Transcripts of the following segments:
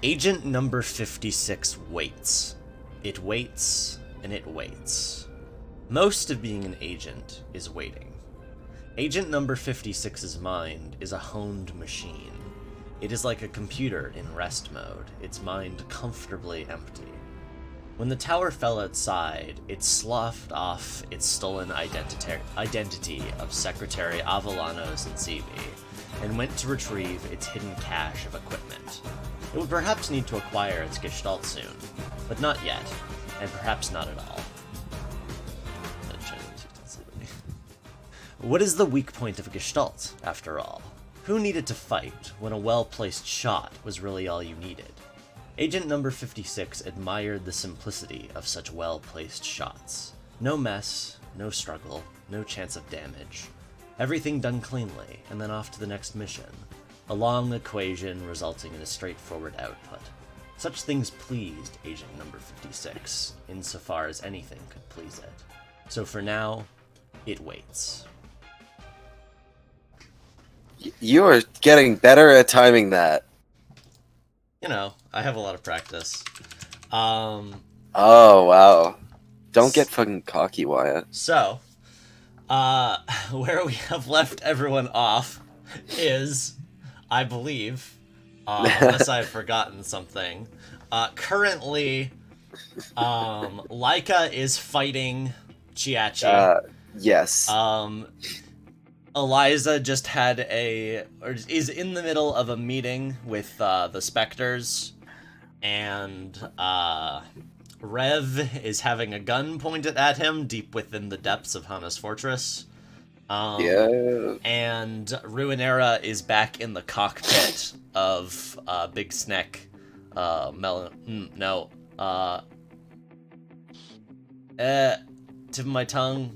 Agent number 56 waits. It waits, and it waits. Most of being an agent is waiting. Agent number 56's mind is a honed machine. It is like a computer in rest mode, its mind comfortably empty. When the tower fell outside, it sloughed off its stolen identity of Secretary Avellanos and Zebi, and went to retrieve its hidden cache of equipment. It would perhaps need to acquire its Gestalt soon, but not yet, and perhaps not at all. What is the weak point of a Gestalt, after all? Who needed to fight when a well-placed shot was really all you needed? Agent number 56 admired the simplicity of such well-placed shots. No mess, no struggle, no chance of damage. Everything done cleanly, and then off to the next mission. A long equation resulting in a straightforward output. Such things pleased Agent number 56, insofar as anything could please it. So for now, it waits. You are getting better at timing that. You know, I have a lot of practice. Oh, wow. Don't get fucking cocky, Wyatt. So, where we have left everyone off is, I believe, unless I've forgotten something, currently, Laika is fighting Chiachi. Yes. Eliza just had is in the middle of a meeting with the Spectres, and Rev is having a gun pointed at him deep within the depths of Hana's fortress. Yeah. And Ruinera is back in the cockpit of Big Snack. Tip of my tongue.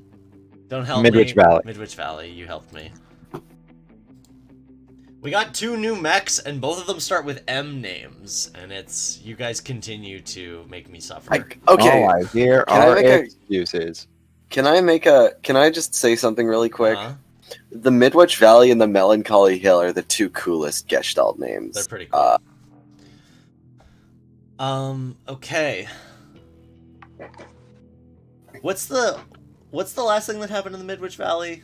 Don't help Midwich me. Valley. Midwich Valley, you helped me. We got 2 new mechs, and both of them start with M names, and it's you guys continue to make me suffer. Okay. All I hear Can I are make a- excuses. Can I just say something really quick? Uh-huh. The Midwich Valley and the Melancholy Hill are the 2 coolest Gestalt names. They're pretty cool. Okay. What's the last thing that happened in the Midwich Valley?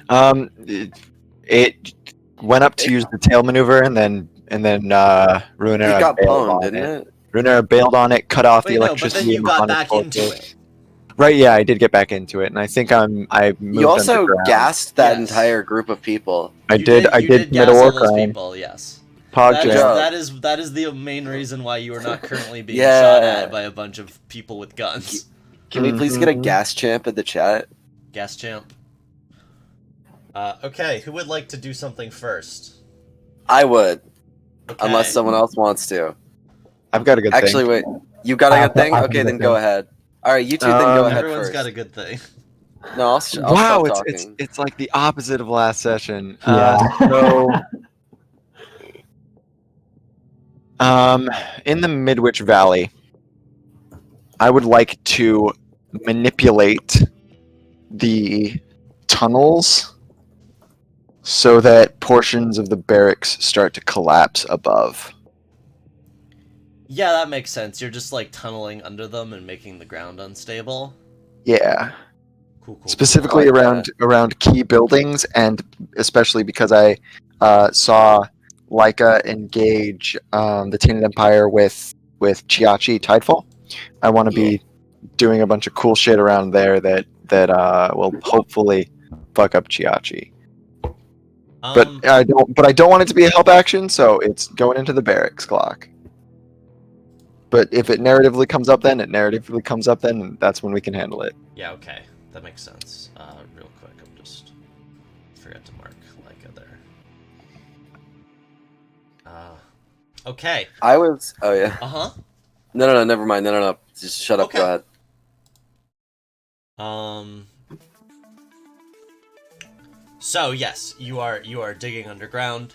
It went up to use the tail maneuver, and then Ruinera It got bailed pwned, on didn't it. it? Ruinera bailed on it, cut off the Wait, no, but electricity. then you in got Hana's back into fortress. it. Right? Yeah, I did get back into it, and I think I moved You also underground. gassed that Yes. entire group of people. I You did gas commit a war all those crime. people, yes. Pog That jam. is that is the main reason why you are not currently being Yeah. shot at by a bunch of people with guns. Can we please get a Mhm. gas champ in the chat? Gas champ. Okay, who would like to do something first? I would, Okay. unless someone else wants to. I've got a good Actually, thing. wait. You got a good thing? I've Okay, got a then good go thing. ahead. All right, you two then go ahead Everyone's first. got a good thing. No, I'll Wow, stop it's talking. it's like the opposite of last session. Yeah. In the Midwich Valley, I would like to manipulate the tunnels so that portions of the barracks start to collapse above. Yeah, that makes sense. You're just like tunneling under them and making the ground unstable. Yeah, Cool. specifically I like around key buildings, and especially because I saw Laika engage the Tainted Empire with Chiachi Tidefall. I want to be doing a bunch of cool shit around there that will hopefully fuck up Chiachi. But I don't want it to be a help action, so it's going into the barracks clock. But if it narratively comes up then, and that's when we can handle it. Yeah, okay. That makes sense. Real quick, I'm just forgot to mark Laika there. Okay. I was. Oh yeah. Uh-huh. No. Never mind. No. Just shut up. Okay. Go ahead. So yes, you are digging underground.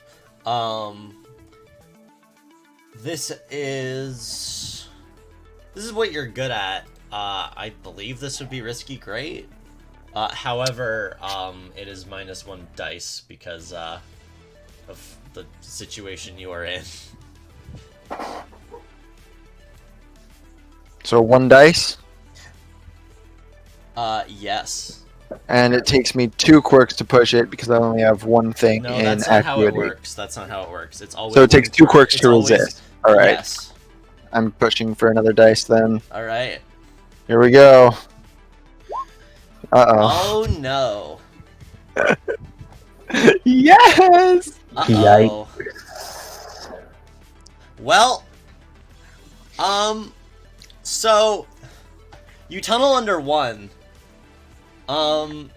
This is what you're good at. I believe this would be risky great. However, it is -1 dice because of the situation you are in. So 1 dice, Yes. and it takes me 2 quirks to push it because I only have 1 thing No, in that's not how it acuity. works. That's not how it works. It's always So it takes 2 quirks it's to always- resist. All right, Yes. I'm pushing for another dice then. All right. Here we go. Uh-oh. Oh no. Yes! Uh-oh. Well, so you tunnel under 1. The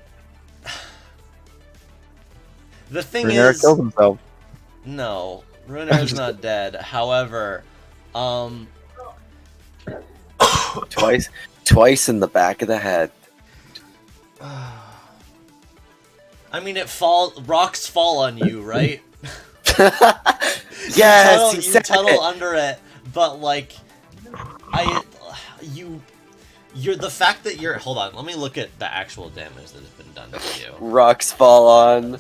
thing Renera is, killed himself. no, Runer's not dead. However, Twice in the back of the head. I mean, rocks fall on you, right? Yes, he you said tunnel it. under it, but like, you're the fact that you're. Hold on, let me look at the actual damage that has been done to you. Rocks fall on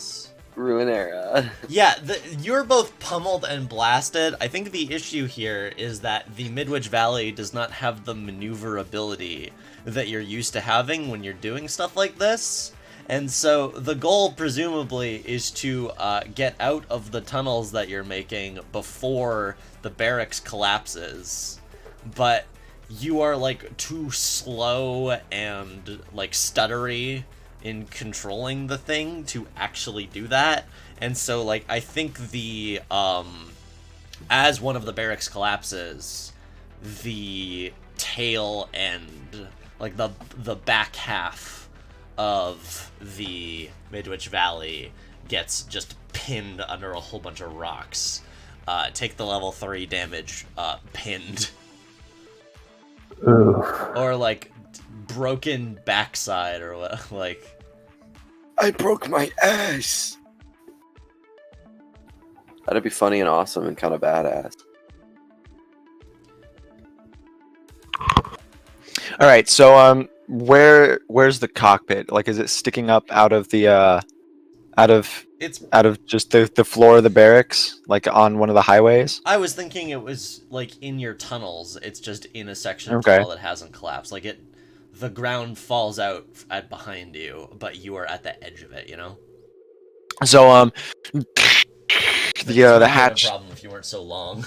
Ruinera. Yeah, you're both pummeled and blasted. I think the issue here is that the Midwich Valley does not have the maneuverability that you're used to having when you're doing stuff like this. And so the goal, presumably, is to get out of the tunnels that you're making before the barracks collapses. But you are, like, too slow and, like, stuttery in controlling the thing to actually do that. And so, like, I think the, as one of the barracks collapses, the tail end, like, the back half of the Midwich Valley gets just pinned under a whole bunch of rocks. Take the level 3 damage, pinned. Ooh. Or, like, broken backside, or what, like... I broke my ass. That'd be funny and awesome and kind of badass. All right, so where's the cockpit? Like, is it sticking up out of the out of just the floor of the barracks, like on one of the highways? I was thinking it was, like, in your tunnels. It's just in a section of Okay. tunnel that hasn't collapsed. Like, the ground falls out behind you, but you are at the edge of it, you know? So This the would be hatch no problem if you weren't so long.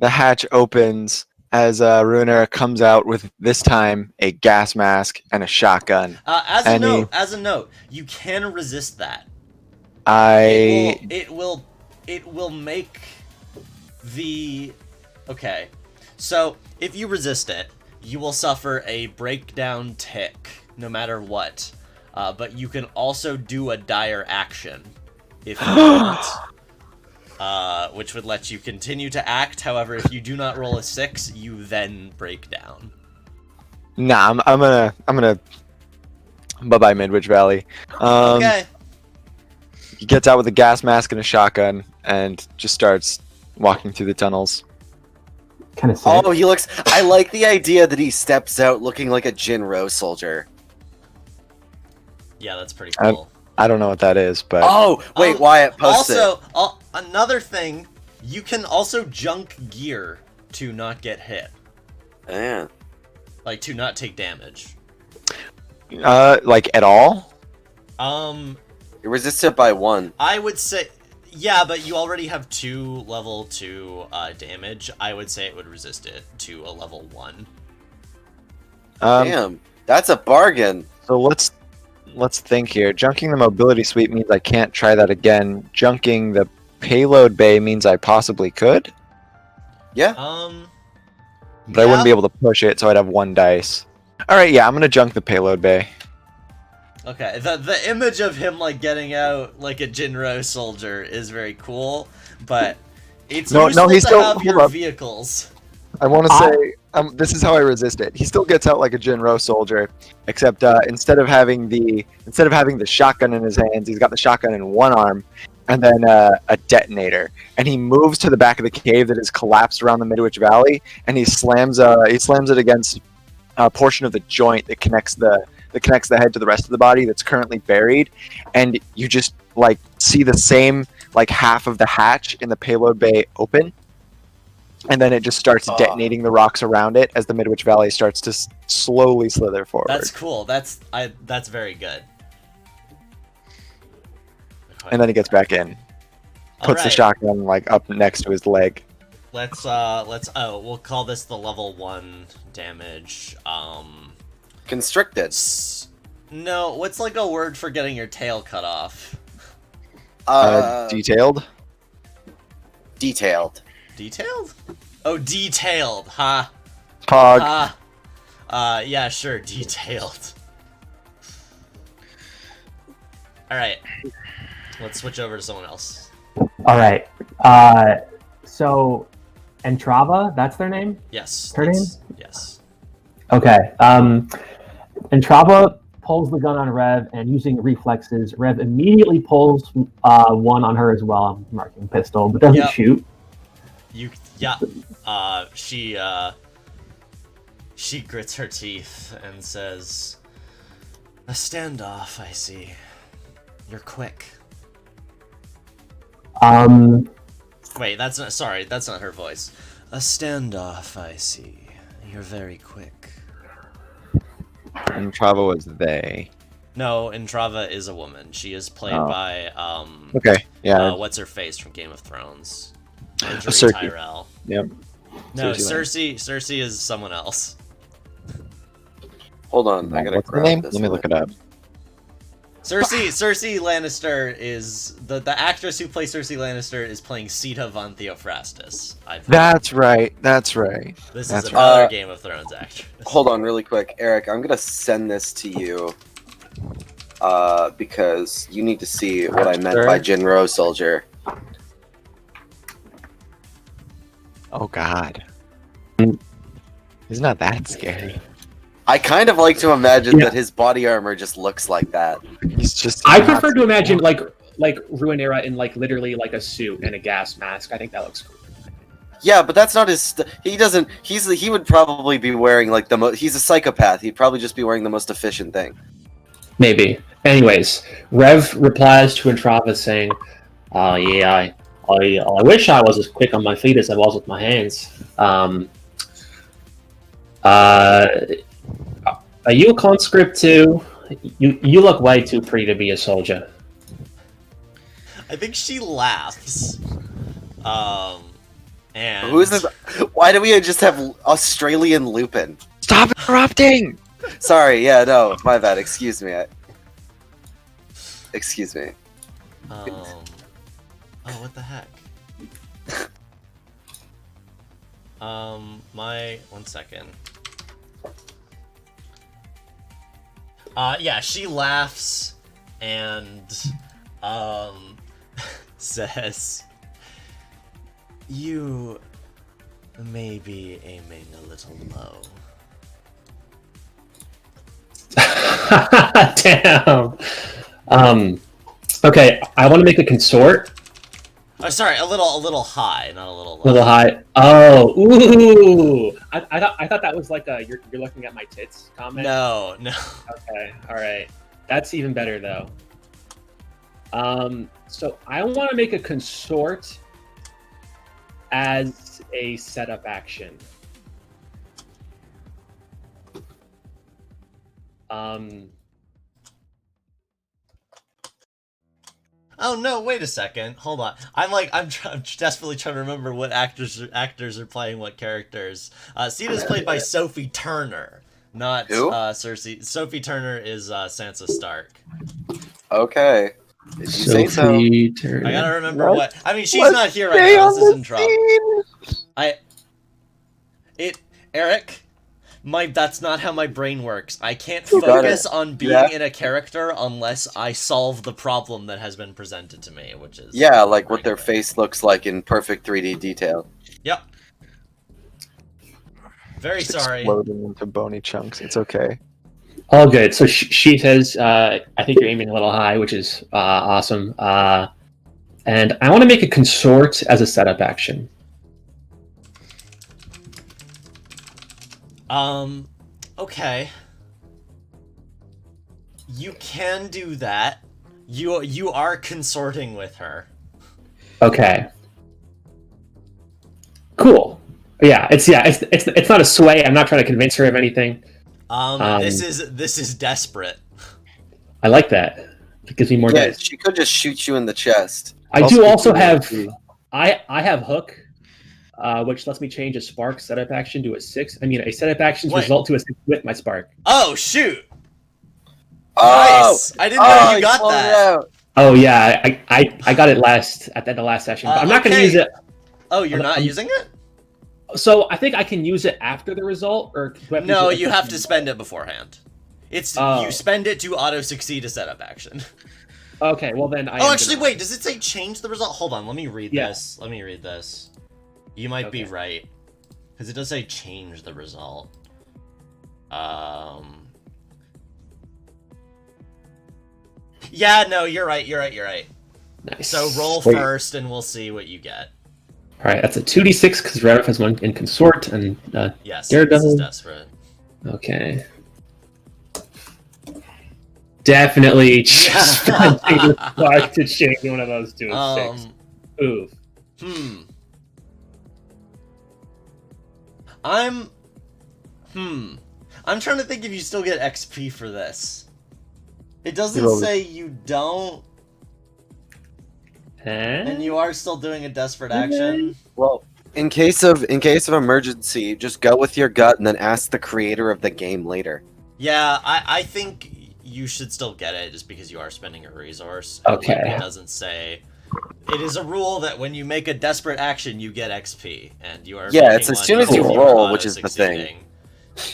the hatch opens as Ruinera comes out with, this time, a gas mask and a shotgun. As And a note, you can resist that. I It will make the... Okay. So, if you resist it, you will suffer a breakdown tick, no matter what. But you can also do a dire action, if you want. Which would let you continue to act. However, if you do not roll a 6, you then break down. Nah, I'm gonna bye-bye Midwich Valley. Okay. He gets out with a gas mask and a shotgun and just starts walking through the tunnels. Kind of sad. Oh, he looks. I like the idea that he steps out looking like a Jinro soldier. Yeah, that's pretty I- cool. I don't know what that is, but Oh, wait, Wyatt, post it. Also, another thing, you can also junk gear to not get hit. Yeah. Like, to not take damage. like at all? You're resisted by 1. I would say... Yeah, but you already have 2 level 2 damage. I would say it would resist it to a level 1. Damn, that's a bargain. So let's think here. Junking the mobility suite means I can't try that again. Junking the payload bay means I possibly could, Yeah. but I wouldn't be able to push it, so I'd have 1 dice. All right, yeah, I'm gonna junk the payload bay. Okay, the image of him, like, getting out like a Jinro soldier is very cool, but it's No, useful he's to still- have hold your up. vehicles. I want to say this is how I resist it. He still gets out like a Jinro soldier, except instead of having the shotgun in his hands, he's got the shotgun in one arm, and then a detonator. And he moves to the back of the cave that is collapsed around the Midwich Valley, and he slams it against a portion of the joint that connects the that connects the head to the rest of the body that's currently buried, and you just like see the same like half of the hatch in the payload bay open, and then it just starts detonating the rocks around it as the Midwich Valley starts to slowly slither forward. That's cool. That's very good. And then he gets back in, puts the shotgun like up next to his leg. Let's we'll call this the level 1 damage. Constricted. No, what's like a word for getting your tail cut off? Detailed. Detailed. Detailed? Oh, detailed. Ha. Pog. Yeah, sure, detailed. Alright. Let's switch over to someone else. All right. So, Entrava, that's their name? Yes. Her name? Yes. Okay. Entrava pulls the gun on Rev, and using reflexes, Rev immediately pulls one on her as well. I'm marking pistol, but doesn't shoot. She grits her teeth and says, "A standoff, I see. You're quick." Wait, that's not her voice. "A standoff, I see. You're very quick." Entrava was they. No, Entrava is a woman. She is played by Okay, yeah. What's her face from Game of Thrones? Cersei. Tyrell. Yep. No, Cersei is someone else. Hold on, I gotta What's the grab name? this Let me one. look it up. Cersei Lannister is the actress who plays Cersei Lannister is playing Sita von Theophrastus. That's right. That's right. This That's is another right. Game of Thrones actress. Hold on, really quick, Eric. I'm gonna send this to you because you need to see what I meant by Jinro Soldier. Oh God. He's not that scary. I kind of like to imagine that his body armor just looks like that. He's just. I prefer to imagine like Ruinera in like literally like a suit and a gas mask. I think that looks cool. Yeah, but that's not his. He doesn't. He would probably be wearing like he's a psychopath. He'd probably just be wearing the most efficient thing. Maybe. Anyways, Rev replies to Entrava saying, yeah, I wish I was as quick on my feet as I was with my hands. Are you a conscript too? You look way too pretty to be a soldier. I think she laughs. And Who is this? Why do we just have Australian Lupin? Stop interrupting! Sorry, yeah, no, my bad. Excuse me. Excuse me. Oh, what the heck? One second. Yeah, she laughs and, says, "You may be aiming a little low." Damn. Okay, I want to make a consort. Oh, sorry, a little high, not a little low. A little high. Oh, ooh! I thought that was like a you're looking at my tits comment. No. Okay, all right. That's even better though. So I want to make a consort as a setup action. Oh no! Wait a second. Hold on. I'm desperately trying to remember what actors are playing what characters. Sita's played by Sophie Turner, not Who? Cersei. Sophie Turner is Sansa Stark. Okay. Did you say so? I gotta remember what. I mean, she's not here right now. This is in trouble. Eric. That's not how my brain works. I can't focus on being in a character unless I solve the problem that has been presented to me, which is... Yeah, like what their face looks like in perfect 3D detail. Yep. Very sorry. Exploding into bony chunks. It's okay. All good. So she says, I think you're aiming a little high, which is awesome. And I want to make a consort as a setup action. Okay. You can do that. You are consorting with her. Okay. Cool. It's not a sway. I'm not trying to convince her of anything. This is desperate. I like that. It gives me more Yeah, dice. she could just shoot you in the chest. I I'll do speak also to have you. I have hook, which lets me change a spark setup action to a 6. I mean, a setup action's Wait. result to a 6 with my spark. Oh shoot! Oh, Nice. I didn't know you got pulled it that. out. Oh yeah, I got it at the last session. But I'm not going to okay. use it. Oh, you're not I'm- using it? So I think I can use it after the result, or do I have to No, use it you at have the- to spend it beforehand. It's Oh. you spend it to auto succeed a setup action. Okay, well then I. Oh, am actually, gonna- wait. Does it say change the result? Hold on. Let me read Yeah. this. Let me read this. You might be Okay. right, because it does say change the result. Yeah, no, you're right. You're right. Nice. So roll Wait. first, and we'll see what you get. All right, that's a 2d6 because Rev has one in consort and Yes, Daredevil. this is desperate. okay. Definitely spending the spark to change one of those to a 6. Oof. I'm trying to think if you still get XP for this. It doesn't rolled it. say you don't, and you are still doing a desperate action. Well, in case of emergency, just go with your gut and then ask the creator of the game later. Yeah, I think you should still get it just because you are spending a resource. And, like, Okay. it doesn't say. It is a rule that when you make a desperate action, you get XP, and you are. Yeah, making it's as one soon as even you if roll, you're which is the thing. auto-succeeding.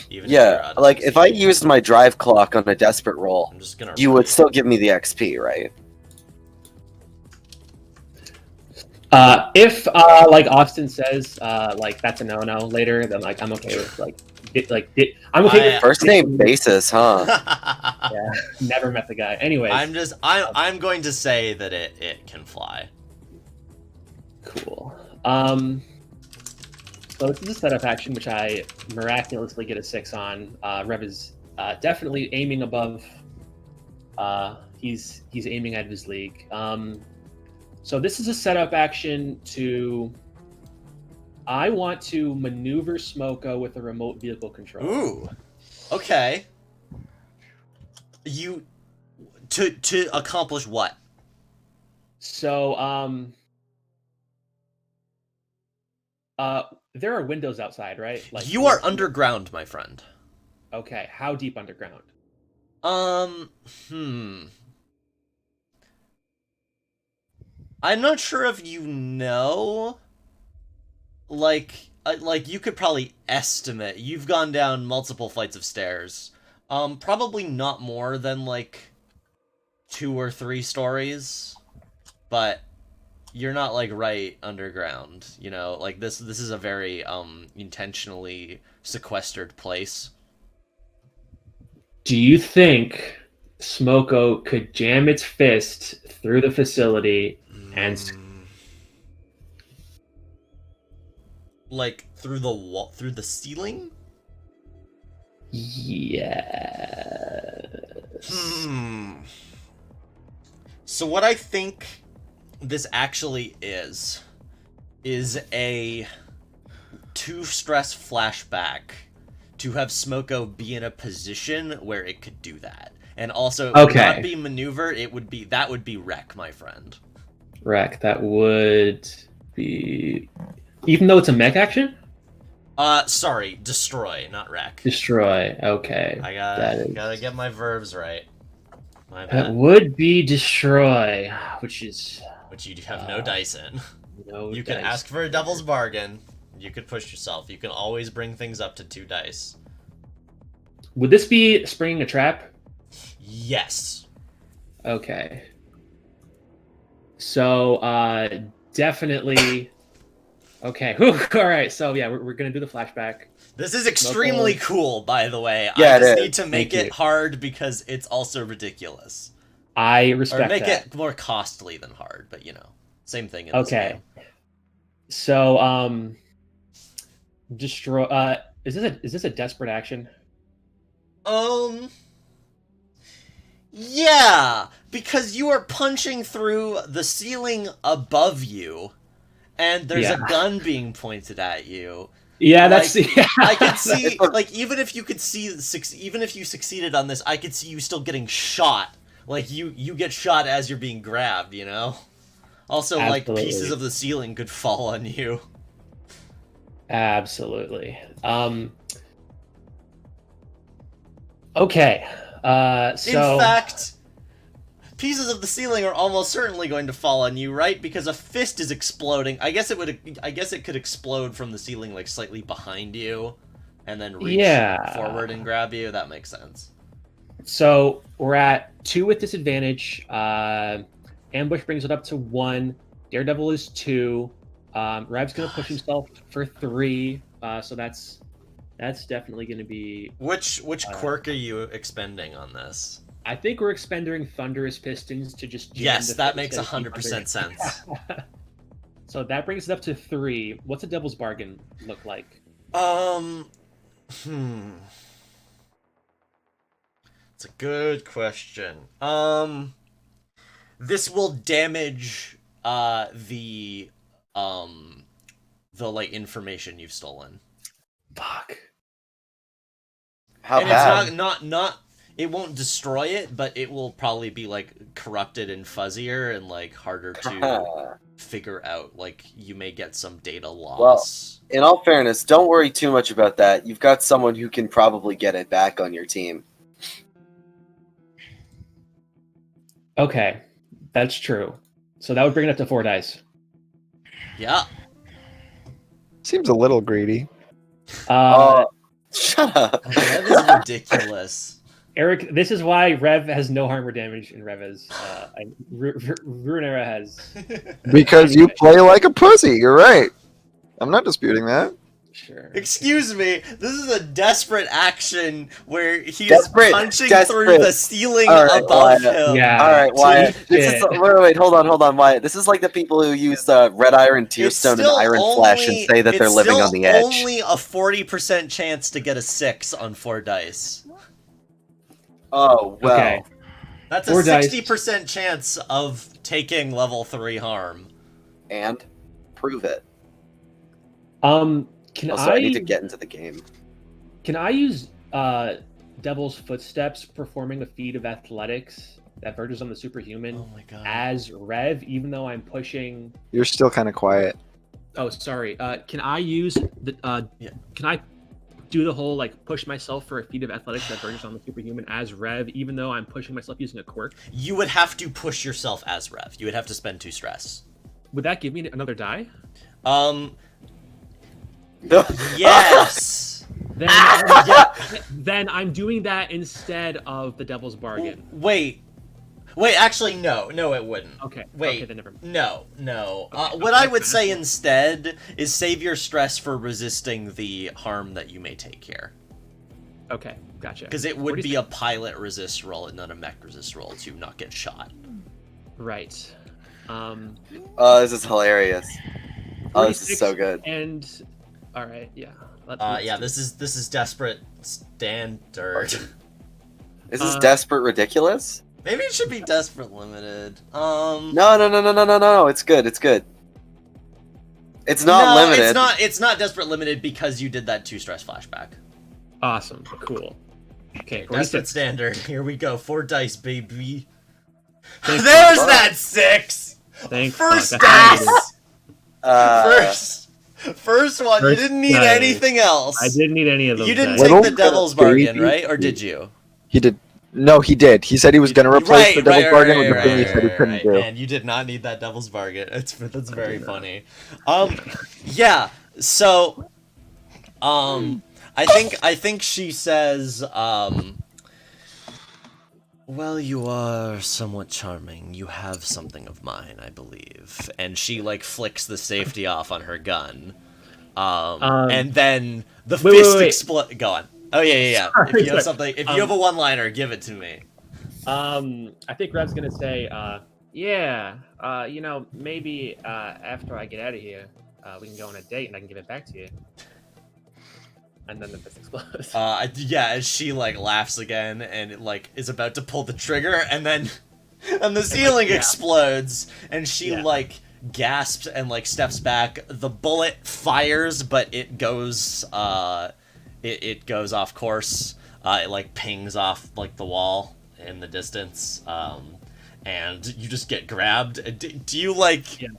Even if you're Yeah, like if I auto-succeeding. used my drive clock on a desperate roll, I'm just gonna. you would read. still give me the XP, right? If like Austin says, like that's a no-no later, then like I'm okay with I'm okay with First name basis, huh? never met the guy. Anyways, I'm going to say that it can fly. cool. So this is a setup action which I miraculously get a 6 on. Rev is definitely aiming above. He's aiming out of his league. So this is a setup action to. I want to maneuver Smoko with a remote vehicle control. Ooh. Okay. You to accomplish what? So there are windows outside, right? You are underground, my friend. Okay, how deep underground? I'm not sure if you know. Like you could probably estimate. You've gone down multiple flights of stairs. Probably not more than like 2 or 3 stories, but you're not like right underground. You know, like this is a very intentionally sequestered place. Do you think Smoko could jam its fist through the facility and Like through the wall, through the ceiling? Yes. So what I think this actually is a 2-stress flashback to have Smoko be in a position where it could do that. And also it would Okay. not be maneuver, that would be wreck, my friend. Wreck, that would be... Even though it's a mech action? Sorry, destroy, not wreck. Destroy, okay. I that is- gotta get my verbs right. My That bad. would be destroy, which is... Which you have no dice in. No You can dice. ask for a devil's bargain. You could push yourself. You can always bring things up to 2 dice. Would this be springing a trap? Yes. Okay. So, definitely... Okay, whew, all right, so yeah, we're going to do the flashback. This is extremely cool, by the way. Yeah, I it just is. need to make Thank it you. hard because it's also ridiculous. I Or respect make that. it more costly than hard, but you know, same thing in this Okay. game. So, destroy. Is this a desperate action? Yeah, because you are punching through the ceiling above you, and there's a Yeah. gun being pointed at you. Yeah, Like, that's yeah. I could see, like, even if you succeeded on this, I could see you still getting shot. Like, you get shot as you're being grabbed, you know? Also, like, Absolutely. pieces of the ceiling could fall on you. Absolutely. Okay. So In fact, pieces of the ceiling are almost certainly going to fall on you, right? Because a fist is exploding. I guess it could explode from the ceiling, like, slightly behind you, and then reach Yeah. forward and grab you. That makes sense. So we're at 2 with disadvantage. Ambush brings it up to 1. Daredevil is 2. Rev's gonna push himself for 3. So that's definitely gonna be. Which quirk are you expending on this? I think we're expending Thunderous Pistons to just. jam Yes, the that fist makes and keep 100% sense. So that brings it up to 3. What's a Devil's Bargain look like? It's a good question. This will damage the like information you've stolen. Fuck. How And bad? it's not it won't destroy it, but it will probably be like corrupted and fuzzier and like harder to figure out. Like you may get some data loss. In all fairness, don't worry too much about that. You've got someone who can probably get it back on your team. Okay, that's true. So that would bring it up to 4 dice. Yeah. Seems a little greedy. Shut up. That is ridiculous. Eric, this is why Rev has no harm or damage in Reva's. Ruinera has. Because you play like a pussy. You're right. I'm not disputing that. Sure. Excuse me, this is a desperate action where he's Desperate, punching desperate. through the ceiling All right, above Wyatt. him. Yeah. All right, Wyatt. Shit. This is wait, hold on, Wyatt. This is like the people who use Red Iron, Tearstone, and Iron Flash and say that they're living on the edge. It's only a 40% chance to get a 6 on 4 dice. Oh well. Okay. That's a 4 dice. 60% chance of taking level 3 harm. And prove it. Can Also, I need to get into the game. Can I use Devil's Footsteps performing a feat of athletics that verges on the superhuman Oh my god. as Rev, even though I'm pushing? You're still kind of quiet. Oh, sorry. Can I use the? Yeah. Can I do the whole like push myself for a feat of athletics that verges on the superhuman as Rev, even though I'm pushing myself using a quirk? You would have to push yourself as Rev. You would have to spend 2 stress. Would that give me another die? Yes. Then, then I'm doing that instead of the Devil's Bargain. Wait, actually, no, it wouldn't. Okay. Wait. Okay, then never mind. No. What I would say instead is save your stress for resisting the harm that you may take here. Okay, gotcha. Because it would be a pilot resist roll and not a mech resist roll to not get shot. Right. Oh, this is hilarious. Oh, this is 46 so good. And all right, yeah. Yeah, this is desperate standard. Is this desperate ridiculous? Maybe it should be desperate limited. No. It's good. It's good. It's not limited. It's not desperate limited because you did that 2 stress flashback. Awesome. Cool. Okay, Desperate 46. standard. Here we go. 4 dice, baby. Thank There's fuck. that 6. Thank First fuck, that's dice. First one. You First didn't need dice. anything else. I didn't need any of those. You didn't dice. take Little the devil's bargain, baby. right? Or did you? He did. No, he did. He said he was going to replace the devil's bargain with the thing he said he couldn't do. Man, you did not need that devil's bargain. That's very funny. Yeah. So, I think she says, well, you are somewhat charming. You have something of mine, I believe. And she like flicks the safety off on her gun. And then the fist wait. explodes. Go on. Oh yeah. Sorry, If you have sorry. something, if you have a one-liner, give it to me. I think Rev's gonna say, maybe after I get out of here, we can go on a date and I can give it back to you. and then the fist explodes. Yeah, as she like laughs again and it like is about to pull the trigger, and then and the ceiling explodes, and she like gasps and like steps back. The bullet fires, but it goes it goes off course. It like pings off like the wall in the distance. And you just get grabbed. Do you like? Yes.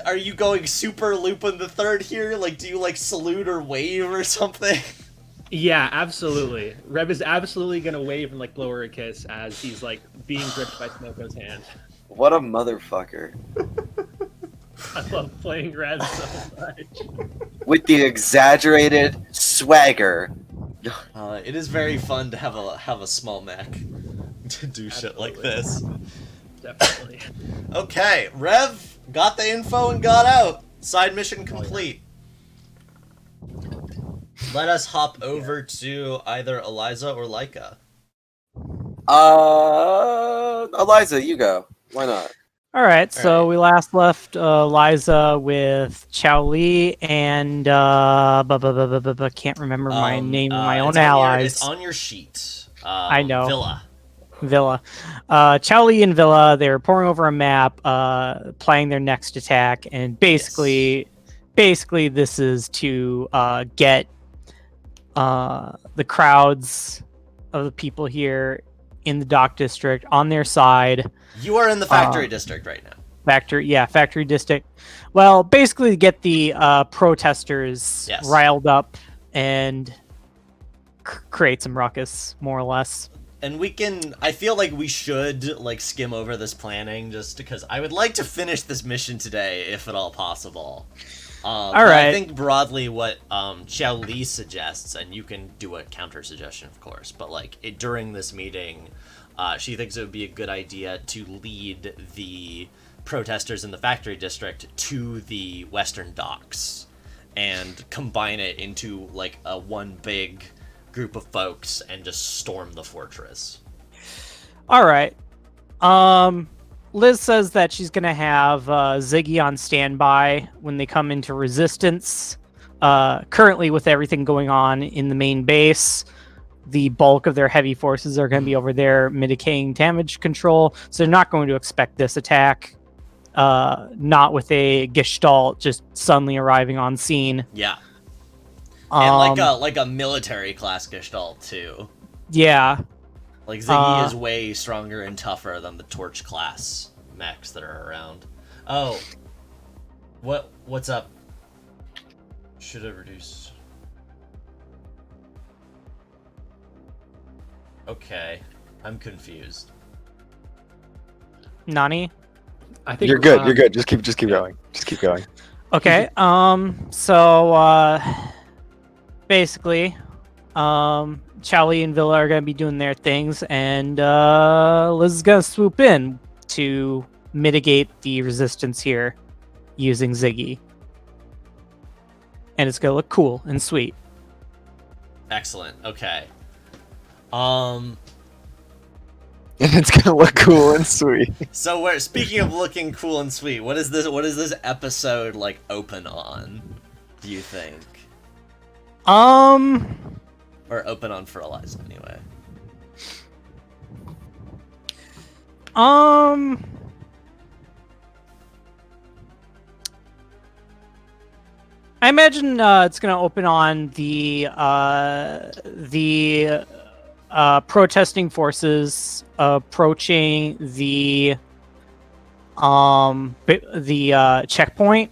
Are you going super Lupin the Third here? Like, do you like salute or wave or something? Yeah, absolutely. Rev is absolutely gonna wave and like blow her a kiss as he's like being gripped by Smoko's hand. What a motherfucker! I love playing Rev so much. With the exaggerated swagger. It is very fun to have a small mech to do shit like this. Definitely. Okay, Rev got the info and got out. Side mission complete. Let us hop over to either Eliza or Laika. Eliza, you go. Why not? All right, so right. we last left Liza with Chao Li and can't remember my name of my own allies. It's on your sheet. I know. Villa. Chao Li and Villa, they're poring over a map, planning their next attack, and basically this is to get the crowds of the people here in the dock district on their side. You are in the factory district right now. Factory district. Well, basically get the protesters riled up and create some ruckus, more or less. And I feel like we should like skim over this planning just because I would like to finish this mission today, if at all possible. All right. I think broadly what Chao Li suggests, and you can do a counter suggestion, of course, but like during this meeting, she thinks it would be a good idea to lead the protesters in the factory district to the western docks and combine it into like a one big group of folks and just storm the fortress. All right. Liz says that she's going to have Ziggy on standby when they come into resistance. Currently, with everything going on in the main base, the bulk of their heavy forces are going to be over there mitigating damage control, so they're not going to expect this attack. Not with a Gestalt just suddenly arriving on scene. Yeah. And like a military class Gestalt too. Yeah. Like Ziggy is way stronger and tougher than the Torch class mechs that are around. Oh. What's up? Should have reduced. Okay. I'm confused. Nani? I think You're good. You're good. Just keep going. Just keep going. Okay. So basically, Chao Li and Villa are going to be doing their things, and Liz is going to swoop in to mitigate the resistance here using Ziggy. And it's going to look cool and sweet. Excellent. Okay. And it's gonna look cool and sweet. So we're speaking of looking cool and sweet. What is this episode like open on? Do you think? Or open on for Eliza anyway. I imagine it's going to open on the protesting forces approaching the checkpoint.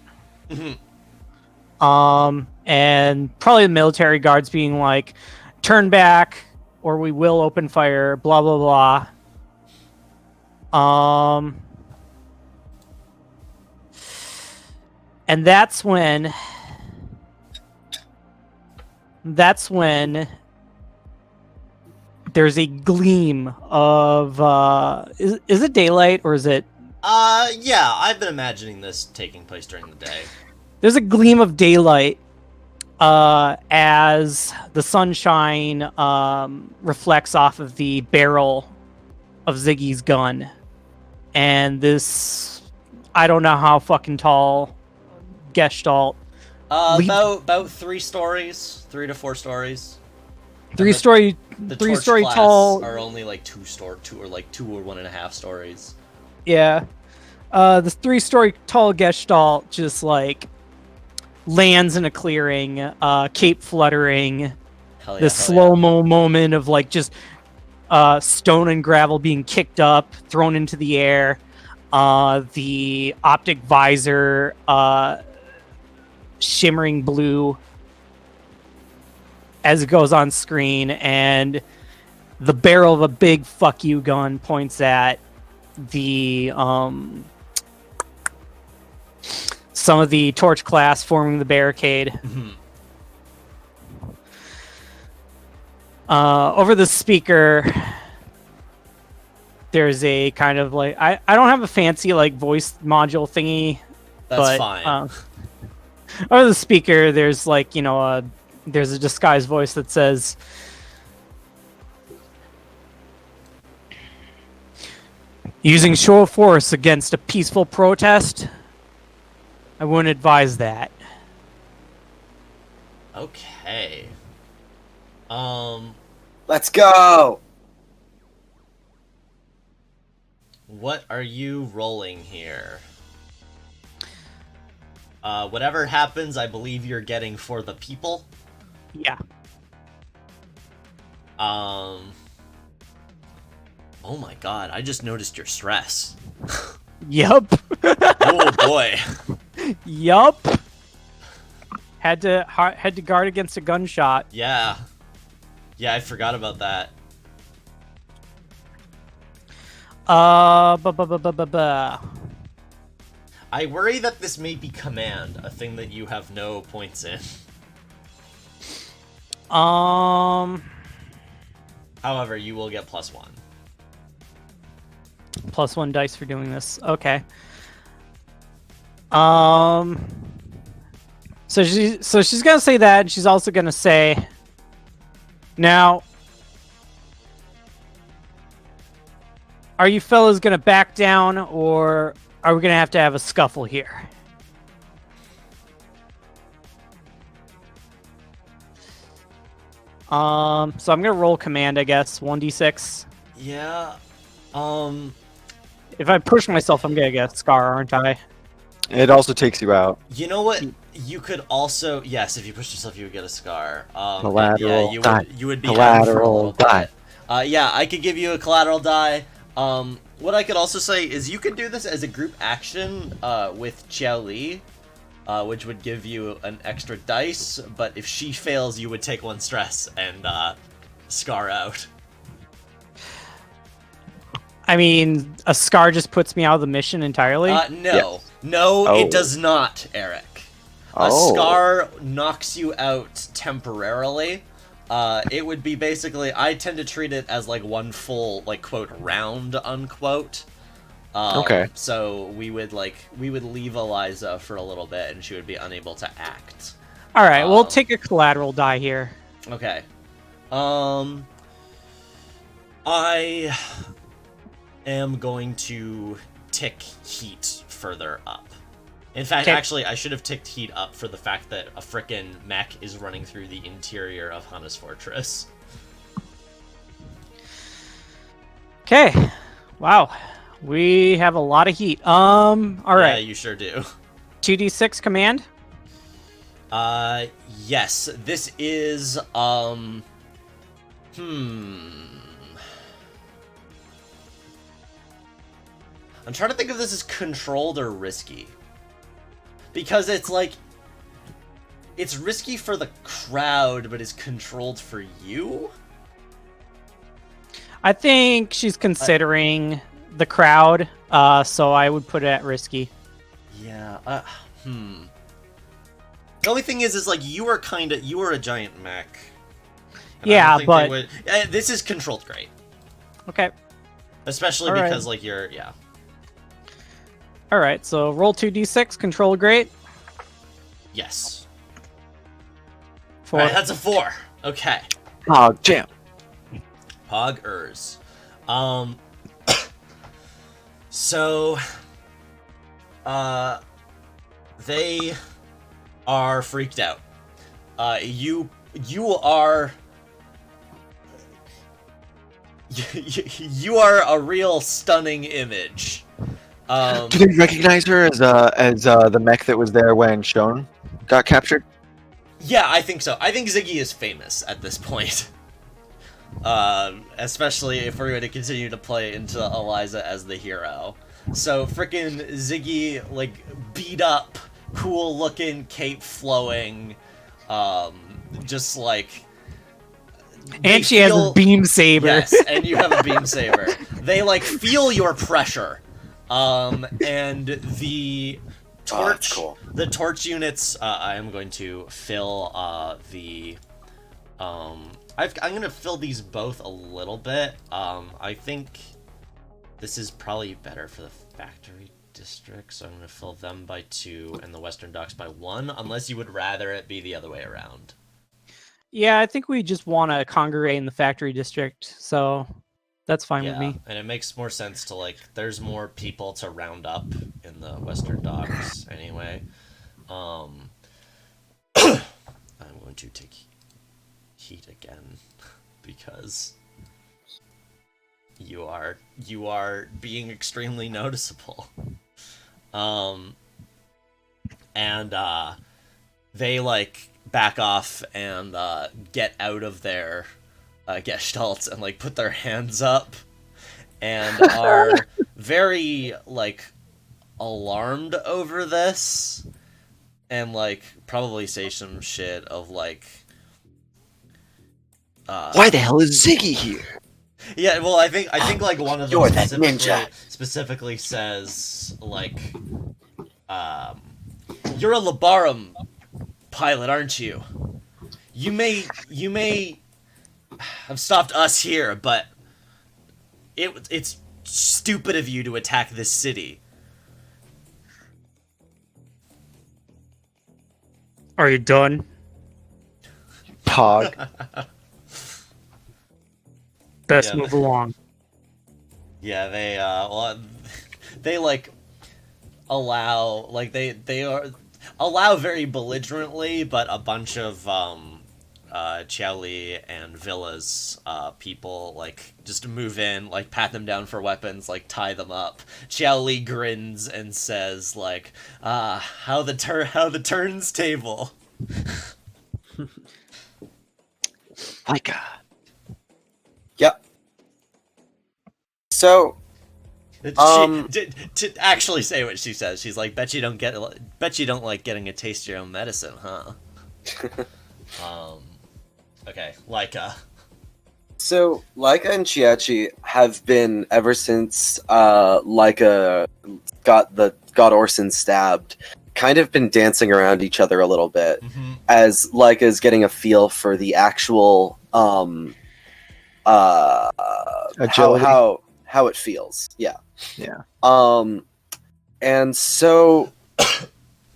Mm-hmm. And probably the military guards being like, turn back or we will open fire, blah blah blah. And that's when there's a gleam of is it daylight or is it yeah, I've been imagining this taking place during the day. There's a gleam of daylight as the sunshine reflects off of the barrel of Ziggy's gun. And this, I don't know how fucking tall Gestalt Lead- About 3 stories, 3 to 4 stories. three-story The three-story torch class tall. are only like 2 or 1.5 stories. Yeah. The 3-story tall Gestalt just like lands in a clearing, cape fluttering, Hell yeah, the hell slow-mo moment of like just stone and gravel being kicked up, thrown into the air, the optic visor shimmering blue as it goes on screen, and the barrel of a big fuck you gun points at the some of the torch class forming the barricade. Mhm. Over the speaker, there's a kind of like I don't have a fancy like voice module thingy, That's but fine. over the speaker, there's like there's a disguised voice that says, "Using show of force against a peaceful protest, I wouldn't advise that." Okay. Let's go. What are you rolling here? Whatever happens, I believe you're getting for the people. Yeah. Oh my god, I just noticed your stress. Yup. Oh boy. Yup. Had to guard against a gunshot. Yeah. Yeah, I forgot about that. I worry that this may be command, a thing that you have no points in. However, you will get +1. +1 dice for doing this. Okay. So she's gonna say that, and she's also gonna say, now, are you fellas gonna back down, or are we gonna have to have a scuffle here? So I'm gonna roll command, I guess. 1d6. Yeah. If I push myself, I'm gonna get a scar, aren't I? It also takes you out. You know what? You could also, yes, if you push yourself, you would get a scar. And Collateral yeah, die. you would be down for a Collateral little die. bit. Yeah, I could give you a collateral die. What I could also say is you could do this as a group action with Xiao Li, which would give you an extra dice. But if she fails, you would take 1 stress and scar out. I mean, a scar just puts me out of the mission entirely. No, no, Oh. it does not, Eric. A scar knocks you out temporarily. It would be basically, I tend to treat it as like 1 full, like, quote, round, unquote. Okay. So we would leave Eliza for a little bit and she would be unable to act. All right, we'll take a collateral die here. Okay. I am going to tick heat further up. In fact, Okay. actually, I should have ticked heat up for the fact that a frickin' mech is running through the interior of Hana's fortress. Okay. Wow. We have a lot of heat. All Yeah, right. you sure do. 2d6 command. Yes, this is, I'm trying to think if this is controlled or risky. Because it's like, it's risky for the crowd, but is controlled for you? I think she's considering the crowd, so I would put it at risky. Yeah, The only thing is like, you are a giant mech. And I Yeah, don't think but- they would, this is controlled great. Okay. Especially All right. because, like, you're, yeah. All right. So roll 2d6, control great. Yes. 4. Alright, that's a 4. Okay. Oh, jam. Poggers. So, they are freaked out. You are you are a real stunning image. Do they recognize her as the mech that was there when Shone got captured? Yeah, I think so. I think Ziggy is famous at this point. Especially if we're going to continue to play into Eliza as the hero. So frickin' Ziggy, like, beat up, cool looking, cape flowing, just like... And she has a beam saber. Yes, and you have a beam saber. They, like, feel your pressure. And the torch, cool. the torch units, I am going to fill, I'm gonna fill these both a little bit. I think this is probably better for the factory district, so I'm gonna fill them by 2 and the western docks by 1, unless you would rather it be the other way around. Yeah, I think we just want to congregate in the factory district, so that's fine with me. And it makes more sense to, like, there's more people to round up in the western docks anyway. I'm going to take heat again because you are being extremely noticeable. And they, like, back off and get out of their gestalts and, like, put their hands up and are very, like, alarmed over this and, like, probably say some shit of, like, Why the hell is Ziggy here? yeah, well, I think like one of them You're that ninja. specifically says, like, you're a Labarum pilot, aren't you? You may have stopped us here, but it's stupid of you to attack this city. Are you done? Pog. Best Yeah. move along. Yeah, they like allow, like they allow very belligerently, but a bunch of Chiao Li and Villa's people, like, just move in, like, pat them down for weapons, like, tie them up. Chiao Li grins and says, like, how the turns table. Laika. Yep. So, To actually say what she says, she's like, bet you don't like getting a taste of your own medicine, huh? Okay, Laika. So, Laika and Chiachi have been, ever since Laika got Orson stabbed, kind of been dancing around each other a little bit, as Laika is getting a feel for the actual Agility. how it feels. Yeah. Yeah. And so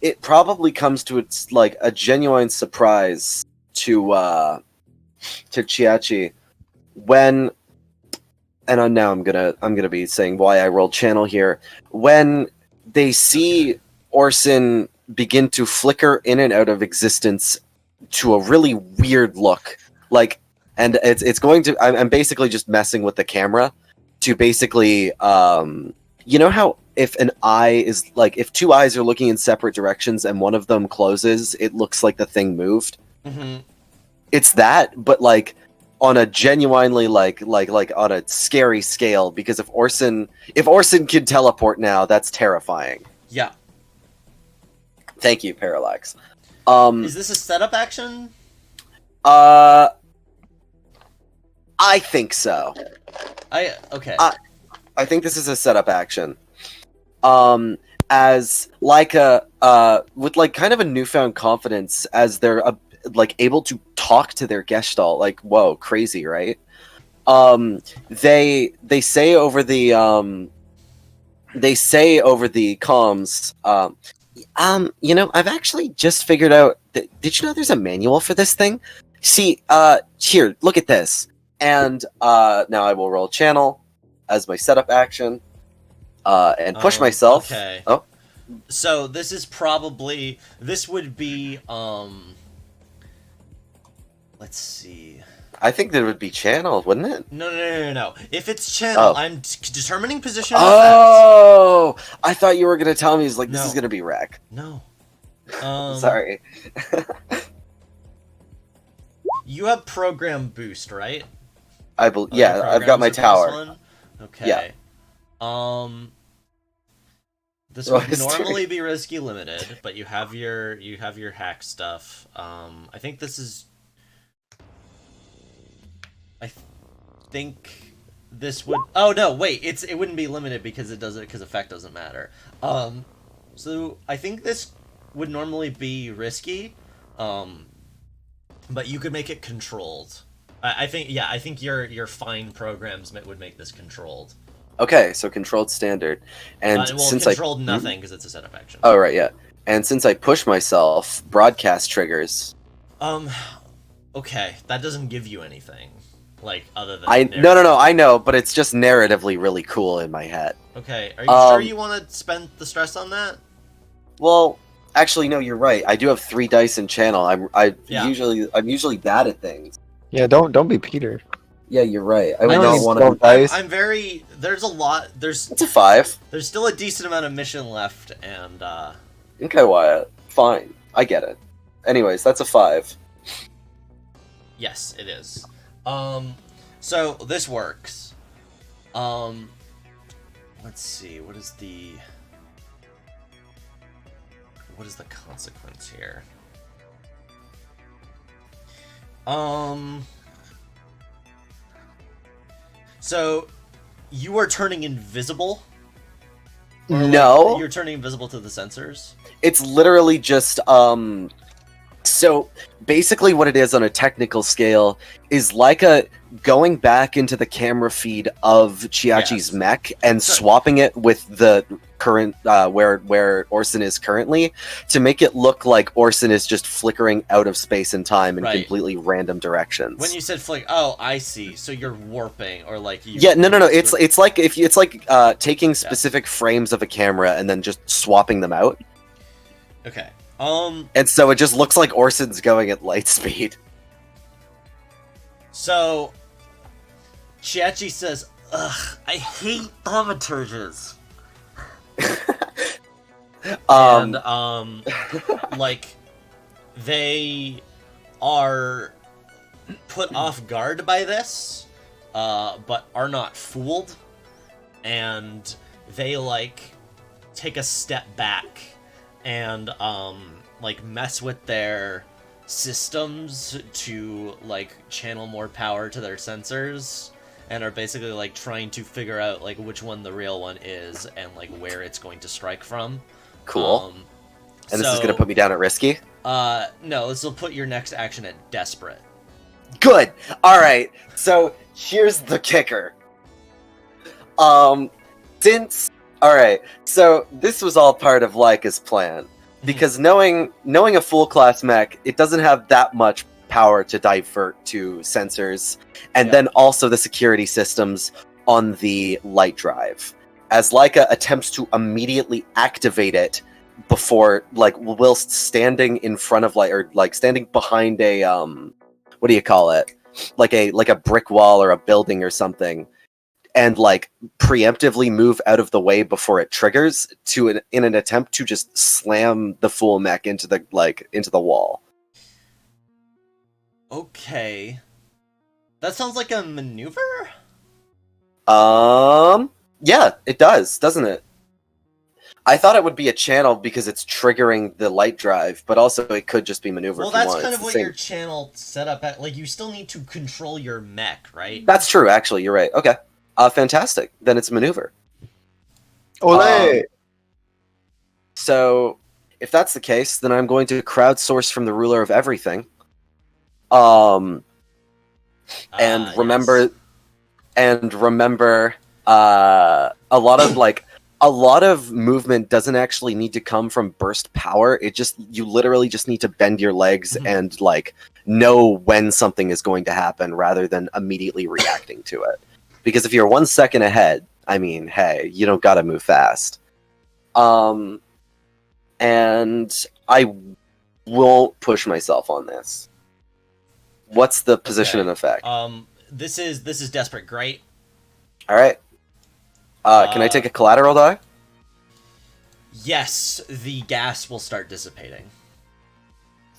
it probably comes to its, like, a genuine surprise to Chiachi when, and now I'm gonna be saying why I rolled channel here, when they see Orson begin to flicker in and out of existence to a really weird look, like, and it's going to, I'm basically just messing with the camera to basically, you know how if an eye is, like, if two eyes are looking in separate directions and one of them closes, it looks like the thing moved. It's that, but, like, on a genuinely, like on a scary scale, because if Orson can teleport now, that's terrifying. Yeah. Thank you, Parallax. Is this a setup action? I think so. Okay. I think this is a setup action. As Laika, with, like, kind of a newfound confidence, as they're like able to talk to their Gestalt, like, whoa, crazy, right? They say over the comms, you know, I've actually just figured out that, did you know there's a manual for this thing? See, here, look at this. And now I will roll channel as my setup action, and push myself. Okay. Oh, So this is probably this would be let's see. I think that would be channel, wouldn't it? No. If it's channel, Oh. I'm determining position of effect. Oh, I thought you were gonna tell me. This No. is gonna be wreck. No. Sorry. You have program boost, right? Yeah, I've got my Programs are tower. +1? Okay. Yeah. This Well, would it's normally be risky limited, but you have your hack stuff. I think this is. I think this would. Oh no! Wait, it wouldn't be limited because effect doesn't matter. So I think this would normally be risky, but you could make it controlled. I think your fine programs would make this controlled. Okay, so controlled standard, and Well, since controlled nothing because it's a setup action. Oh right, yeah. And since I push myself, broadcast triggers. Okay, that doesn't give you anything, like other than. No, I know, but it's just narratively really cool in my head. Okay, are you sure you want to spend the stress on that? Well, actually, no, you're right. I do have 3 dice in channel. I'm Yeah. usually bad at things. Yeah, don't be Peter. Yeah, you're right. I would I not need want 12 to. dice. I'm very. There's a lot. There's It's a 5. still a decent amount of mission left, and Okay, Wyatt. Fine, I get it. Anyways, that's a 5. yes, it is. So this works. Let's see. What is the consequence here? So you are turning invisible? Or, like, No, you're turning invisible to the sensors? it's literally just So basically, what it is on a technical scale is Laika going back into the camera feed of Chiachi's Yes. mech and So- swapping it with the current where Orson is currently to make it look like Orson is just flickering out of space and time in Right. completely random directions. When you said flick, oh, I see. So you're warping, or like you. Yeah, no. It's like taking specific frames of a camera and then just swapping them out, Okay. and so it just looks like Orson's going at light speed. So Chiachi says, "Ugh, I hate thaumaturges." And like they are put off guard by this, but are not fooled, and they like take a step back and like mess with their systems to like channel more power to their sensors, and are basically like trying to figure out like which one the real one is and like where it's going to strike from. Cool. And this is gonna put me down at risky. No, this will put your next action at desperate. Good. All right. So here's the kicker. So this was all part of Laika's plan, because knowing a full class mech, it doesn't have that much power to divert to sensors, and Yeah. then also the security systems on the light drive. As Laika attempts to immediately activate it before, like, whilst standing in front of standing behind a what do you call it? Like a brick wall or a building or something, and like preemptively move out of the way before it triggers in an attempt to just slam the full mech into the wall. Okay. That sounds like a maneuver? Yeah, it does, doesn't it? I thought it would be a channel because it's triggering the light drive, but also it could just be maneuver. Well, if you that's want. kind It's of the what same- your channel set up at. Like, you still need to control your mech, right? That's true, actually. You're right. Okay. Fantastic. Then it's maneuver. Ole! So, if that's the case, then I'm going to crowdsource from the ruler of everything. And Yes. remember, a lot of movement doesn't actually need to come from burst power. You literally just need to bend your legs Mhm. and like know when something is going to happen rather than immediately reacting to it. Because if you're 1 second ahead, I mean, hey, you don't gotta move fast. and I won't push myself on this. What's the position Okay. and effect? This is desperate. Great. All right. Can I take a collateral die? Yes, the gas will start dissipating.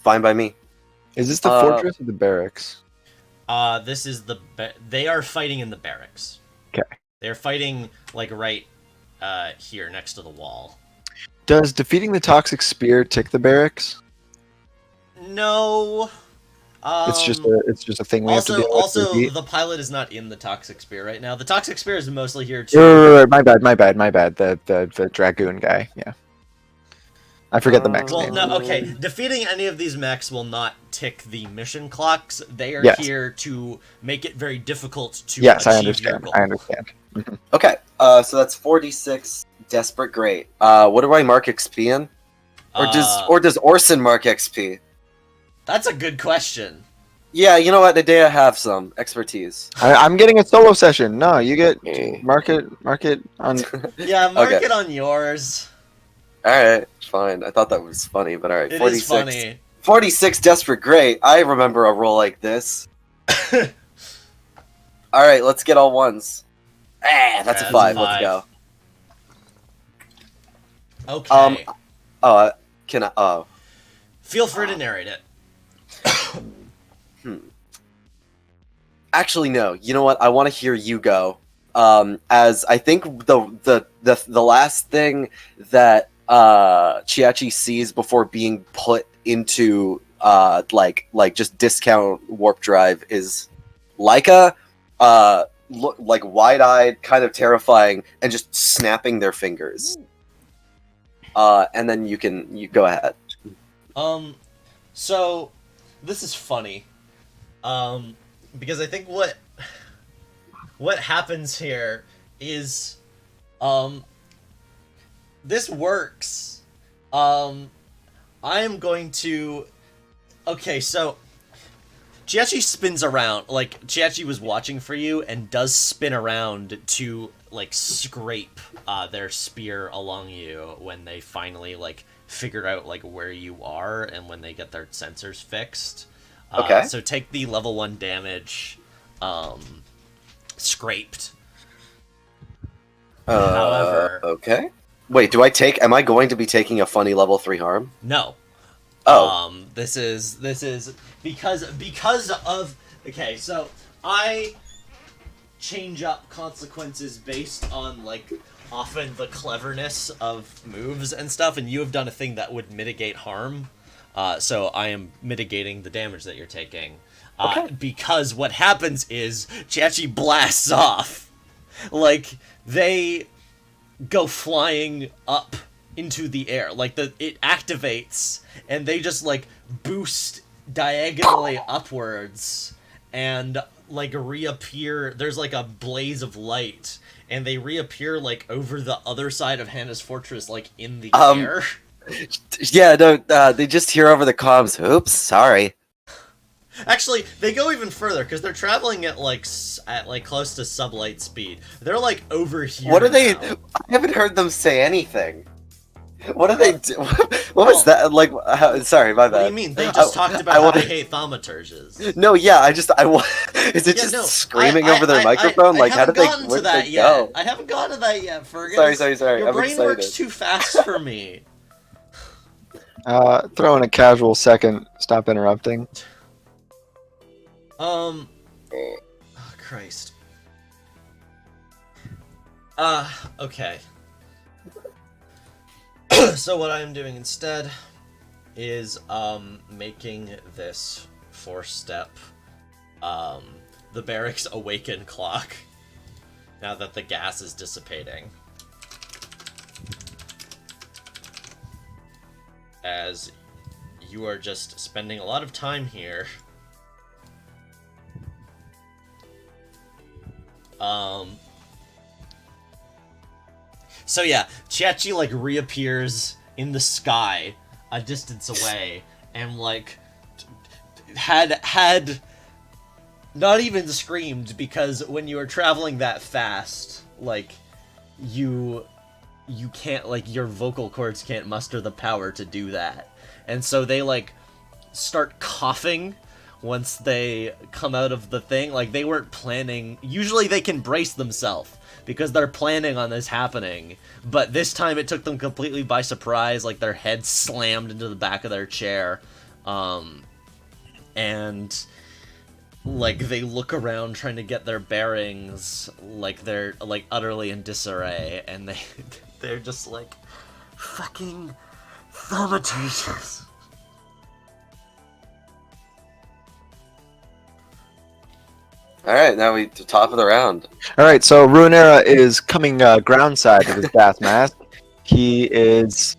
Fine by me. Is this the Uh, fortress or the barracks? This is they are fighting in the barracks. Okay. They're fighting like right here next to the wall. Does defeating the toxic spear tick the barracks? No. It's just a thing we have to Also, deal with. also, Repeat. the pilot is not in the toxic spear right now. The toxic spear is mostly here to. Right. My bad. The dragoon guy. Yeah. I forget the mech's Well, name. no, okay. Defeating any of these mechs will not tick the mission clocks. They are Yes. here to make it very difficult to Yes, I achieve your understand. goal. I understand. Okay. So that's 46 desperate great. What do I mark XP in? Or does Orson mark XP? That's a good question. Yeah, you know what? Today I have some expertise. I'm getting a solo session. No, you get mark it on. Yeah, mark Okay. it on yours. All right, fine. I thought that was funny, but all right. It 46. is funny. 46 desperate great. I remember a roll like this. All right, let's get all ones. That's a That's a 5. five. Let's go. Okay. Can I? Oh, Feel free to narrate it. actually, no. You know what? I want to hear you go. As I think the last thing that Chiachi sees before being put into like just discount warp drive is Laika, like wide-eyed, kind of terrifying, and just snapping their fingers. And then you go ahead. So this is funny. Because I think what happens here is this works. I am going to okay, so Chiachi spins around, like Chiachi was watching for you and does spin around to like scrape their spear along you when they finally like figure out like where you are and when they get their sensors fixed. Okay. So take the level 1 damage scraped. However- Okay. Wait, am I going to be taking a funny level 3 harm? No. Oh. This is because of okay, so I change up consequences based on like often the cleverness of moves and stuff, and you have done a thing that would mitigate harm. So I am mitigating the damage that you're taking. Okay. Because what happens is Chiachi blasts off. Like they go flying up into the air. Like it activates and they just like boost diagonally upwards and like reappear. There's like a blaze of light and they reappear like over the other side of Hannah's fortress, like in the air. Yeah, no, they just hear over the comms. Oops, sorry. Actually, they go even further because they're traveling at like close to sublight speed. They're like over here. What are they? now. I haven't heard them say anything. What do they do? What was that? Like, sorry, my bad. What do you mean? They just talked about how they hate thaumaturges. No, yeah, I want. Is it Yeah, just no, screaming over their microphone? Like, how did they? Where Where did they yet. go? I haven't gotten to that yet, Fergus. Sorry. Your I'm brain excited. works too fast for me. Throw in a casual second. Stop interrupting. Oh, Christ. Okay. So what I'm doing instead is, making this 4-step, the barracks awaken clock, now that the gas is dissipating. As you are just spending a lot of time here. So yeah, Chiachi like reappears in the sky a distance away and like had not even screamed because when you are traveling that fast, like you you can't, like, your vocal cords can't muster the power to do that. And so they, like, start coughing once they come out of the thing. Like, they weren't planning. Usually they can brace themselves because they're planning on this happening. But this time it took them completely by surprise. Like, their head slammed into the back of their chair. And, like, they look around trying to get their bearings. Like, they're, like, utterly in disarray. And they're just like, fucking thaumaturges. All right, now we to top of the round. All right, so Ruinera is coming ground side with his gas mask. He is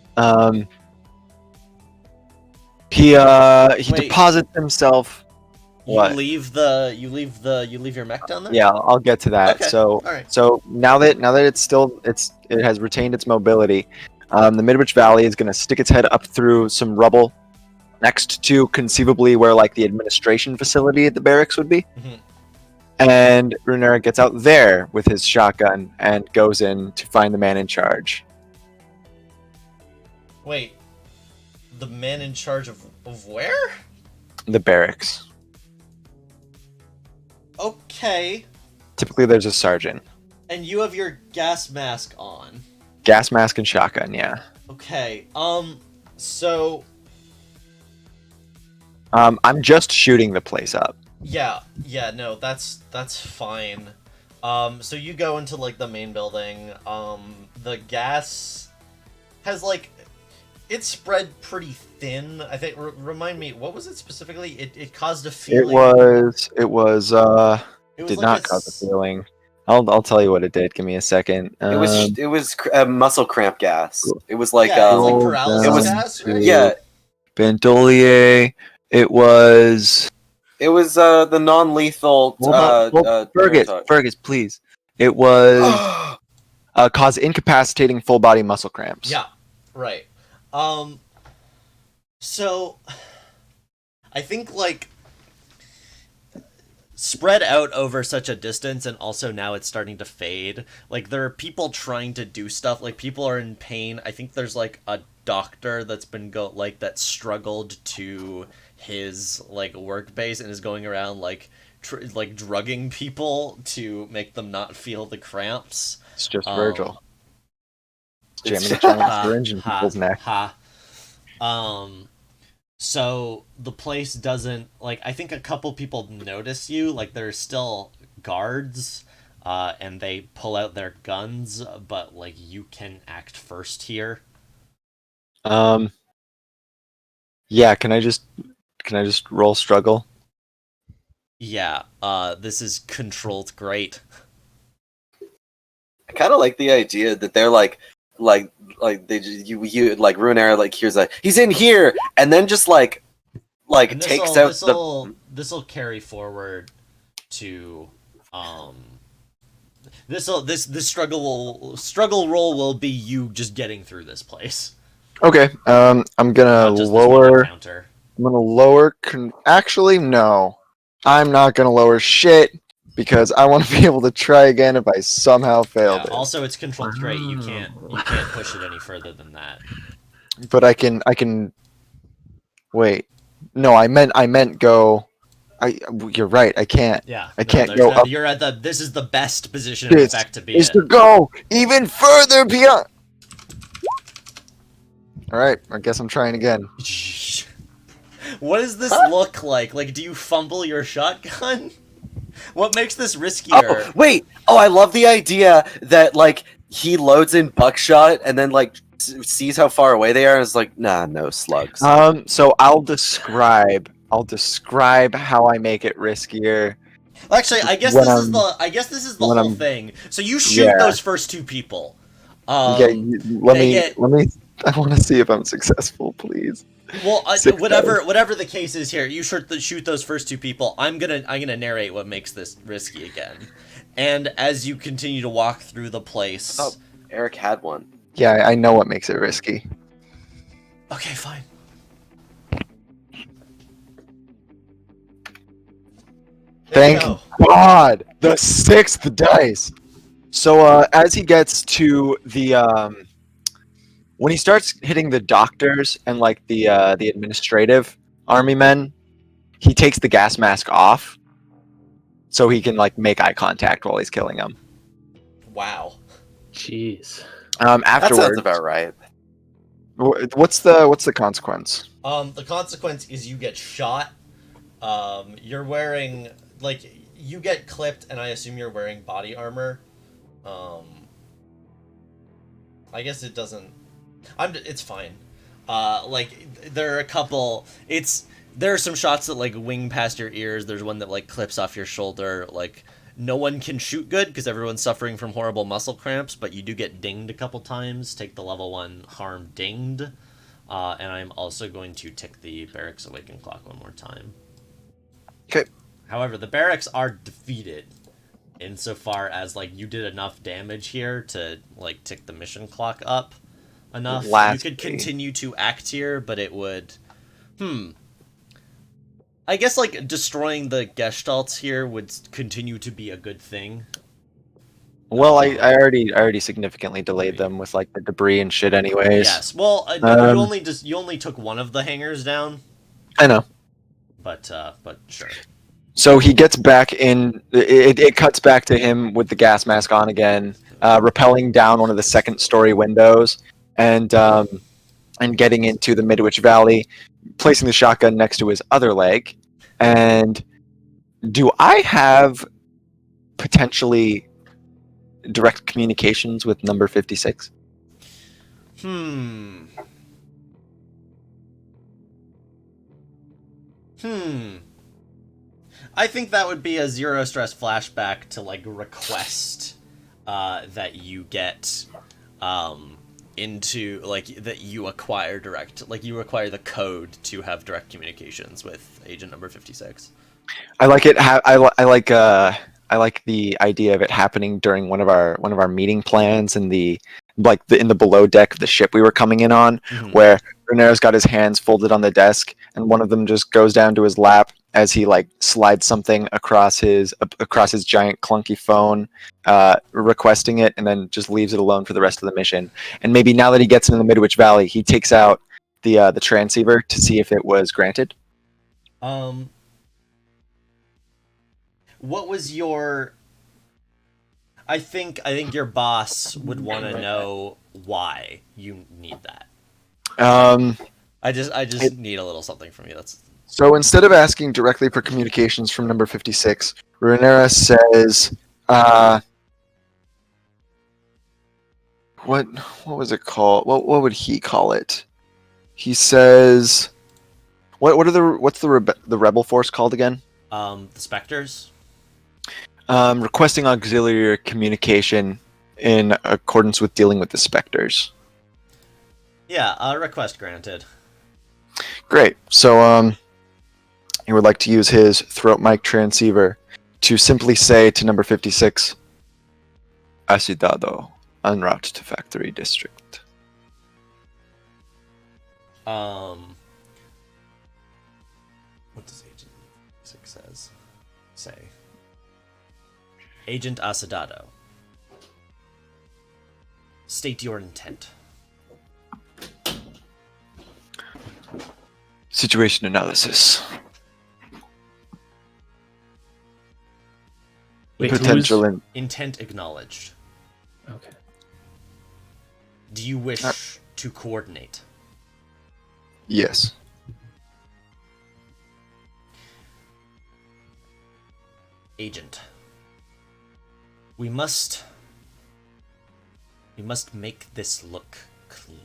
he Wait. deposits himself. You What? leave your mech down there? Yeah, I'll get to that. Okay, So alright. so now that it has retained its mobility, the Midwich Valley is going to stick its head up through some rubble next to conceivably where like the administration facility at the barracks would be. Mhm. And Ruinera gets out there with his shotgun and goes in to find the man in charge. Wait, the man in charge of where? The barracks. Okay, Typically, there's a sergeant. and you have your gas mask on. Gas mask and shotgun, yeah. Okay, so I'm just shooting the place up. yeah, no, that's fine. So you go into like the main building. The gas has like it's spread pretty thin. I think. Remind me, what was it specifically? It caused a It feeling. was It was did like not cause a feeling. I'll tell you what it did. Give me a second. It was muscle cramp gas. It was like yeah, it's like it paralysis was- gas, right? yeah, Bentolier. It was it was the non-lethal. Fergus, please. It was cause incapacitating full body muscle cramps. Yeah, right. So I think like spread out over such a distance, and also now it's starting to fade. Like there are people trying to do stuff. Like people are in pain. I think there's like a doctor that's been that struggled to his like work base and is going around like drugging people to make them not feel the cramps. It's just Um, Virgil. it's- Jamming a giant syringe in people's neck. So the place doesn't like. I think a couple people notice you. Like there's still guards, and they pull out their guns. But like you can act first here. Yeah, can I just roll struggle? Yeah. This is controlled great. I kind of like the idea that they're like they just, you like Ruinera like here's he's in here, and then just like And takes out this will carry forward to this struggle roll will be you just getting through this place. Okay. I'm gonna Not just this lower. one encounter. I'm gonna lower. Actually, no. I'm not gonna lower shit because I want to be able to try again if I somehow failed Yeah, it. also, it's controlled great. You can't push it any further than that. But I can. Wait. No, I meant go. You're right. I can't. Yeah, I can't there's go no- up. You're at the. This is the best position in This fact to be is in. to go even further beyond. All right. I guess I'm trying again. What does this look like? Like, do you fumble your shotgun? What makes this Oh riskier? wait! Oh, I love the idea that like he loads in buckshot and then like sees how far away they are and is like, nah, no slugs. So I'll describe how I make it riskier. Actually, I guess when this is I'm- the. I guess this is the when whole I'm- thing. So you shoot Yeah. those first two people. Yeah, let they me get- I want to see if I'm successful, please. Well, Six whatever the case is here, you shoot those first two people. I'm gonna narrate what makes this risky again, and as you continue to walk through the place. Oh. Eric had one. Yeah, I know what makes it risky. Okay, fine. There you Thank go. God, the 6th dice. So as he gets to the when he starts hitting the doctors and like the administrative army men, he takes the gas mask off so he can like make eye contact while he's killing them. Wow. Jeez. That Afterwards, sounds about right. what's the consequence? The consequence is you get shot. You're wearing you get clipped, and I assume you're wearing body armor. I guess it doesn't. It's fine. There are a couple. There are some shots that like wing past your ears. There's one that like clips off your shoulder. Like no one can shoot good because everyone's suffering from horrible muscle cramps, but you do get dinged a couple times. Take the level 1 harm dinged. And I'm also going to tick the barracks awaken clock one more time. Okay. However, the barracks are defeated insofar as like you did enough damage here to like tick the mission clock up enough. You could continue to act here, but it would I guess like destroying the gestalts here would continue to be a good thing. Well, I already significantly delayed them with like the debris and shit anyways. Yes. Well, you only took one of the hangars down. I know. But sure. So he gets back in. It cuts back to him with the gas mask on again, rappelling down one of the second-story windows, and getting into the Midwich Valley, placing the shotgun next to his other leg. And do I have potentially direct communications with number 56? I think that would be a zero stress flashback to like request that you get into like that you acquire you acquire the code to have direct communications with agent number 56. I like it. I like the idea of it happening during one of our meeting plans in the below deck of the ship we were coming in on, where Renero's got his hands folded on the desk, and one of them just goes down to his lap as he like slides something across his giant clunky phone, requesting it, and then just leaves it alone for the rest of the mission. And maybe now that he gets into the Midwich Valley, he takes out the transceiver to see if it was granted. What was your? I think your boss would want to know why you need that. I just need a little something from you. So instead of asking directly for communications from number 56, Renera says, what was it called? What would he call it? He says, what's the rebel force called again? The Spectres. Requesting auxiliary communication in accordance with dealing with the Spectres. Yeah, request granted. Great. So, he would like to use his throat mic transceiver to simply say to number 56, Acidado, en route to Factory District. What does Agent 6 say? Agent Acidado, state your intent. Situation analysis. Wait, Potential Intent acknowledged. Okay. Do you wish to coordinate? Yes. Agent, we must make this look clean.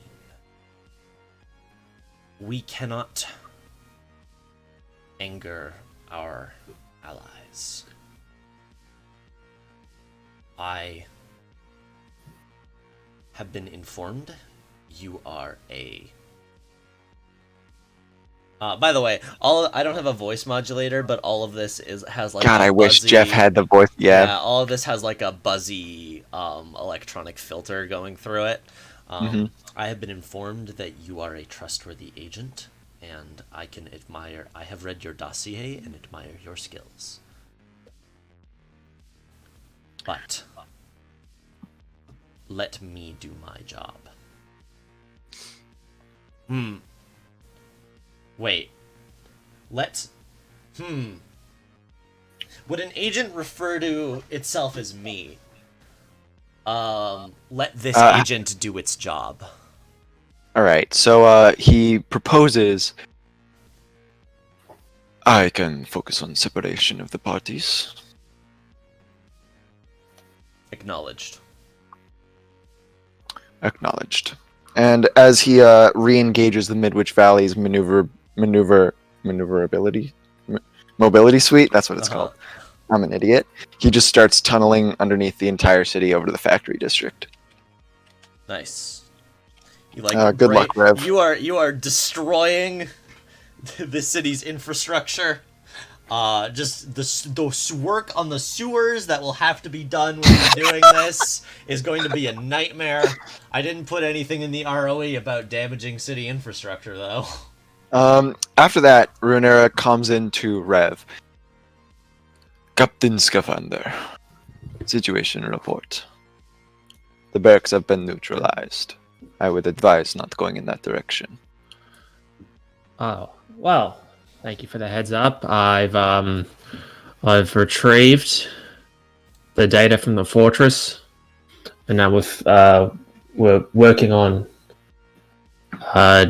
We cannot anger our allies. I have been informed you are a... by the way, I don't have a voice modulator, but all of this has like God, I wish buzzy, Jeff had the voice. Yeah. all of this has like a buzzy electronic filter going through it. I have been informed that you are a trustworthy agent, and I have read your dossier and admire your skills. But let me do my job. Wait. Let's... Would an agent refer to itself as me? Let this agent do its job. All right. So he proposes. I can focus on separation of the parties. Acknowledged. Acknowledged. And as he re-engages the Midwich Valley's maneuverability, mobility suite, that's what it's called. I'm an idiot. He just starts tunneling underneath the entire city over to the factory district. Nice. You like good luck, Rev. You are destroying the city's infrastructure. Just the work on the sewers that will have to be done when you're doing this is going to be a nightmare. I didn't put anything in the ROE about damaging city infrastructure, though. After that, Ruinera comes into Rev. Captain Scaphander. Situation report. The barracks have been neutralized. I would advise not going in that direction. Oh, well, thank you for the heads up. I've retrieved the data from the fortress, and now we're working on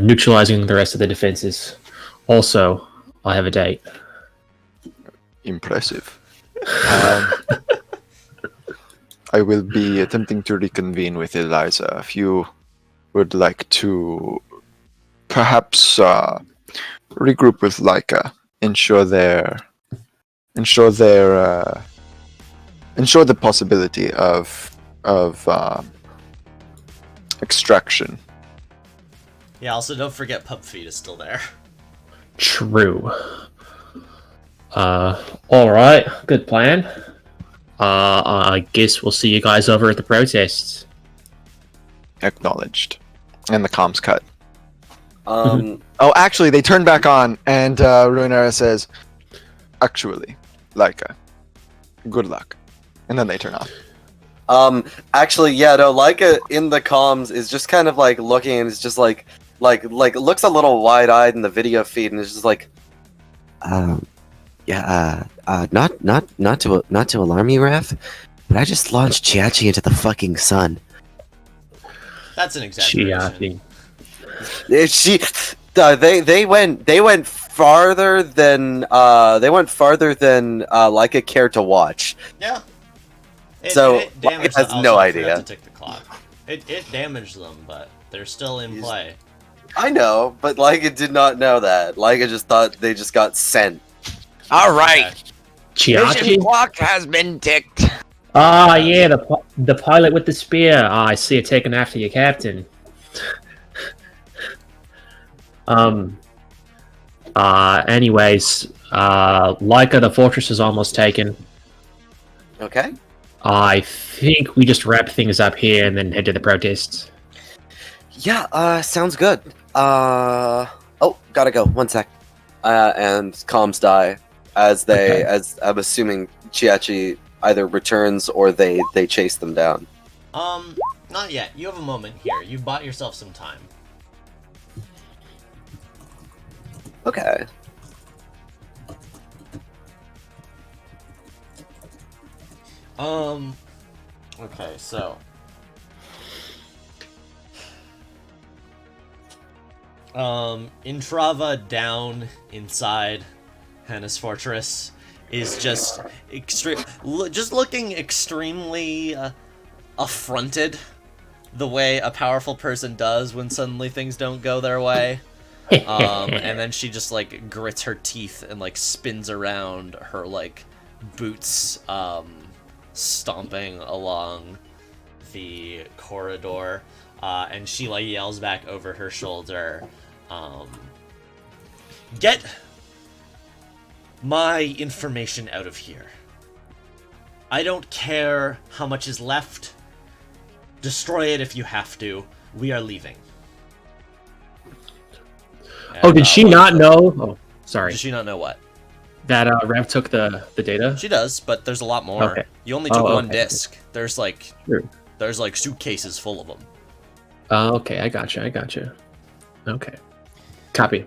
neutralizing the rest of the defenses. Also, I have a date. Impressive. I will be attempting to reconvene with Eliza. If you would like to perhaps regroup with Laika, ensure the possibility of extraction. Yeah, also don't forget Pub Feed is still there. True. Alright, good plan. I guess we'll see you guys over at the protests. Acknowledged. And the comms cut. Um, Oh, actually, they turn back on, and Ruinera says, actually, Laika, good luck. And then they turn off. actually, yeah, no, Laika in the comms is just kind of like looking, and it's just like looks a little wide-eyed in the video feed, and it's just like, not to alarm you, Rev, but I just launched Chiachi into the fucking sun. That's an exaggeration. They went farther than Laika cared to watch. Yeah. So, it damaged has them. no Also, I forgot idea. to tick the clock. It damaged them, but they're still in play. I know, but Laika did not know that. Laika just thought they just got sent. All right. Chiachi? clock has been ticked. Ah, yeah, the pilot with the spear. Ah, I see it taken after your captain. Anyways, Laika, the fortress is almost taken. Okay. I think we just wrap things up here and then head to the protests. Yeah. Sounds good. Oh, gotta go. 1 sec. And comms die as I'm assuming Chiachi either returns or they chase them down. Not yet. You have a moment here. You've bought yourself some time. Okay. Okay, so. Intrava down inside Hannes Fortress is just looking extremely affronted the way a powerful person does when suddenly things don't go their way. And then she just like grits her teeth and like spins around her like boots stomping along the corridor, and she like yells back over her shoulder, get my information out of here. I don't care how much is left. Destroy it if you have to. We are leaving. Oh, did she not know? Oh, sorry. Did she not know what? That Rev took the data? She does, but there's a lot more. Okay. You only took one okay. disc. There's like True. there's like suitcases full of them. Okay, I gotcha. Okay. Copy.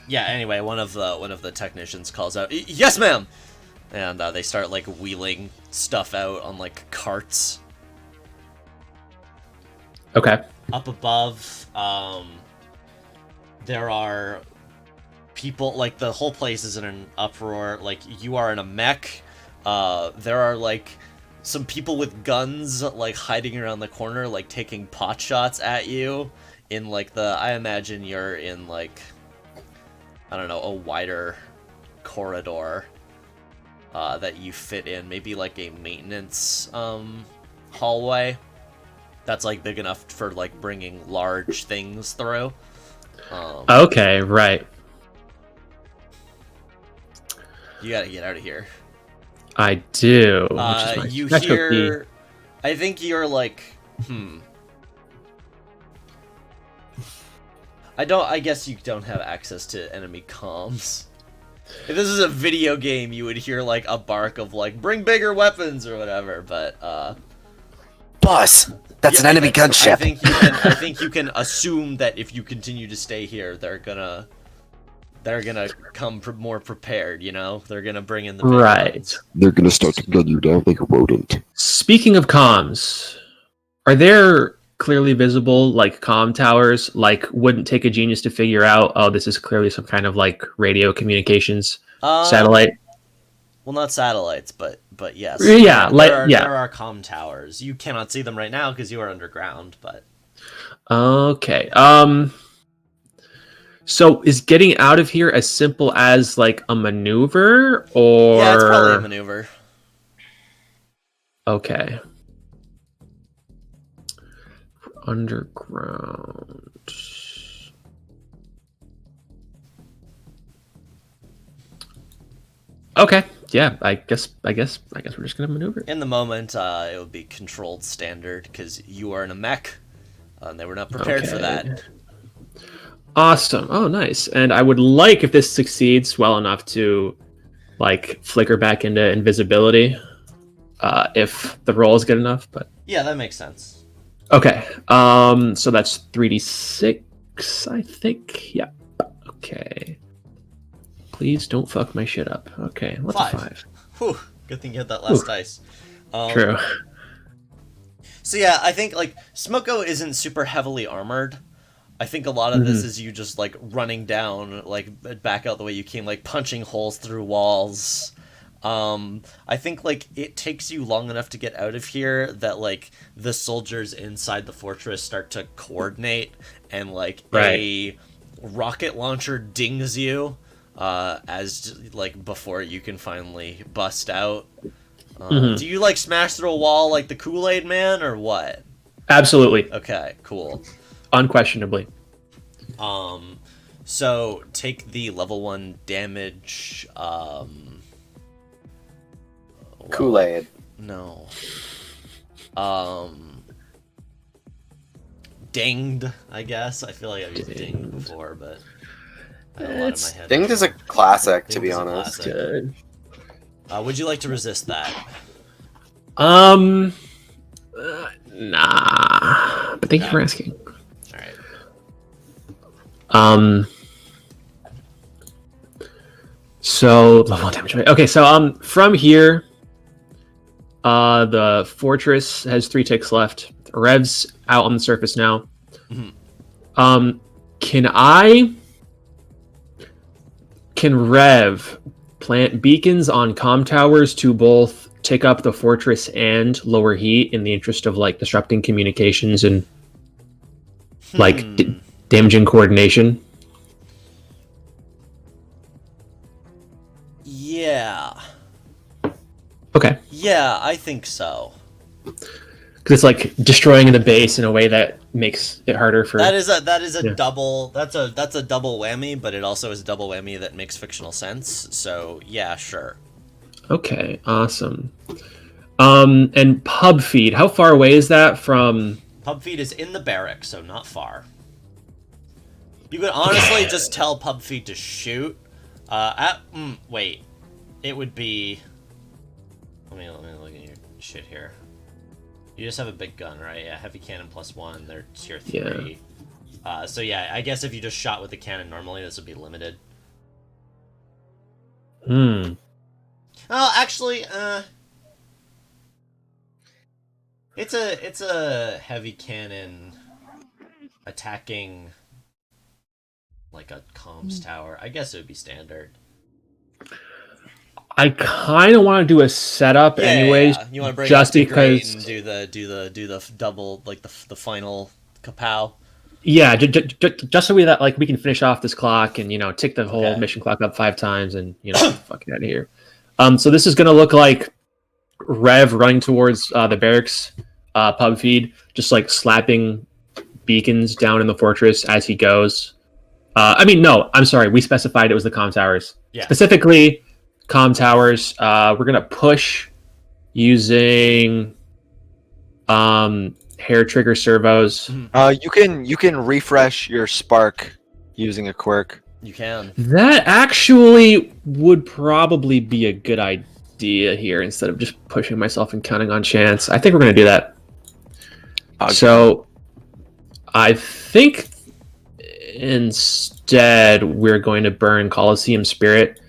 Yeah. Anyway, one of the technicians calls out, "Yes, ma'am," and they start like wheeling stuff out on like carts. Okay. Up above, there are people, like, the whole place is in an uproar. Like, you are in a mech. There are, like, some people with guns, like, hiding around the corner, like, taking pot shots at you in, like, I imagine you're in, like, I don't know, a wider corridor that you fit in. Maybe, like, a maintenance, hallway that's, like, big enough for, like, bringing large things through. Okay, right. You gotta get out of here. I do. Which is my You specialty. hear... I think you're like... I guess you don't have access to enemy comms. If this is a video game, you would hear, like, a bark of, like, bring bigger weapons or whatever, but, Boss, that's an enemy gunship. I think you can assume that if you continue to stay here, they're gonna come more prepared, you know? They're gonna bring in the big Right. guns. They're gonna start to gun you down like a rodent. Speaking of comms, are there clearly visible, like, comm towers? Like, wouldn't take a genius to figure out, oh, this is clearly some kind of, like, radio communications satellite? Well, not satellites, but yes. Yeah, there are comm towers. You cannot see them right now because you are underground, but... Okay. So is getting out of here as simple as, like, a maneuver, or... Yeah, it's probably a maneuver. Okay. Underground. Okay. Yeah, I guess we're just gonna maneuver. In the moment, it would be controlled standard because you are in a mech, and they were not prepared for that. Awesome. Oh, nice. And I would like, if this succeeds well enough, to, like, flicker back into invisibility, if the roll is good enough. But Yeah, that makes sense. okay. So that's 3d6, I think. Yeah. Okay. Please don't fuck my shit up. Okay. What's a 5? Whew, good thing you had that last dice. True. So yeah, I think, like, Smoko isn't super heavily armored. I think a lot of this is you just, like, running down, like, back out the way you came, like, punching holes through walls. I think, like, it takes you long enough to get out of here that, like, the soldiers inside the fortress start to coordinate, and, like, a rocket launcher dings you, as, like, before you can finally bust out. Do you, like, smash through a wall like the Kool-Aid Man, or what? Absolutely. Okay, cool. Unquestionably. So take the level 1 damage, Kool-Aid. no. Dinged, I guess. I feel like I've used dinged before, but I had a lot in my head. Dinged is a classic, to Dinged be is a honest. classic. Good. Would you like to resist that? Nah. But thank you for asking. Alright. So level 1 damage. Okay, so from here, the fortress has 3 ticks left. Rev's out on the surface now. Can Rev plant beacons on comm towers to both take up the fortress and lower heat in the interest of, like, disrupting communications and, like, damaging coordination? Yeah. Okay. Yeah, I think so. Because it's, like, destroying the base in a way that makes it harder for... That is a Yeah. double. That's a double whammy, but it also is a double whammy that makes fictional sense. So yeah, sure. Okay, awesome. And pub feed, how far away is that from... Pub feed is in the barracks, so not far. You could honestly just tell pub feed to shoot. Wait, it would be. Let me look at your shit here. You just have a big gun, right? Yeah, heavy cannon +1. They're tier 3. So yeah, I guess if you just shot with the cannon normally, this would be limited. Hmm. Oh, actually, it's a heavy cannon attacking like a comms tower. I guess it would be standard. I kind of want to do a setup, anyways. Yeah. You want to bring just it up to great because and do the double like the final kapow. Yeah, just so we can finish off this clock and tick the whole Okay. mission clock up 5 times and fucking out of here. So this is gonna look like Rev running towards the barracks pub feed, just like slapping beacons down in the fortress as he goes. No, I'm sorry, we specified it was the comm towers. Yeah. Specifically, comm towers. We're gonna push using hair trigger servos. You can refresh your spark using a quirk. You can. That actually would probably be a good idea here instead of just pushing myself and counting on chance. I think we're going to do that. Okay. So I think instead we're going to burn Coliseum Spirit,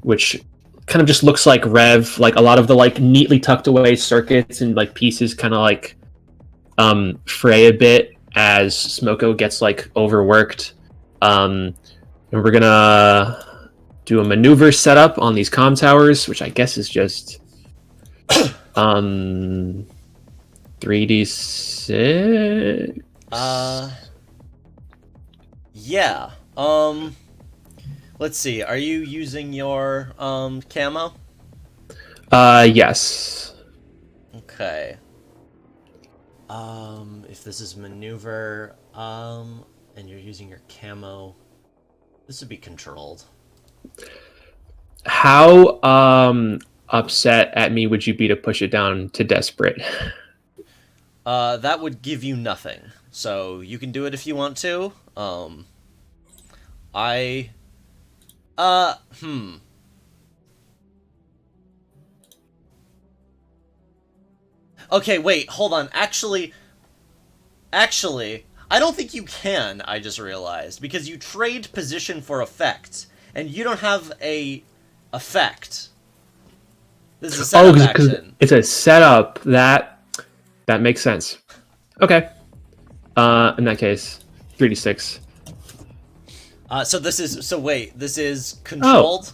which kind of just looks like Rev, like a lot of the like neatly tucked away circuits and like pieces kind of like fray a bit as Smoko gets like overworked. And we're gonna do a maneuver setup on these comm towers, which I guess is just 3d6. Yeah. Let's see. Are you using your camo? Yes. Okay. If this is maneuver, and you're using your camo, this would be controlled. How upset at me would you be to push it down to desperate? That would give you nothing. So you can do it if you want to. Okay, wait, hold on. Actually, I don't think you can, I just realized, because you trade position for effect, and you don't have a effect. This is a setup because action. it's a setup. That makes sense. Okay. In that case, 3d6. Wait, this is controlled?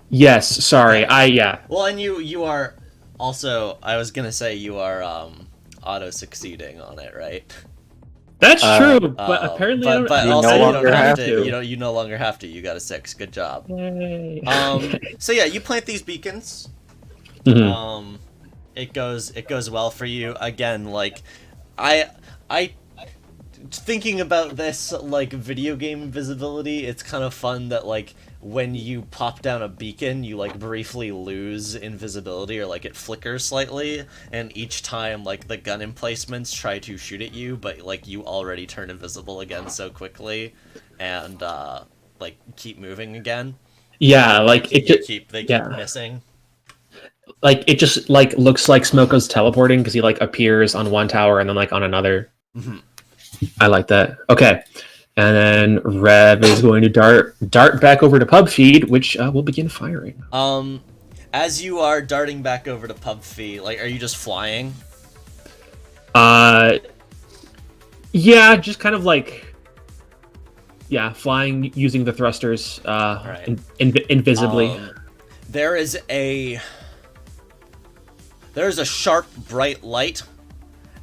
Yes, sorry. Okay. Well, and you are also, I was gonna say you are auto succeeding on it, right? That's true, but apparently but I don't, also no you longer don't have have to. to. You no longer have to. You got a 6. Good job. Yay. So yeah, you plant these beacons. Mhm. It goes well for you. Again, like I thinking about this like video game visibility, it's kind of fun that like when you pop down a beacon, you like briefly lose invisibility or like it flickers slightly, and each time like the gun emplacements try to shoot at you, but like you already turn invisible again so quickly, and like keep moving again. Yeah, like They it just keep yeah. missing. like it just like looks like Smoko's teleporting because he like appears on one tower and then like on another. Mhm. I like that. Okay, and then Rev is going to dart back over to pub feed, which will begin firing. As you are darting back over to pub feed, like, are you just flying? Yeah, just kind of like flying using the thrusters Right. invisibly. There is a sharp, bright light,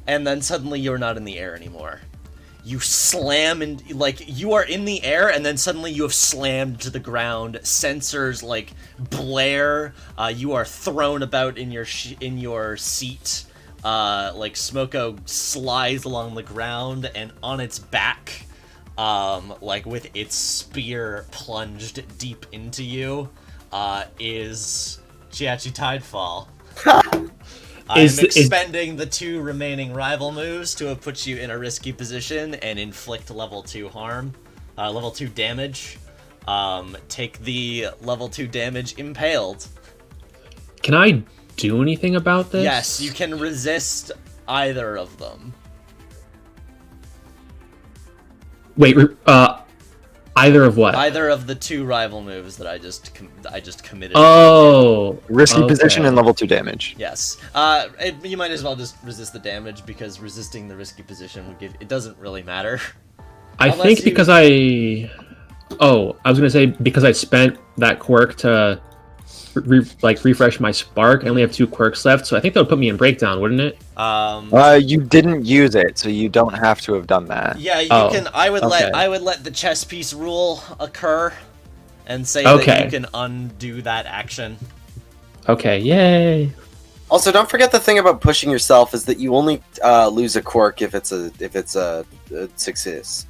and then suddenly you're not in the air anymore. You slam and like you are in the air, and then suddenly you have slammed to the ground. Sensors like blare. You are thrown about in your seat. Like Smoko slides along the ground, and on its back, like with its spear plunged deep into you, is Chiachi Tidefall. I am expending the 2 remaining rival moves to have put you in a risky position and inflict level 2 harm, level 2 damage. Take the level 2 damage impaled. Can I do anything about this? Yes, you can resist either of them. Wait, either of what? Either of the 2 rival moves that I just committed. Oh, Risky okay. position and level 2 damage. Yes. You might as well just resist the damage because resisting the risky position would give. It doesn't really matter. I Unless think you- because I was gonna say because I spent that quirk to refresh my spark. I only have 2 quirks left, so I think that would put me in breakdown, wouldn't it? You didn't use it, so you don't have to have done that. Yeah, you Oh, can. I would okay. let the chess piece rule occur, and say Okay. that you can undo that action. Okay, yay! Also, don't forget the thing about pushing yourself is that you only lose a quirk if it's a success.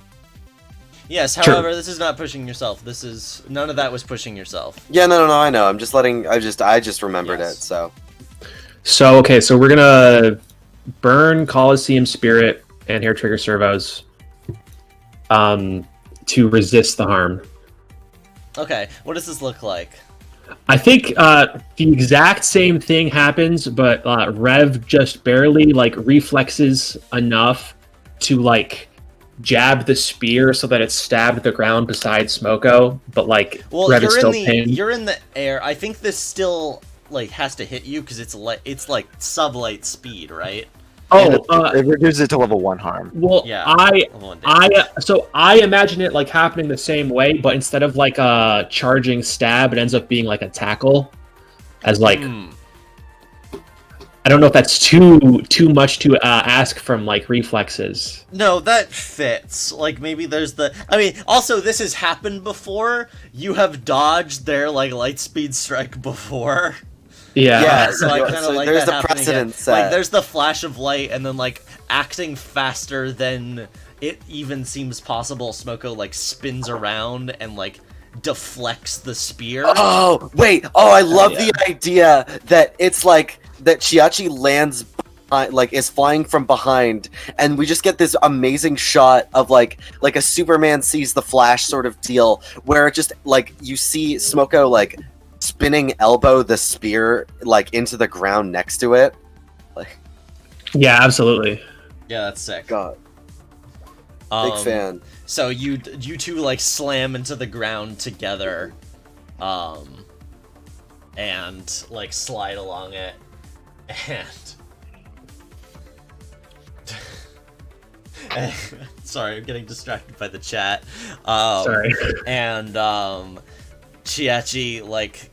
Yes. True. However, this is not pushing yourself. This is none of that was pushing yourself. Yeah, no, I know. I'm just letting. I just remembered Yes. it. So So okay, so we're gonna burn Coliseum Spirit and Hair Trigger Servos, to resist the harm. Okay. What does this look like? I think the exact same thing happens, but Rev just barely reflexes enough to jab the spear so that it stabbed the ground beside Smoko, but Well, Rev is still you're pinned. in the air. I think this still has to hit you because it's like sublight speed, right? And Oh, it reduces it to level 1 harm. well, Yeah. I imagine it happening the same way, but instead of a charging stab, it ends up being a tackle, as Hmm. I don't know if that's too much to ask from reflexes. No, that fits. Maybe there's the. I mean, also this has happened before. You have dodged their light speed strike before. Yeah. Yeah, So I so kind of like there's that the happening precedent again. set. There's the flash of light, and then acting faster than it even seems possible. Smoko spins around and deflects the spear. Oh wait! Oh, I love Yeah. the idea that it's that Chiachi lands, is flying from behind, and we just get this amazing shot of like a Superman sees the Flash sort of deal, where it just you see Smoko spinning elbow the spear into the ground next to it. Yeah, absolutely. Yeah, that's sick. God, big fan. So you two slam into the ground together, and slide along it, and sorry, I'm getting distracted by the chat. Sorry. And Chiachi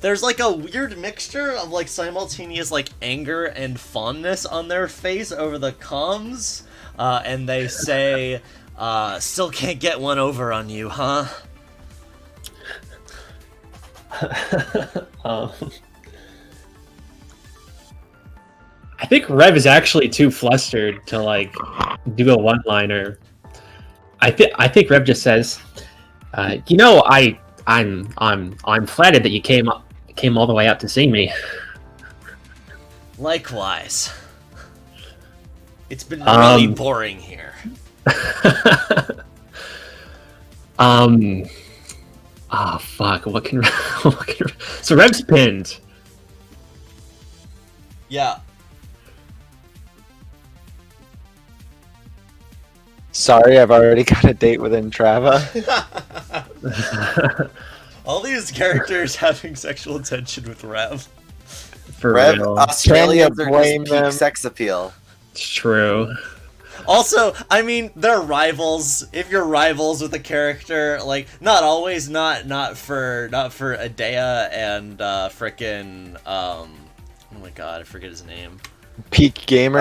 there's a weird mixture of simultaneous anger and fondness on their face over the comms, and they say, "Still can't get one over on you, huh?" I think Rev is actually too flustered to do a one-liner. I think Rev just says, I'm flattered that you came all the way out to see me. Likewise. It's been really Um, boring here. Oh fuck! What can so Rev's pinned. Yeah. Sorry, I've already got a date with Entrava. All these characters having sexual tension with Rev. For Rev, real. Australians Can are you blame just peak them? sex appeal. It's true. Also, I mean, they're rivals. If you're rivals with a character, not always, not for Adea and frickin' oh my god, I forget his name. Peak gamer.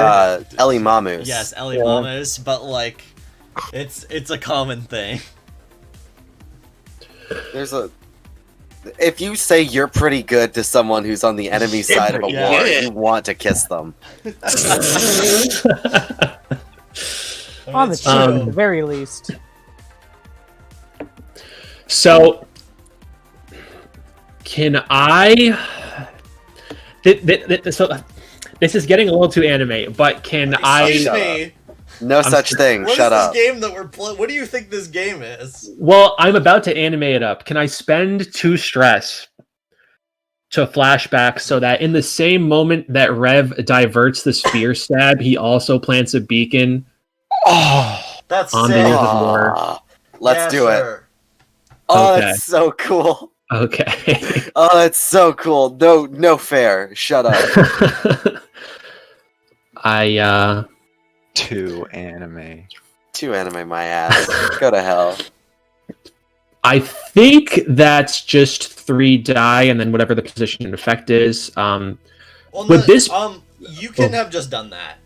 Ellie Mamus. Yes, Ellie Yeah. Mamus, but it's a common thing. If you say you're pretty good to someone who's on the enemy side of a Yeah. war, you want to kiss them. On the It's cheek, at true. the very least. So, can I? So, this is getting a little too anime, but can Excuse I? me. No such thing. What Shut is up. this game that we're playing? What do you think this game is? Well, I'm about to animate it up. Can I spend 2 stress to flashback so that in the same moment that Rev diverts the spear stab, he also plants a beacon Oh, That's On the sick. Years of War. Let's Yeah, do it. sure. Oh, Okay. that's so cool. Okay. Oh, that's so cool. No fair. Shut up. I 2 anime. 2 anime my ass. Go to hell. I think that's just 3 die and then whatever the position and effect is. Well, But this- you can have just done that.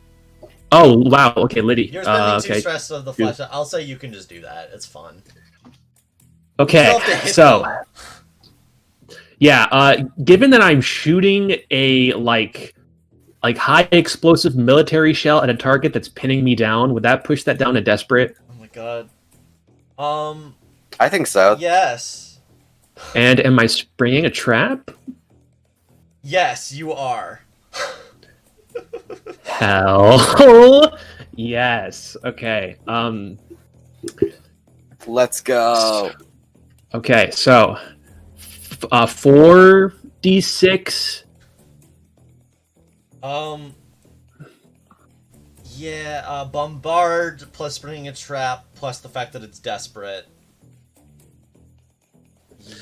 Oh wow. Okay, Liddy. You're spending too Okay. stressed of the flash. I'll say you can just do that. It's fun. Okay. You don't have to hit So. them. Yeah, given that I'm shooting a like high explosive military shell at a target that's pinning me down, would that push that down to desperate? Oh my god. I think so. Yes. And am I springing a trap? Yes, you are. Hell yes. Okay. Let's go. Okay. So 4d6. Yeah, bombard plus springing a trap plus the fact that it's desperate.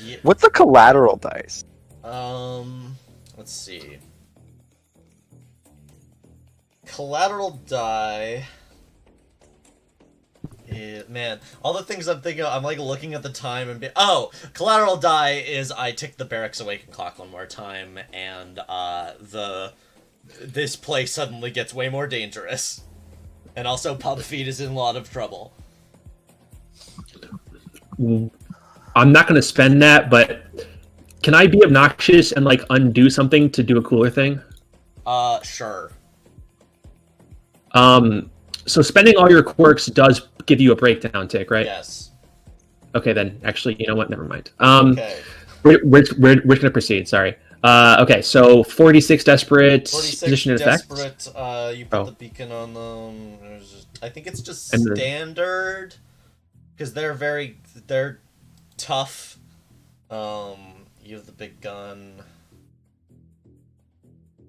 Yeah, What's the collateral dice? let's see. Collateral die. Yeah, man, all the things I'm thinking of, I'm like looking at the time and collateral die is I tick the barracks awaken clock one more time and this place suddenly gets way more dangerous. And also Pub Feed is in a lot of trouble. I'm not going to spend that, but can I be obnoxious and like undo something to do a cooler thing? Sure. So spending all your quirks does give you a breakdown tick, right? Yes. Okay, then actually, you know what? Never mind. Okay. We're gonna proceed. Sorry. Okay, so 46 desperate 46 position and effect. desperate, you put the beacon on them. I think it's just And then- standard. Because they're tough. You have the big gun.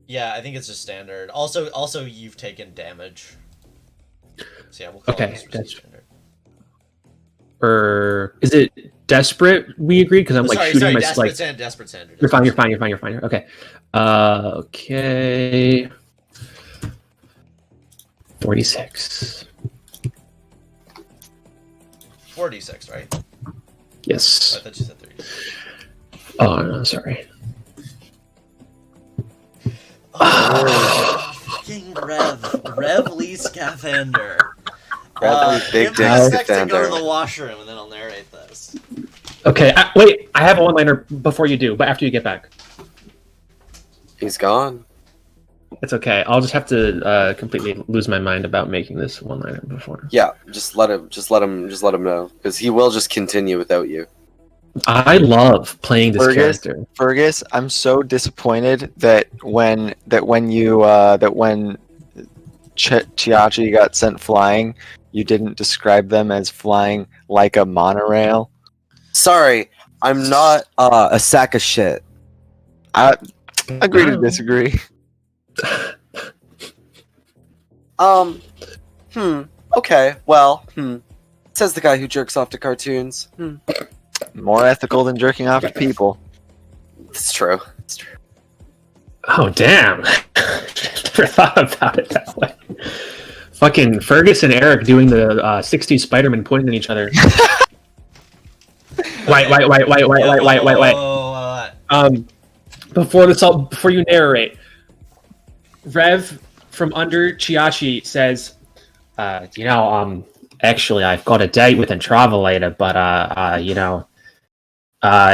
Yeah, I think it's just standard. Also, you've taken damage. So yeah, we'll call Okay, this that's- standard. Or is it desperate? We agreed because I'm like shooting my like. Desperate standard. You're fine. You're fine. You're fine. You're fine. Okay. Okay. 46. 46, right? I Yes. thought you said 30. Oh no, sorry. Oh, fucking Rev Lee Scavenger. Bradley Big Give Dick me a sec to go Defender. to the washroom and then I'll narrate this. Okay. Wait. I have a one-liner before you do, but after you get back. He's gone. It's okay. I'll just have to completely lose my mind about making this one-liner before. Yeah, just let him know because he will just continue without you. I love playing this Fergus? character. Fergus, I'm so disappointed that when Chiachi got sent flying, you didn't describe them as flying like a monorail. Sorry, I'm not a sack of shit. I agree to disagree. Okay, well, says the guy who jerks off to cartoons. More ethical than jerking off to people. It's true. It's true. Oh damn! Never thought about it that way. Fucking Fergus and Eric doing the '60s Spider-Man pointing at each other. Wait. Before you narrate, Rev from under Chiachi says, actually, I've got a date with Intravelator, but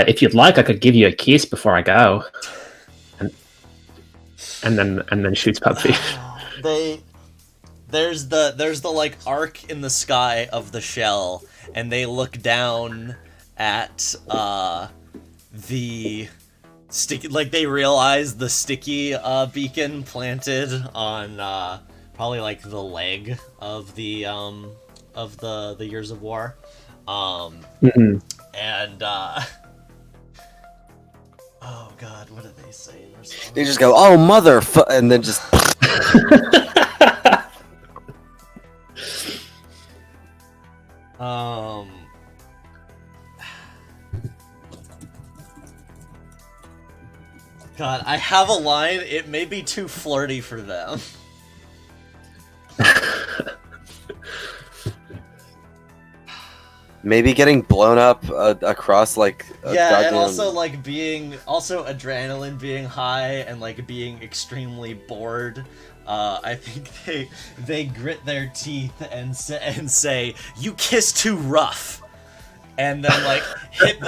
if you'd like, I could give you a kiss before I go. And then shoots Pupfy. There's the like arc in the sky of the shell, and they look down at the sticky, like they realize the sticky beacon planted on probably like the leg of the Years of War. And oh god, what did they say in response? They just go, "Oh mother," and then just God, I have a line. It may be too flirty for them. Maybe getting blown up across like a Yeah, goddamn... and also like also adrenaline being high and like being extremely bored. I think they grit their teeth and say, "You kiss too rough," and then like hit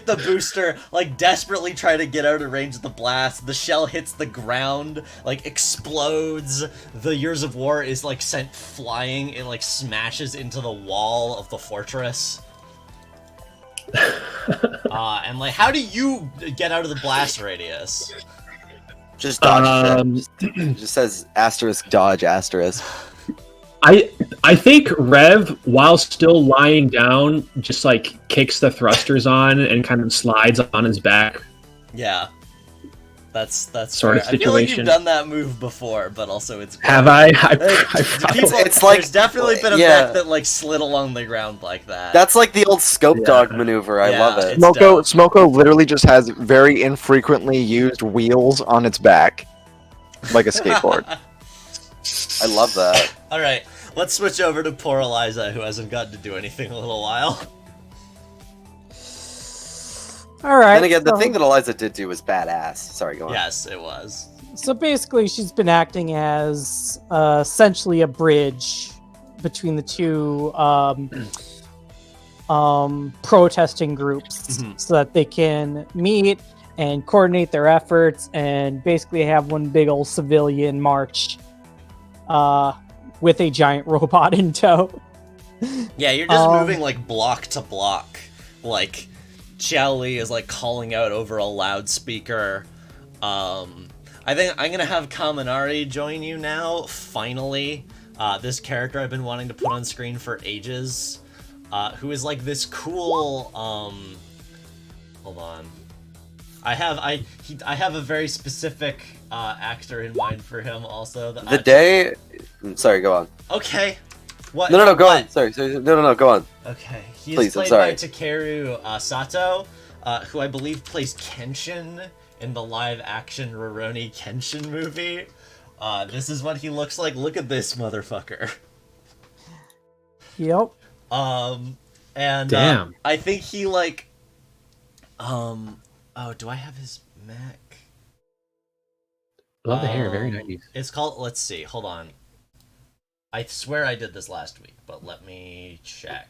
the booster, like desperately try to get out of range of the blast. The shell hits the ground, like explodes. The Years of War is like sent flying. It like smashes into the wall of the fortress. And like, how do you get out of the blast radius? Just dodge it. Just says asterisk dodge asterisk. I think Rev, while still lying down, just like kicks the thrusters on and kind of slides on his back. Yeah, that's Sort of fair. I feel like you've situation. done that move before, but also it's Have I? It's like- there's definitely been a yeah. mech that like slid along the ground like that. That's like the old scope Yeah. dog maneuver. I Yeah, love it. it's dope. Smoko literally just has very infrequently used wheels on its back, like a skateboard. I love that. All right, let's switch over to poor Eliza, who hasn't gotten to do anything in a little while. All right. And again, the so- thing that Eliza did do was badass. Sorry, go on. Yes, it was. So basically, she's been acting as essentially a bridge between the two protesting groups, Mhm. so that they can meet and coordinate their efforts and basically have one big old civilian march with a giant robot in tow. Yeah, you're just Um, moving like block to block. Like Xiao Li is like calling out over a loudspeaker. I think I'm gonna have Kaminari join you now. Finally, this character I've been wanting to put on screen for ages, who is like this cool. Hold on. I have a very specific actor in mind for him also. The day. Sorry, go on. Okay. What? No, go what? on. Sorry, no, go on. Okay, he Please, is I'm played sorry. by Takeru Sato, who I believe plays Kenshin in the live-action Rurouni Kenshin movie. This is what he looks like. Look at this motherfucker. Yep. And Damn. I think he like, oh, do I have his Mac? Love the hair, very 90s. It's called. Let's see. Hold on. I swear I did this last week, but let me check.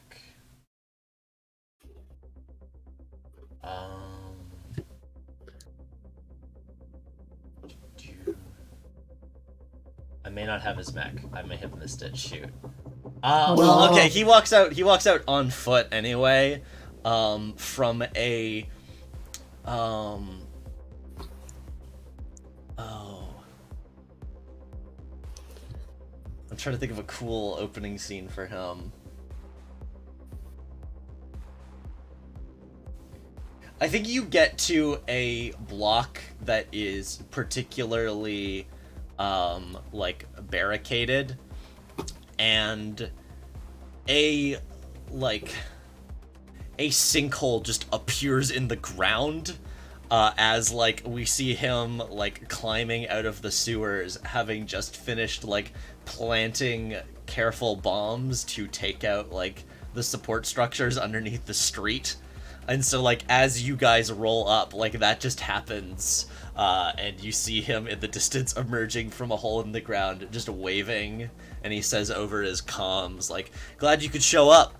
I may not have his mech. I may have missed it. Shoot. Well, okay. He walks out. He walks out on foot anyway. From a. Oh. I'm trying to think of a cool opening scene for him. I think you get to a block that is particularly like barricaded, and a sinkhole just appears in the ground as like we see him like climbing out of the sewers, having just finished like planting careful bombs to take out like the support structures underneath the street. And so, like, as you guys roll up, like, that just happens, and you see him in the distance emerging from a hole in the ground, just waving, and he says over his comms, like, glad you could show up.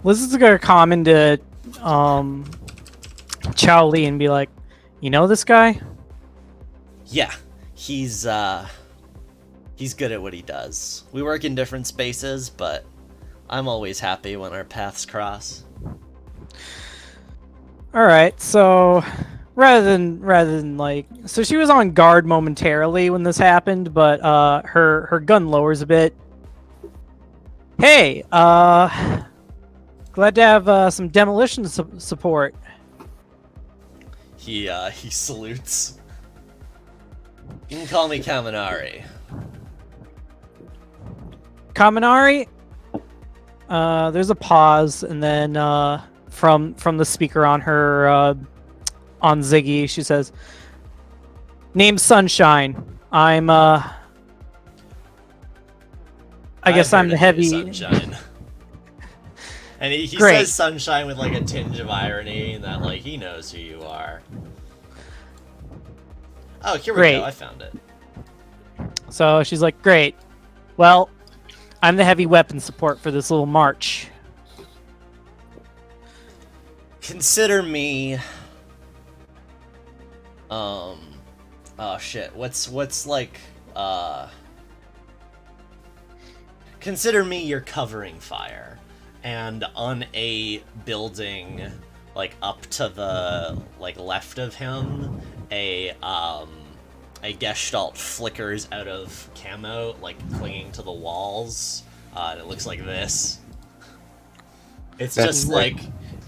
Liz is gonna come into Xiao Li and be like, you know this guy? Yeah, he's good at what he does. We work in different spaces, but I'm always happy when our paths cross. All right, so rather than like, so she was on guard momentarily when this happened, but her gun lowers a bit. Hey, glad to have some demolition support. He salutes. You can call me Kaminari. Kaminari, there's a pause, and then from the speaker on her on Ziggy, she says, "Name's Sunshine. I'm I guess I'm the heavy." Sunshine. And he Great. says Sunshine with like a tinge of irony, and that like he knows who you are. Oh, here we Great. go. I found it. So she's like, "Great. Well, I'm the heavy weapon support for this little march." Consider me. Oh shit. What's like Consider me your covering fire, and on a building like up to the like left of him, a gestalt flickers out of camo, like clinging to the walls, and it looks like this. It's That's just great. like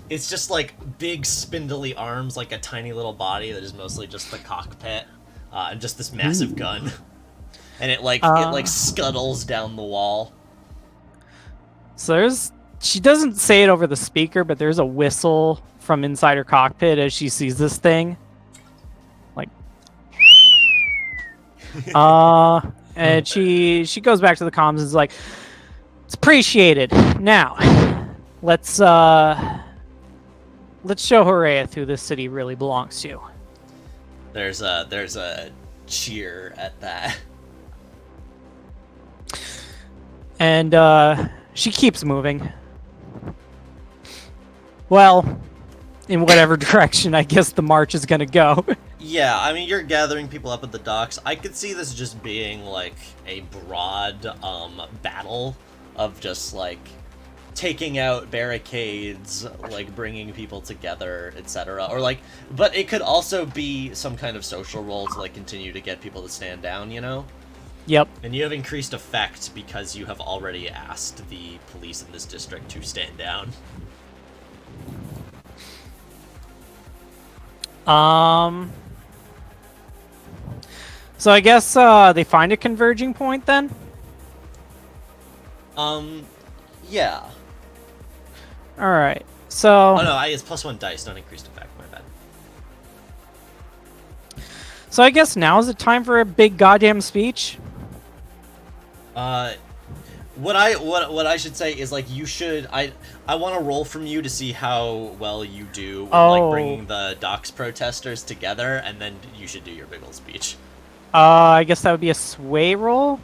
it's just like big spindly arms, like a tiny little body that is mostly just the cockpit, and just this massive gun, and it scuttles down the wall. So she doesn't say it over the speaker, but there's a whistle from inside her cockpit as she sees this thing. Like, and she goes back to the comms and is like, "It's appreciated. Now, let's show Horea who this city really belongs to." There's a cheer at that. And she keeps moving. Well, in whatever direction I guess the march is gonna go. Yeah, I mean, you're gathering people up at the docks. I could see this just being like a broad battle of just like taking out barricades, like bringing people together, etc. Or like, but it could also be some kind of social role to like continue to get people to stand down, you know? Yep. And you have increased effect because you have already asked the police in this district to stand down. So I guess they find a converging point then? Yeah. Alright. So Oh no, it's +1 dice, not increased effect, my bad. So I guess now is the time for a big goddamn speech. What I should say is like you should I want to roll from you to see how well you do with, like bringing the docks protesters together, and then you should do your big old speech. I guess that would be a sway roll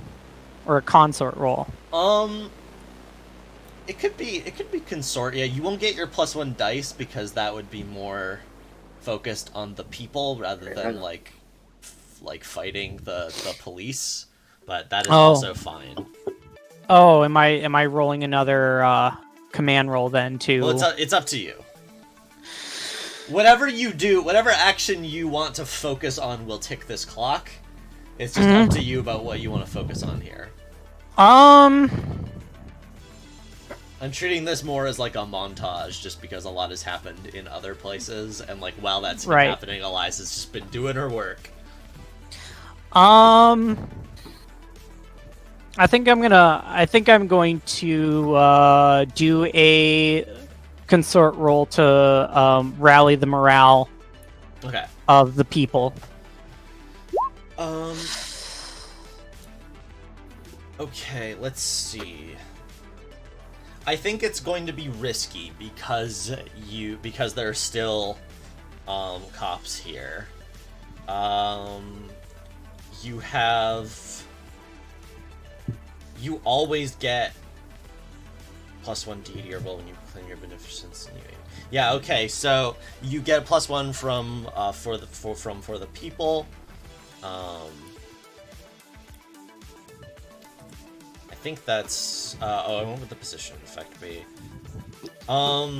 or a consort roll. It could be consort. Yeah, you won't get your +1 dice because that would be more focused on the people rather than like fighting the police. But that is also fine. Oh, am I rolling another command roll then too? Well, it's up to you. Whatever you do, whatever action you want to focus on will tick this clock. It's just up to you about what you want to focus on here. I'm treating this more as like a montage, just because a lot has happened in other places, and like while that's been happening, Eliza's just been doing her work. I think I'm going to do a consort roll to rally the morale of the people. Okay, let's see. I think it's going to be risky because there are still cops here. You always get +1 deity or roll when you claim your beneficence. Yeah, okay, so you get +1 from for the people. I think that's I went with the position effect B. Oh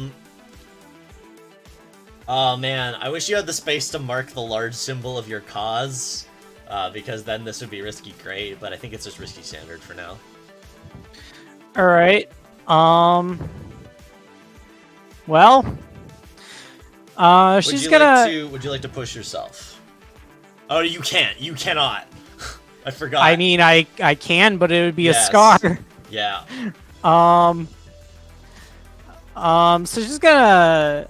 man, I wish you had the space to mark the large symbol of your cause, because then this would be risky great, but I think it's just risky standard for now. Alright. Well, she's gonna... Would you like to push yourself? Oh, you can't. You cannot. I forgot. I mean, I can, but it would be a scar. Yeah. So she's gonna.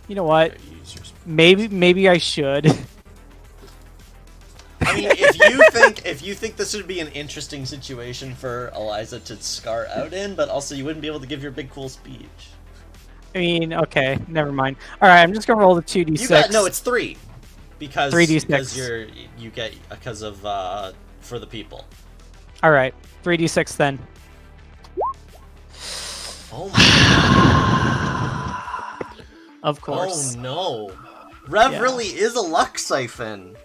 You know what? Use your Maybe I should. I mean, if you think this would be an interesting situation for Eliza to scar out in, but also you wouldn't be able to give your big cool speech. I mean, okay, never mind. All right, I'm just gonna roll the 2d6. You got no, it's 3 because 3d6. because you get because of for the people. All right, 3d6 then. Oh my Of course. Oh no, Rev Yeah. really is a luck siphon.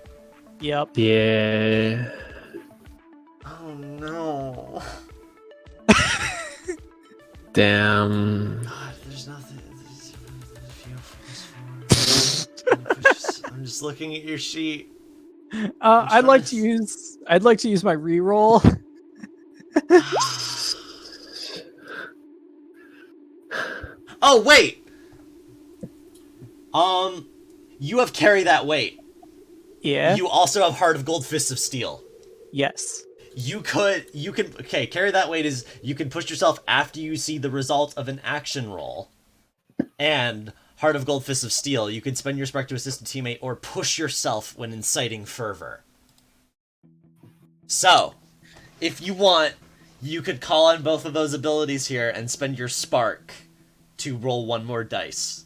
Yep. Yeah. Oh no. Damn. God, there's nothing. I'm just looking at your sheet. I'd like to trying use. I'd like to use my reroll. Oh wait. You have carry that weight. Yeah. You also have Heart of Gold, Fists of Steel. Yes. You can carry that weight is you can push yourself after you see the result of an action roll. And Heart of Gold, Fists of Steel, you can spend your spark to assist a teammate or push yourself when inciting fervor. So, if you want, you could call on both of those abilities here and spend your spark to roll one more dice.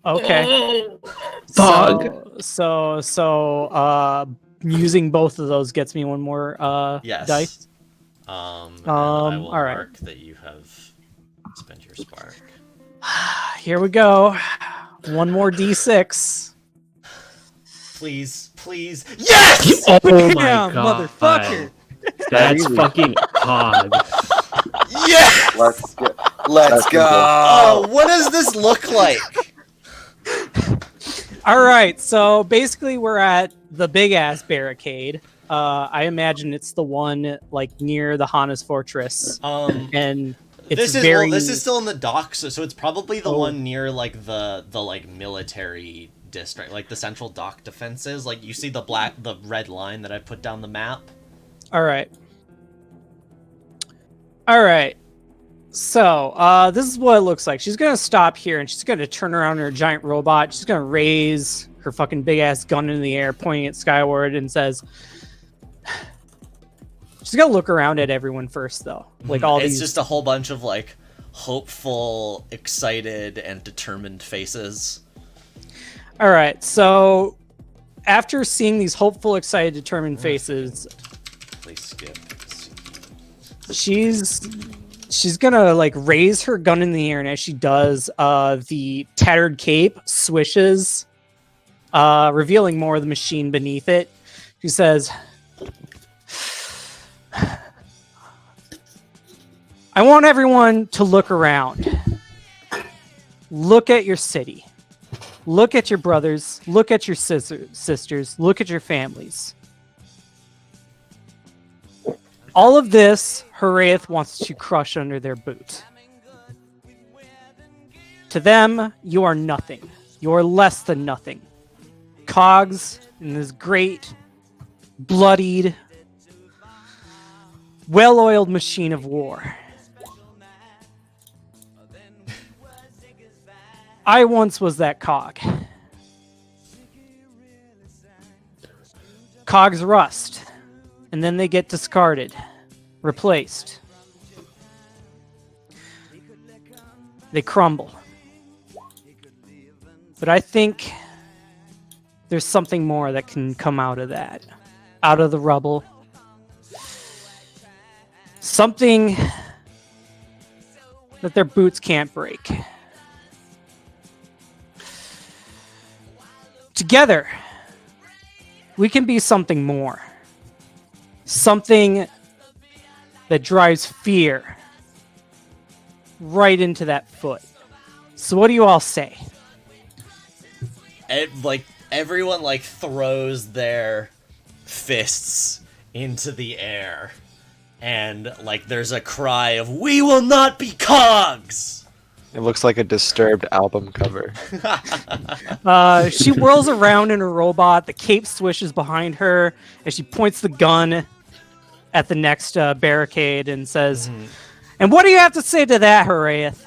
Okay. Dog. So, using both of those gets me one more Yes. dice. And I will all right. mark that you have spent your spark. Here we go. One more d6. Please, please. Yes! Oh my Yeah, god. motherfucker. That's Crazy. fucking hard. Yes! Let's go. Oh, what does this look like? All right. So basically, we're at the big ass barricade. I imagine it's the one like near the Hana's fortress, and it's This is very. this is still in the docks, so it's probably the Oh. one near like the like military district, like the central dock defenses. Like you see the red line that I put down the map. All right. All right. So, this is what it looks like. She's gonna stop here and she's gonna turn around her giant robot. She's gonna raise her fucking big ass gun in the air, pointing it skyward, and says, she's gonna look around at everyone first, though. Like all It's these. just a whole bunch of like hopeful, excited, and determined faces. All right. So, after seeing these hopeful, excited, determined faces, Please skip. she's gonna like raise her gun in the air, and as she does, the tattered cape swishes, revealing more of the machine beneath it. She says, I want everyone to look around. Look at your city. Look at your brothers. Look at your sisters. Look at your families. All of this, Haraeth wants to crush under their boot. To them, you are nothing. You are less than nothing. Cogs in this great, bloodied, well-oiled machine of war. I once was that cog. Cogs rust, and then they get discarded, replaced. They crumble. But I think there's something more that can come out of that, out of the rubble. Something that their boots can't break. Together, we can be something more. Something that drives fear right into that foot. So what do you all say? Like everyone like throws their fists into the air, and like there's a cry of "We will not be cogs!" It looks like a Disturbed album cover. She whirls around in her robot. The cape swishes behind her, and she points the gun at the next barricade and says, "And what do you have to say to that, Horaith?"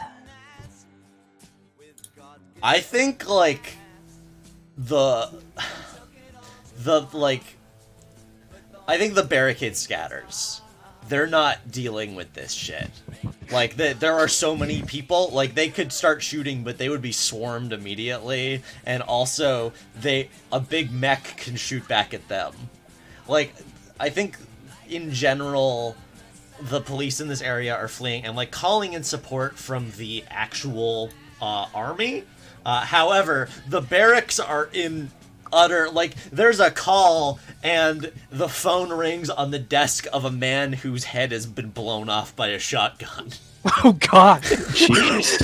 I think like the like I think the barricade scatters. They're not dealing with this shit. Like there are so many people, like they could start shooting, but they would be swarmed immediately. And also, a big mech can shoot back at them. Like I think in general, the police in this area are fleeing and like calling in support from the actual army. However, the barracks are in utter, like, there's a call and the phone rings on the desk of a man whose head has been blown off by a shotgun. Oh God! Jeez.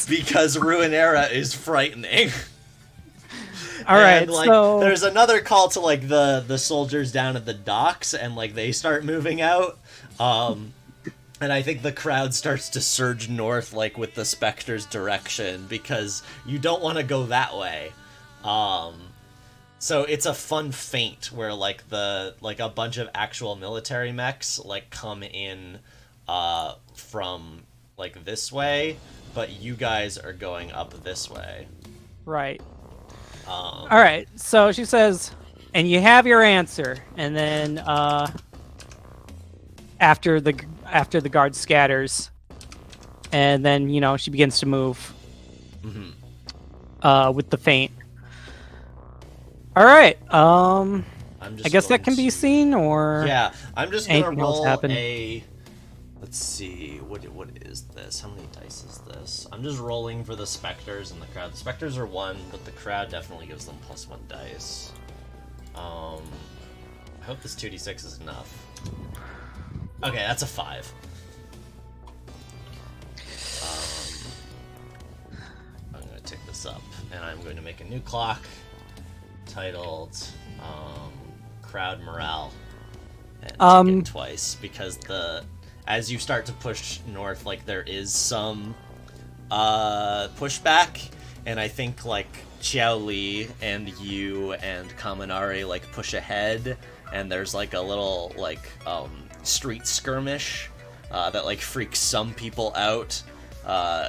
Because Ruinera is frightening. All right, and, like, so there's another call to like the soldiers down at the docks, and like they start moving out. And I think the crowd starts to surge north, like with the Spectre's direction, because you don't want to go that way. So it's a fun feint where like a bunch of actual military mechs like come in from like this way, but you guys are going up this way. right. All right, so she says, "And you have your answer." And then after the guard scatters, and then she begins to move with the feint. All right. I'm just I guess that going can be to- seen, or Yeah, I'm just gonna anything else roll happen? Let's see, what is this? How many dice is this? I'm just rolling for the specters and the crowd. The specters are 1, but the crowd definitely gives them +1 dice. I hope this 2d6 is enough. Okay, that's a 5. I'm gonna tick this up, and I'm going to make a new clock titled Crowd Morale, and tick it twice, because as you start to push north, like there is some pushback, and I think like Xiao Li and you and Kaminari like push ahead, and there's like a little like street skirmish that like freaks some people out.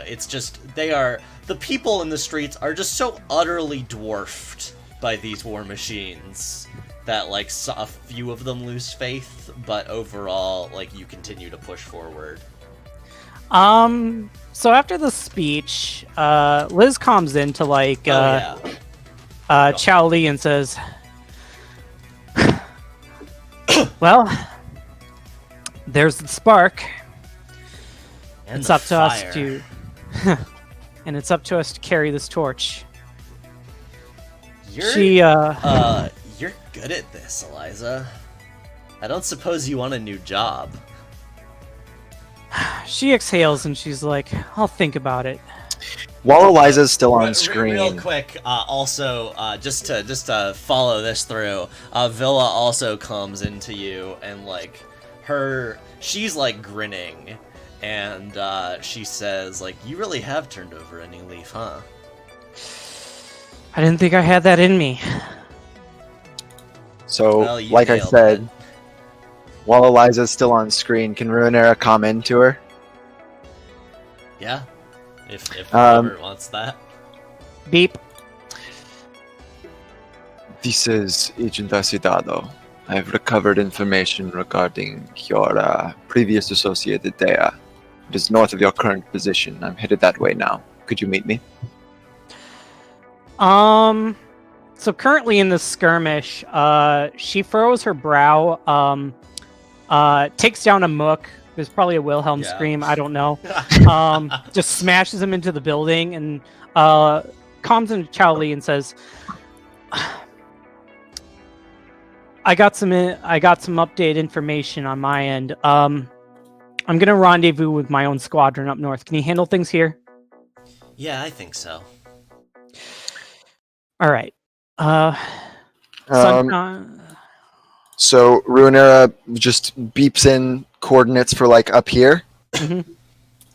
It's just the people in the streets are just so utterly dwarfed by these war machines that like a few of them lose faith, but overall like you continue to push forward. So after the speech, Liz comes in to like Xiao Li and says, "Well, there's the spark. And It's the up to us fire. to and it's up to us to carry this torch." You're good at this, Eliza. I don't suppose you want a new job. She exhales and she's like, "I'll think about it." While Eliza's still on Real screen, quick, also, just to follow this through, Villa also comes into you, and like she's like grinning, and she says like, "You really have turned over a new leaf, huh?" I didn't think I had that in me. so Well, you like I nailed said, it. while Eliza's still on screen, can Ruinera come into her? Yeah, if whoever wants that. Beep. This is Agent Asidado. I have recovered information regarding your previous associate Dea. It is north of your current position. I'm headed that way now. Could you meet me? So currently in this skirmish, she furrows her brow, takes down a mook. There's probably a Wilhelm Yeah. scream, I don't know. Just smashes him into the building and comes into Xiao Li and says, I got some updated information on my end. I'm gonna rendezvous with my own squadron up north. Can you handle things here? Yeah, I think so. All right. Um, Sun- So Ruinera just beeps in coordinates for like up here. Mhm.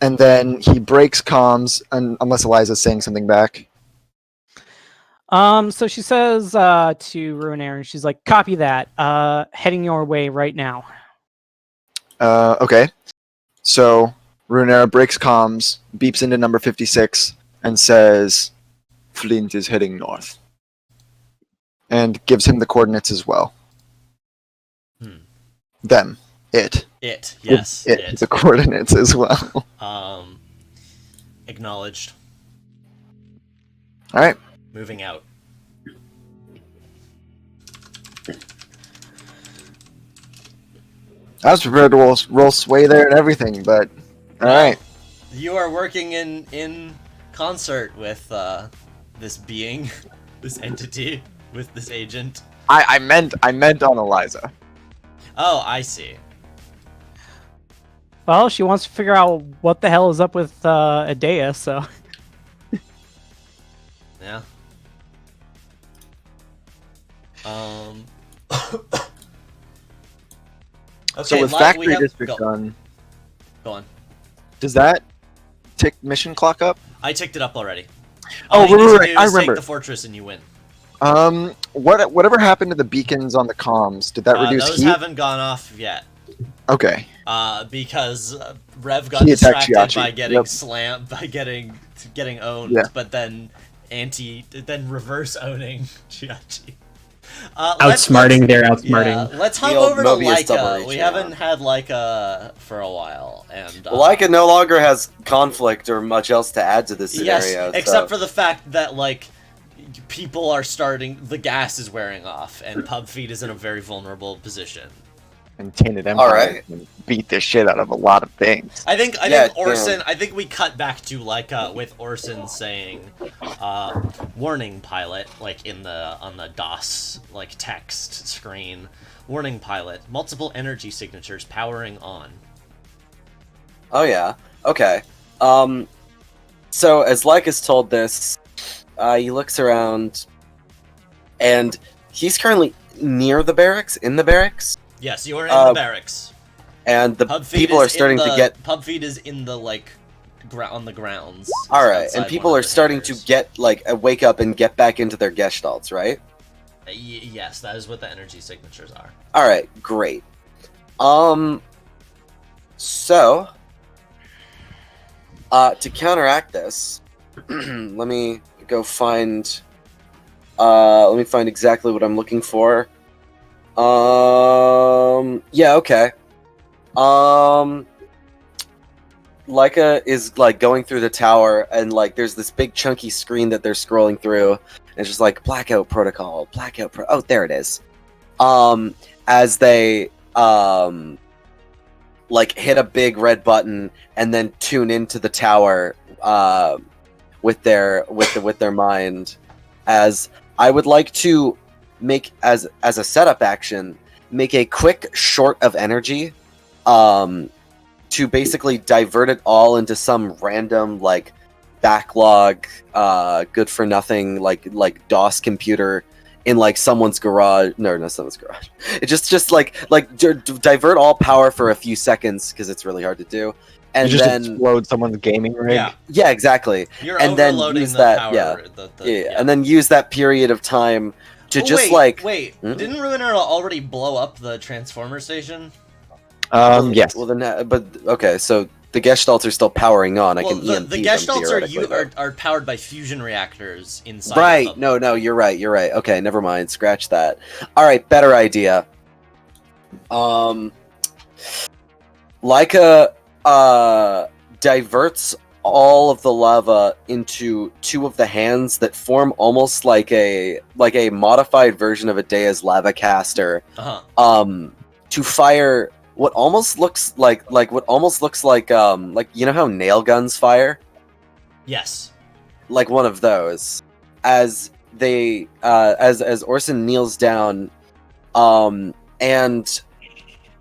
and then he breaks comms, unless Eliza's saying something back. So she says to Ruinair, and she's like, "Copy that. Heading your way right now." Okay. So Ruinair breaks comms, beeps into number 56, and says, "Flint is heading north," and gives him the coordinates as well. Them. It. It. Yes. It. The coordinates as well. Acknowledged. All right. Moving out. I was prepared to roll sway there and everything, but all right. You are working in concert with this being, this entity, with this agent. I meant on Eliza. Oh, I see. Well, she wants to figure out what the hell is up with Adea, so. Yeah. Okay, So with we factory have- district go, done, go on. does that tick mission clock up? I ticked it up already. Oh, All you need to right. do I is remember. Take the fortress and you win. Whatever happened to the beacons on the comms? Did that reduce Those heat? haven't gone off yet. Okay. Because Rev got He attacked distracted Chiachi. by getting Yep. slammed, by getting owned, Yeah. but then reverse owning Chiachi. Outsmarting their outsmarting. Yeah, let's hop The old over to Mobius Leica. double We H, haven't had Leica for a while, and Leica no longer has conflict or much else to add to this scenario. yes, except for the fact that like people are starting, the gas is wearing off, and Pubfeed is in a very vulnerable position. And Tainted Empire Alright. can beat the shit out of a lot of things. I think Yeah, Orson. I think we cut back to Leica with Orson saying, "Warning, pilot!" Like on the DOS like text screen. Warning, pilot! Multiple energy signatures powering on. Oh yeah. Okay. So as Leica's told this, he looks around, and he's currently near the barracks, in the barracks, Yes, you are in the barracks. and the Pubfeed people is are starting in to the- get. Pubfeed is in the like on the grounds. All right, outside and people one are of the starting to hangars. get like wake up and get back into their gestalts, right? Yes, that is what the energy signatures are. All right, great. So, to counteract this, let me go find. Let me find exactly what I'm looking for. Yeah, okay. Leica is like going through the tower, and like there's this big chunky screen that they're scrolling through, and it's just like blackout protocol, oh, there it is. As they like hit a big red button and then tune into the tower with their mind. As I would like to make as a setup action, make a quick short of energy to basically divert it all into some random like backlog good for nothing like DOS computer in like someone's garage. No, not someone's garage. It just like divert all power for a few seconds because it's really hard to do, and You just then explode someone's gaming rig. yeah, exactly. You're And then overloading use the that- power. yeah. Yeah. And then use that period of time to just wait, Hmm? didn't Ruiner already blow up the transformer station? Yes. Well, then, but okay, so the gestalts are still powering on. I Well, can the EMP them gestalts theoretically, are powered by fusion reactors inside. right. Of them. No, you're right. Okay, never mind. Scratch that. All right, better idea. Leica diverts all of the lava into two of the hands that form almost like a modified version of Adea's lava caster. To fire what almost looks like you know how nail guns fire? Yes. Like one of those. As they as Orson kneels down and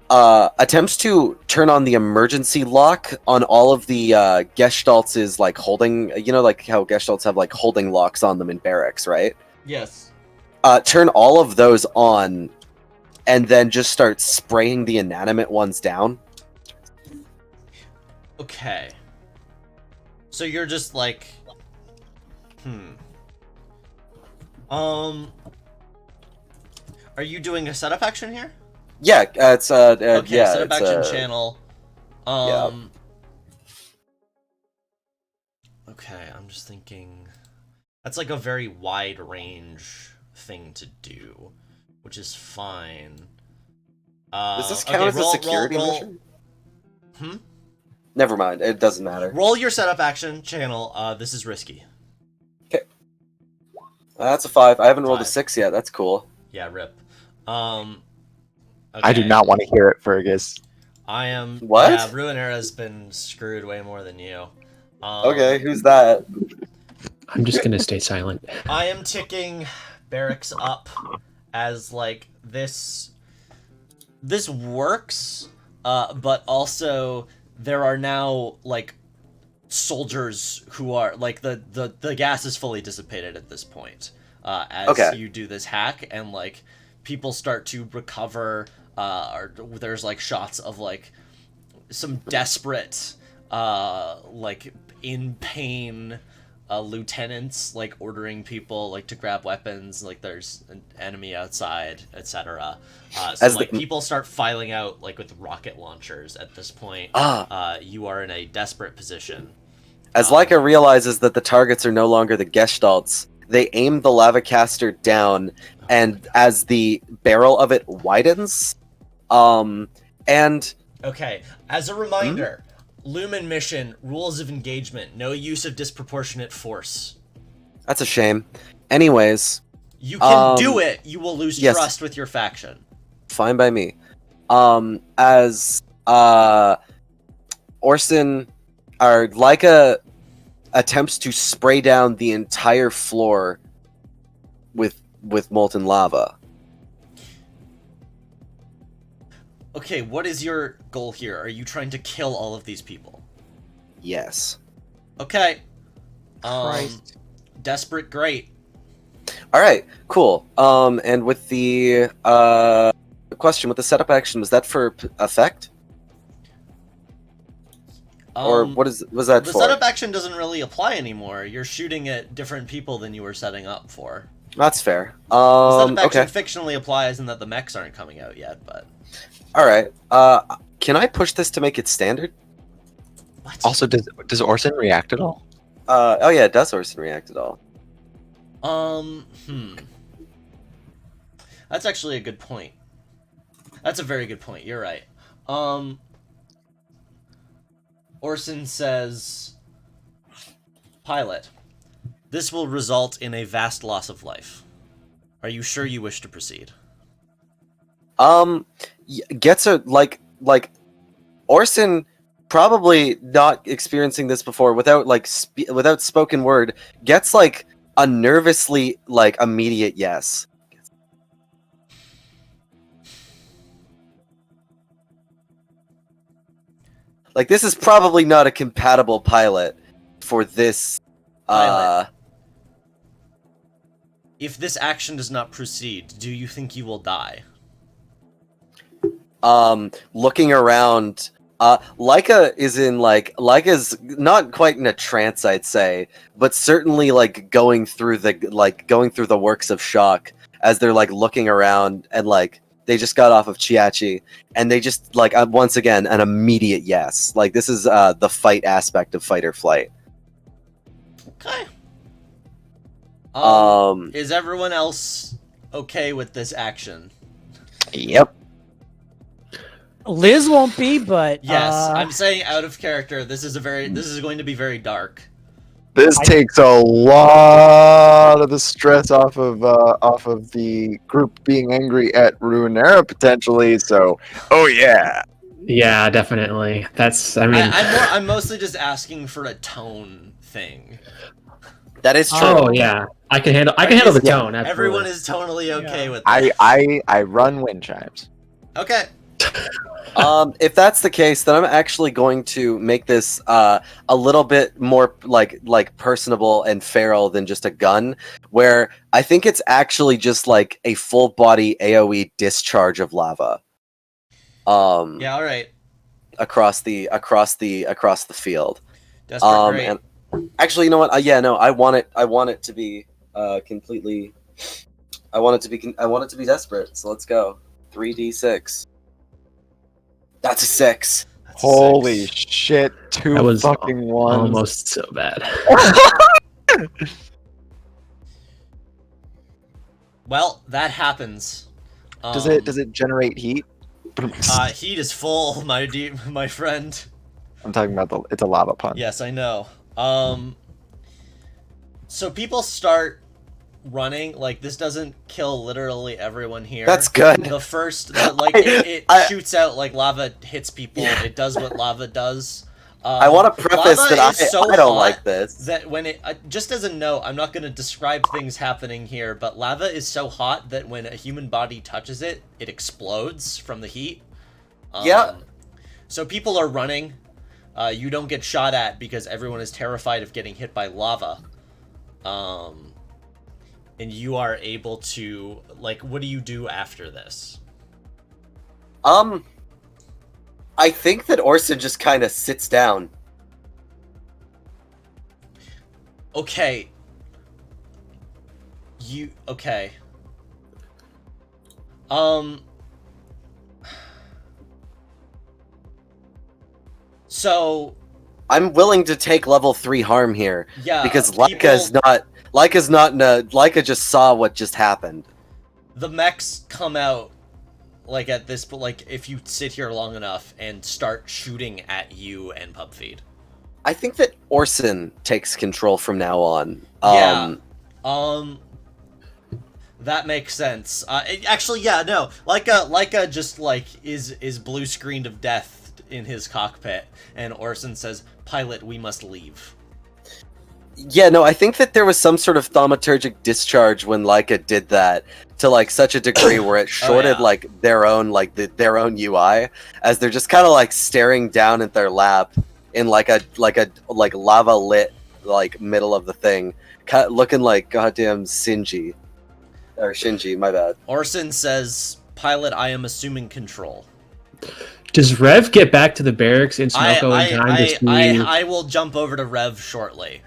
attempts to turn on the emergency lock on all of the gestalts is like holding, you know, like how gestalts have like holding locks on them in barracks, right? Yes. Turn all of those on and then just start spraying the inanimate ones down. Okay. So you're just like, are you doing a setup action here? Yeah, it's Okay, yeah, setup it's action channel. yeah. Okay, I'm just thinking. That's like a very wide range thing to do, which is fine. Does this count okay, as a security roll. mission? Never mind. It doesn't matter. Roll your setup action channel. This is risky. That's a 5. I haven't rolled a 5. 6 yet. That's cool. Yeah, rip. I do okay. not want to hear it, Fergus. I am. What? Yeah, Ruinera's been screwed way more than you. Okay, who's that? I'm just gonna stay silent. I am ticking barracks up as like this. This works, but also there are now like soldiers who are like the gas is fully dissipated at this point. As you do this hack and like people start to recover. Or there's like shots of like some desperate, like in pain. Lieutenants like ordering people like to grab weapons, like there's an enemy outside, etc. So As like the- people start filing out like with rocket launchers at this point. You are in a desperate position. As Leica realizes that the targets are no longer the Gestalts, they aim the lava caster down, and as the barrel of it widens, and Okay, as a reminder, Lumen mission, rules of engagement, no use of disproportionate force. that's a shame. Anyways, You can do it, you will lose yes. trust with your faction. fine by me. As Orson or Leica attempts to spray down the entire floor with molten lava. Okay, what is your goal here? Are you trying to kill all of these people? Yes. Okay. Christ. Desperate, great. All right. Cool. And with the question with the setup action, was that for effect, or what was that the for? setup action doesn't really apply anymore. You're shooting at different people than you were setting up for. That's fair. The setup action Okay. fictionally applies in that the mechs aren't coming out yet, but All right. Can I push this to make it standard? what? Also, does Orson react at all? Oh yeah, it does Orson react at all? That's actually a good point. That's a very good point. You're right. Orson says, Pilot, this will result in a vast loss of life. Are you sure you wish to proceed? Gets a like Orson, probably not experiencing this before without like without spoken word, gets like a nervously like immediate yes. Like this is probably not a compatible pilot for this. Pilot. If this action does not proceed, do you think you will die? Looking around, Leica's not quite in a trance, I'd say, but certainly like going through the works of shock as they're like looking around and like they just got off of Chiachi and they just like once again an immediate yes. Like this is the fight aspect of fight or flight. Okay. Um, Is everyone else okay with this action? Yep. Liz won't be, but Yes, I'm saying out of character. This is going to be very dark. This takes a lot of the stress off of the group being angry at Ruinera potentially. So, oh yeah. Yeah, definitely. That's. I mean. I'm mostly just asking for a tone thing. that is true. Oh yeah, I can handle the tone. Absolutely. Everyone is tonally okay with I that. I run wind chimes. Okay. If that's the case, then I'm actually going to make this a little bit more like personable and feral than just a gun, where I think it's actually just like a full body AoE discharge of lava. Yeah. All right. Across the field. Desperate great. And Actually, you know what? Yeah, no, I want it. I want it to be completely. I want it to be. I want it to be desperate. So let's go. 3d6. That's a 6. That's a Holy 6. shit! Two That was fucking ones. almost so bad. Well, that happens. Does it generate heat? Heat is full, my friend. I'm talking about it's a lava pun. Yes, I know. So people start running. Like, this doesn't kill literally everyone here. That's good. The first, it shoots out like lava hits people. It does what lava does. I want to preface lava that is so I don't hot like this. That when it, just as a note, I'm not going to describe things happening here, but lava is so hot that when a human body touches it, it explodes from the heat. Yeah. So people are running. You don't get shot at because everyone is terrified of getting hit by lava. And you are able to, like, what do you do after this? I think that Orson just kind of sits down. Okay. Okay. So I'm willing to take level 3 harm here yeah, because Laika just saw what just happened. the mechs come out like at this, but like if you sit here long enough and start shooting at you and Pubfeed. I think that Orson takes control from now on. Yeah. That makes sense. Actually, yeah, no. Laika just like is blue screened of death in his cockpit, and Orson says, "Pilot, we must leave." Yeah, no, I think that there was some sort of thaumaturgic discharge when Laika did that to like such a degree where it shorted yeah. like their own UI as they're just kind of like staring down at their lap in like lava lit like middle of the thing, looking like goddamn Shinji, my bad. Orson says, "Pilot, I am assuming control." Does Rev get back to the barracks in Sunoco in time to see... I will jump over to Rev shortly.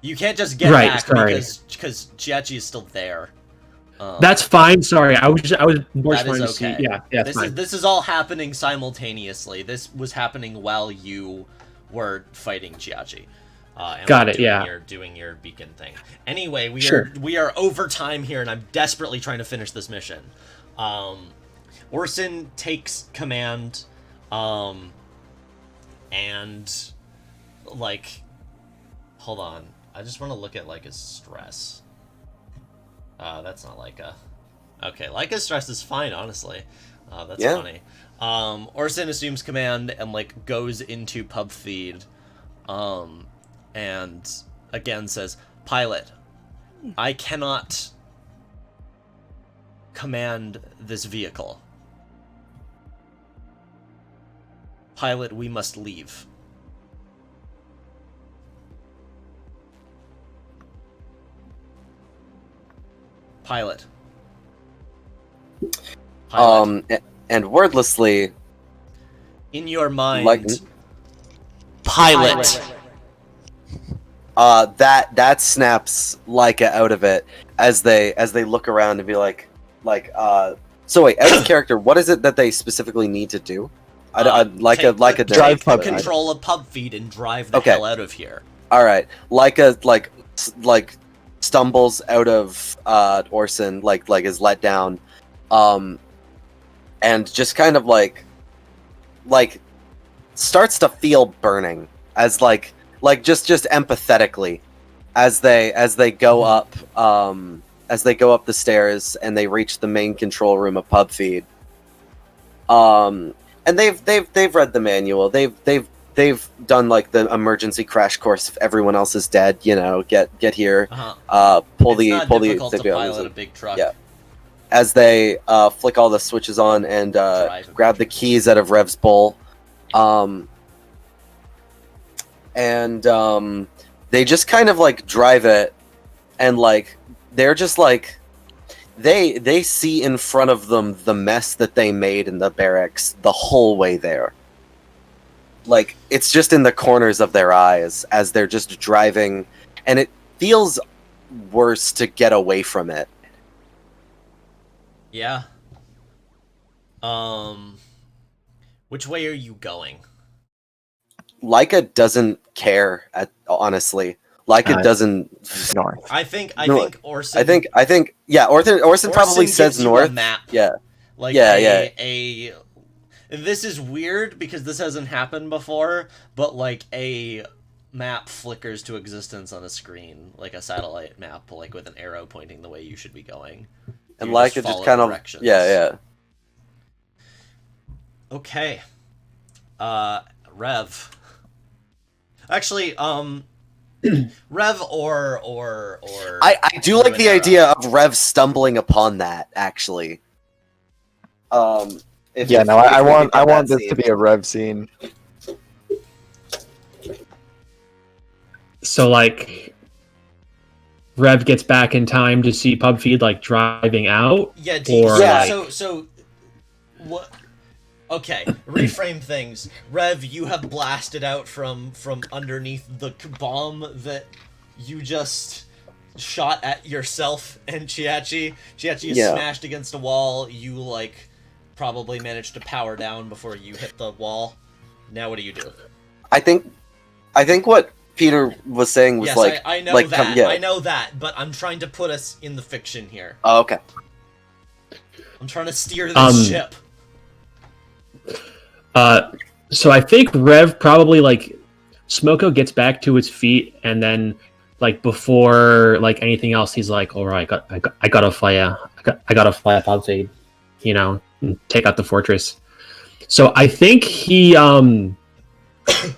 You can't just get Right, back sorry. because Chiachi is still there. That's fine. Sorry, I was more That is trying to see. okay. Yeah, fine. This is all happening simultaneously. This was happening while you were fighting Chiachi. And Got like it, yeah. Doing your beacon thing. Anyway, Sure. we are over time here, and I'm desperately trying to finish this mission. Orson takes command, and like, hold on. I just want to look at like his stress. That's not Laika. Okay, Laika's stress is fine, honestly. That's funny. Orson assumes command and like goes into Pubfeed, and again says, "Pilot, I cannot command this vehicle. Pilot, we must leave." Pilot. And wordlessly, in your mind, like pilot. that snaps Laika out of it as they look around and be like, so wait, as a character, what is it that they specifically need to do? Laika drive take Pub control of Pubfeed and drive the Okay. hell out of here. All right, Laika like stumbles out of Orson, like is let down, and just kind of like starts to feel burning as like just empathetically as they go up the stairs and they reach the main control room of Pubfeed. And they've read the manual. They've done like the emergency crash course if everyone else is dead, you know, get here, pull It's not the difficult to the pilot a big truck. Yeah. As they flick all the switches on and grab the keys out of Rev's bowl, and they just kind of like drive it, and like they're just like they see in front of them the mess that they made in the barracks the whole way there. like it's just in the corners of their eyes as they're just driving, and it feels worse to get away from it. Yeah. Which way are you going? Leica doesn't care, honestly. Leica doesn't. North. I think No, Orson. I think, yeah. Orson probably gives says you north. a map. Yeah, Like Yeah, a this is weird because this hasn't happened before, but like a map flickers to existence on a screen, like a satellite map, like with an arrow pointing the way you should be going. and You Leica just follow kind of, directions. yeah. Okay. Rev. Actually, Rev or I do like the Ruinera. idea of Rev stumbling upon that. Actually, if Yeah, if- no, if I we want could get that this scene. to be a Rev scene. So like, Rev gets back in time to see Pubfeed like driving out. Yeah, Or, like- so what? Okay, reframe things. Rev, you have blasted out from underneath the bomb that you just shot at yourself and Chiachi. Chiachi is Yeah. smashed against a wall. You like probably managed to power down before you hit the wall. Now what do you do? I think what Peter was saying was Yes, like, I know like, that. yeah. I know that, but I'm trying to put us in the fiction here. Oh, okay. I'm trying to steer this ship. So I think Rev probably like Smoko gets back to his feet, and then like before like anything else, he's like, "All right, I gotta fly a Pubfeed, you know, and take out the fortress." So I think he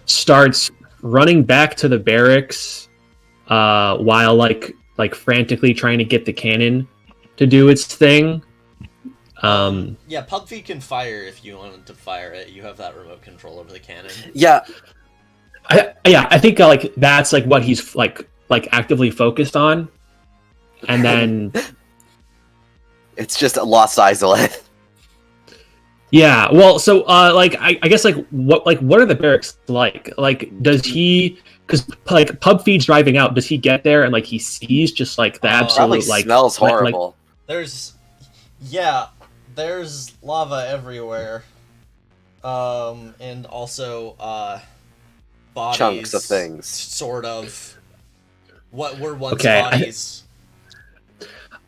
starts running back to the barracks while like frantically trying to get the cannon to do its thing. Yeah, Pugfeed can fire if you wanted to fire it. You have that remote control over the cannon. Yeah, I think like that's like what he's like actively focused on, and then it's just a lost Izalith. yeah, well, so like I guess like what are the barracks like? Like, does he? Because like Pubfeed's driving out, does he get there and like he sees just like the Probably absolute like smells like- horrible. There's lava everywhere. And also bodies, Chunks of things. sort of what were once Okay, bodies.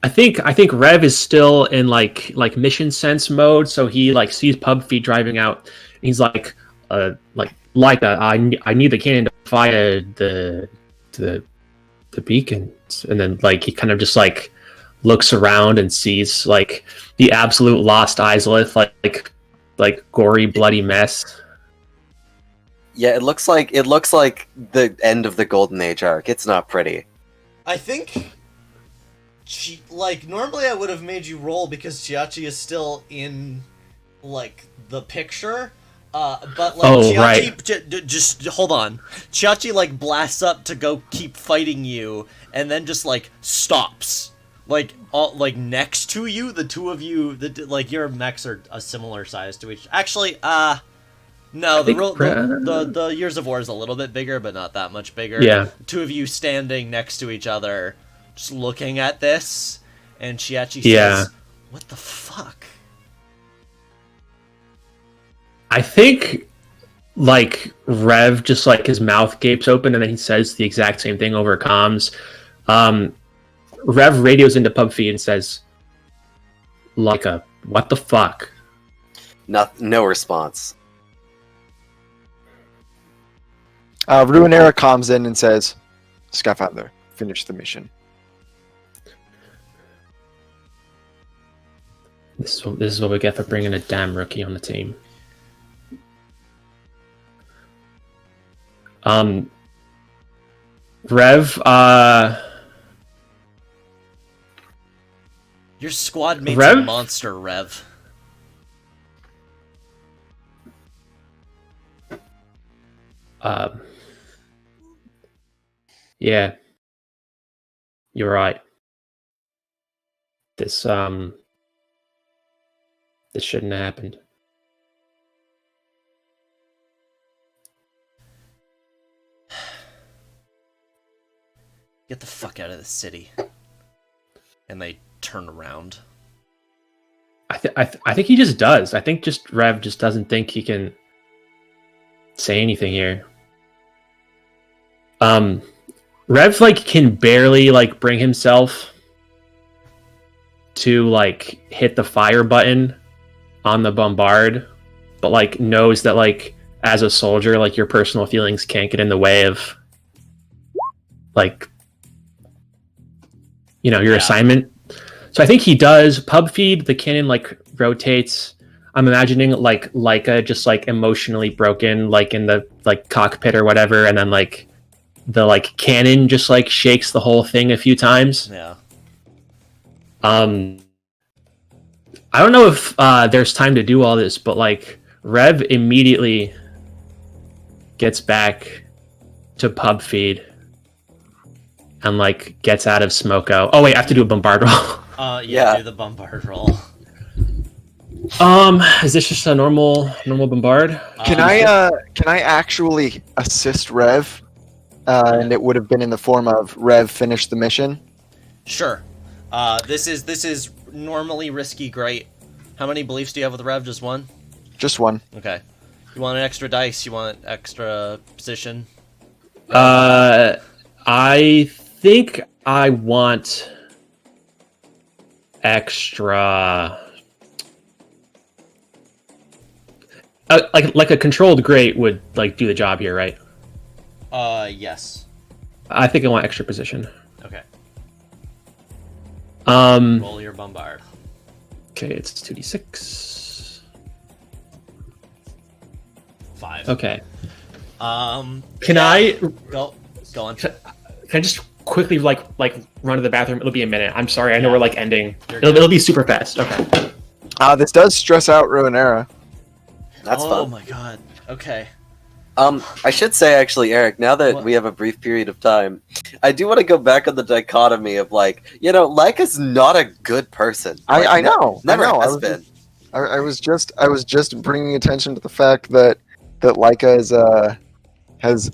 I think Rev is still in like mission sense mode, so he like sees Pubfeed driving out. He's like I need the cannon to fire the beacons, and then like he kind of just like looks around and sees like the absolute lost Izalith, like gory bloody mess. Yeah, it looks like the end of the Golden Age arc. It's not pretty. I think normally I would have made you roll because Chiachi is still in like the picture. But like Oh, Chiachi, right. just hold on. Chiachi like blasts up to go keep fighting you, and then just like stops, like like next to you. The two of you, like your mechs are a similar size to each. Actually, no, the Years of War is a little bit bigger, but not that much bigger. Yeah. The two of you standing next to each other, just looking at this, and Chiachi Yeah. says, "What the fuck?" I think like Rev just like his mouth gapes open and then he says the exact same thing over comms. Rev radios into Pubfeed and says, "Leica, what the fuck?" No response. Ruinera comes in and says, "Skyfather, finish the mission." This is what we get for bringing a damn rookie on the team. Rev, Your squad mate's Rev? a monster, Rev. yeah, you're right. This shouldn't have happened. Get the fuck out of the city. And they turn around. I think he just does. I think just Rev just doesn't think he can say anything here. Rev like can barely like bring himself to like hit the fire button on the bombard, but like knows that like as a soldier, like your personal feelings can't get in the way of like your assignment. So I think he does pub feed. The cannon like rotates. I'm imagining like Leica just like emotionally broken, like in the like cockpit or whatever, and then like the like cannon just like shakes the whole thing a few times. Yeah. I don't know if there's time to do all this, but like Rev immediately gets back to pub feed and like gets out of Smoko. Oh wait, I have to do a bombard roll. Yeah, do the bombard roll. Is this just a normal bombard? Can I actually assist Rev? And it would have been in the form of Rev finish the mission. Sure. This is normally risky. Great. How many beliefs do you have with Rev? Just one? Just one. Okay. You want an extra dice? You want extra position? I think I want extra. Like a controlled grate would like do the job here, right? Yes. I think I want extra position. Okay. Um. Roll your bombard. Okay, it's 2d6. 5. Okay. Can I go on? Can I just quickly like run to the bathroom? It'll be a minute. I'm sorry. I know we're like ending. You're It'll be super fast. Okay. This does stress out Ruinera. That's oh fun. my god. Okay. I should say actually, Eric, now that we have a brief period of time, I do want to go back on the dichotomy of like, Leica's not a good person. Like, I know. Never I know. has been. I was just bringing attention to the fact that Leica is has.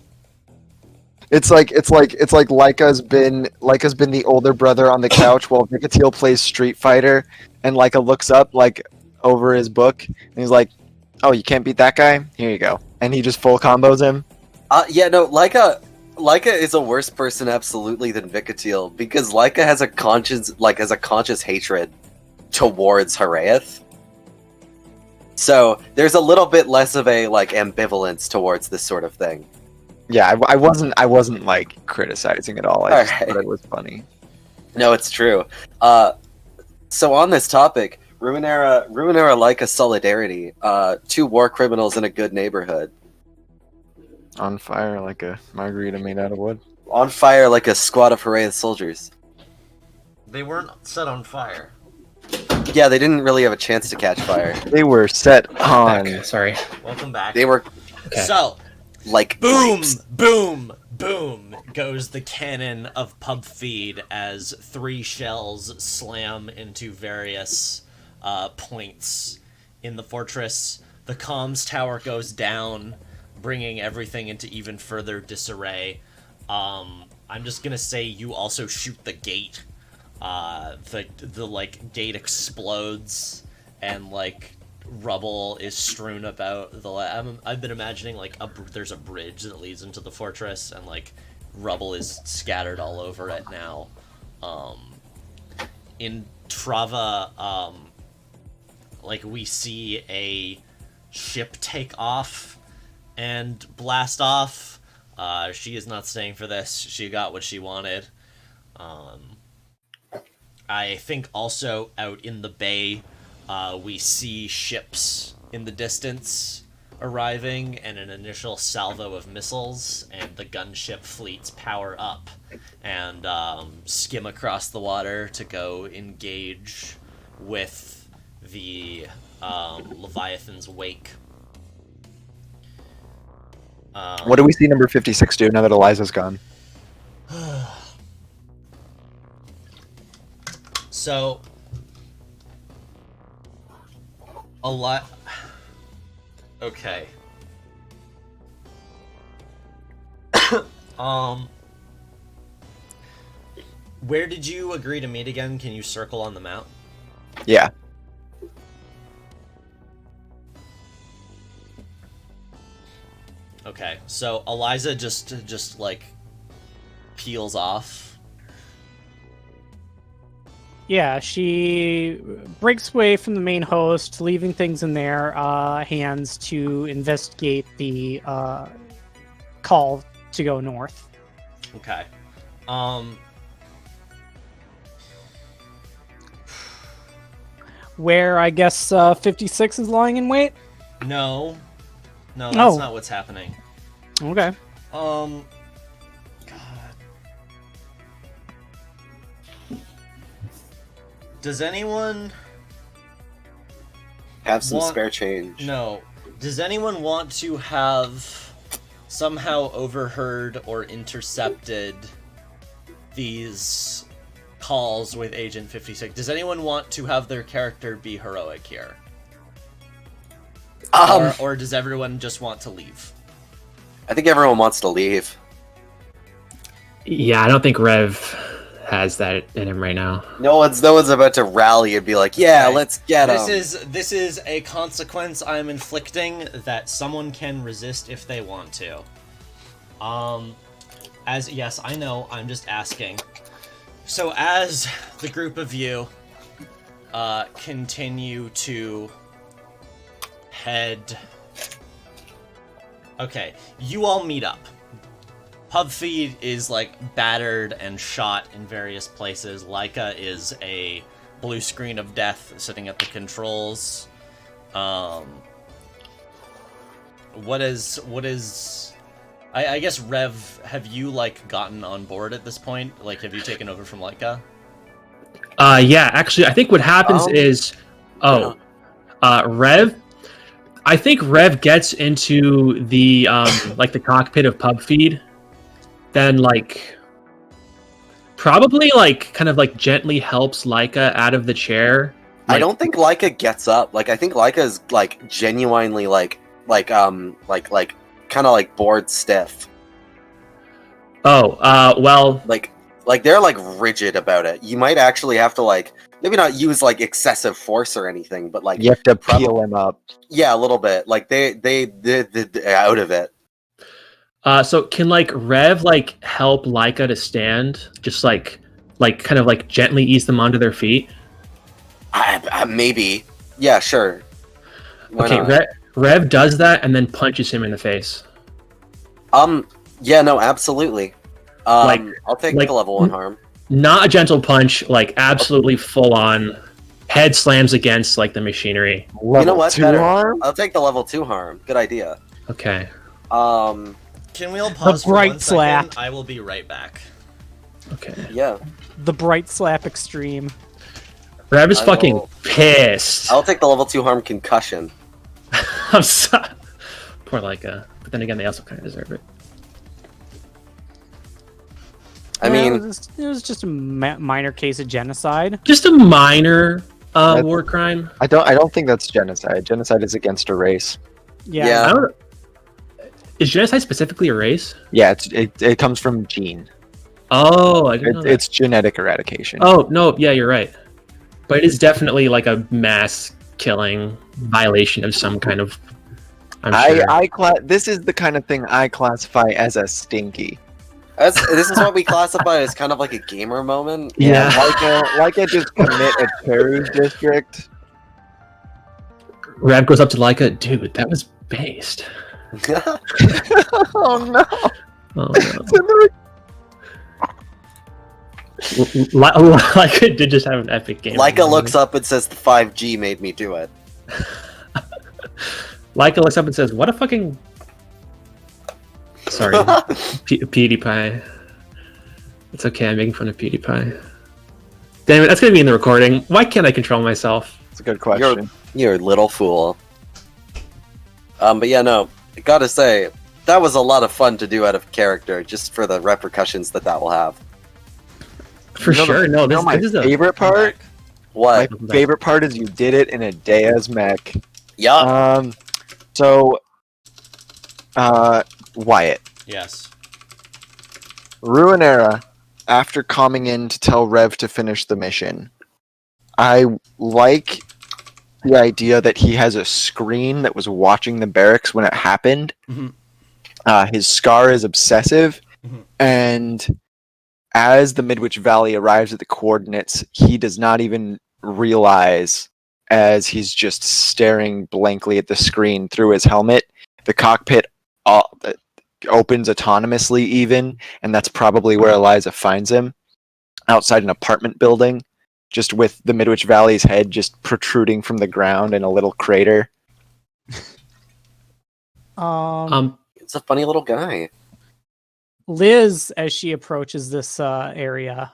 It's like Leica's been the older brother on the couch while Vikatiel plays Street Fighter, and Leica looks up like over his book and he's like, "Oh, you can't beat that guy? Here you go." And he just full combos him. Yeah, no, Leica is a worse person absolutely than Vikatiel because Leica has a conscious hatred towards Haraeth. So there's a little bit less of a like ambivalence towards this sort of thing. Yeah, I wasn't like criticizing at all. I just thought it was funny. No, it's true. So on this topic, Ruinera Leica solidarity. 2 war criminals in a good neighborhood. On fire like a margarita made out of wood. On fire like a squad of Haraeth soldiers. They weren't set on fire. Yeah, they didn't really have a chance to catch fire. They were set on. Back. Sorry. Welcome back. They were Okay. So, like boom, grapes. boom, boom goes the cannon of pub feed as 3 shells slam into various points in the fortress. The comms tower goes down, bringing everything into even further disarray. I'm just gonna say you also shoot the gate. The like gate explodes and like rubble is strewn about the. I've been imagining like there's a bridge that leads into the fortress and like rubble is scattered all over it now. In Trava, like we see a ship take off and blast off. She is not staying for this. She got what she wanted. I think also out in the bay, we see ships in the distance arriving and an initial salvo of missiles, and the gunship fleets power up and skim across the water to go engage with the Leviathan's wake. What do we see number 56 do now that Eliza's gone? So, a lot. Okay. Where did you agree to meet again? Can you circle on the map? Yeah. Okay, so Eliza just like peels off. Yeah, she breaks away from the main host, leaving things in their hands to investigate the call to go north. Okay. Where I guess 56 is lying in wait? No, that's Oh. not what's happening. Okay. God. Does anyone Have some Want- spare change. No. Does anyone want to have somehow overheard or intercepted these calls with Agent 56? Does anyone want to have their character be heroic here? Or does everyone just want to leave? I think everyone wants to leave. Yeah, I don't think Rev has that in him right now. No one's about to rally and be like, "Yeah, Okay. let's get him." This is a consequence I'm inflicting that someone can resist if they want to. Yes, I know, I'm just asking. So as the group of you continue to head... Okay, you all meet up. Pubfeed is like battered and shot in various places. Leica is a blue screen of death sitting at the controls. What is I guess Rev, have you like gotten on board at this point? Like, have you taken over from Leica? Yeah, actually, I think what happens is, Rev. I think Rev gets into the like the cockpit of Pubfeed, then like probably like kind of like gently helps Leica out of the chair. I don't think Leica gets up. Like, I think Leica is like genuinely kind of like bored stiff. Well, Like they're like rigid about it. You might actually have to like maybe not use like excessive force or anything, but like You have to peel him up. yeah, a little bit. Like they out of it. So can like Rev like help Leica to stand, just like kind of like gently ease them onto their feet? Maybe. Yeah, sure. Why Okay, not? Rev does that and then punches him in the face. Yeah, no, absolutely. I'll take like- the level 1 harm. Not a gentle punch, like absolutely full on. Head slams against like the machinery. Level what? 2 Better. harm? I'll take the level 2 harm. Good idea. Okay. Can we all pause for bright 1 second? slap. I will be right back. Okay. Yeah. The Bright Slap Extreme. Rev is I fucking will- pissed. I'll take the level 2 harm concussion. I'm sorry. Poor Leica. But then again, they also kind of deserve it. I mean, it was just a minor case of genocide. Just a minor That's- war crime. I don't think that's genocide. Genocide is against a race. Yeah. I don't, is genocide specifically a race? Yeah, it comes from gene. Oh, I didn't know that. It's genetic eradication. Oh, no, yeah, you're right. But it is definitely like a mass killing violation of some kind of. I'm sure. This is the kind of thing I classify as a stinky. this is what we classify as kind of like a gamer moment. Yeah. Like I just commit a terrorist district. Rev goes up to Leica, dude, that was based. Oh no! Oh, no. Leica did just have an epic game. Leica looks up and says, "The 5G made me do it." Leica looks up and says, "What a fucking." Sorry, PewDiePie. It's okay. I'm making fun of PewDiePie. Damn it, that's gonna be in the recording. Why can't I control myself? It's a good question. You're a little fool. But yeah, no, I gotta say that was a lot of fun to do out of character, just for the repercussions that will have. For sure. No, this is a favorite part. What? My favorite part is you did it in a Deus mech. Yeah. So, Wyatt, Yes. Ruinera after calming in to tell Rev to finish the mission, I like the idea that he has a screen that was watching the barracks when it happened. Mhm. His scar is obsessive, Mhm. and as the Midwich Valley arrives at the coordinates, he does not even realize, as he's just staring blankly at the screen through his helmet, the cockpit opens autonomously even, and that's probably where Eliza finds him, outside an apartment building, just with the Midwich Valley's head just protruding from the ground in a little crater. It's a funny little guy. Liz, as she approaches this area,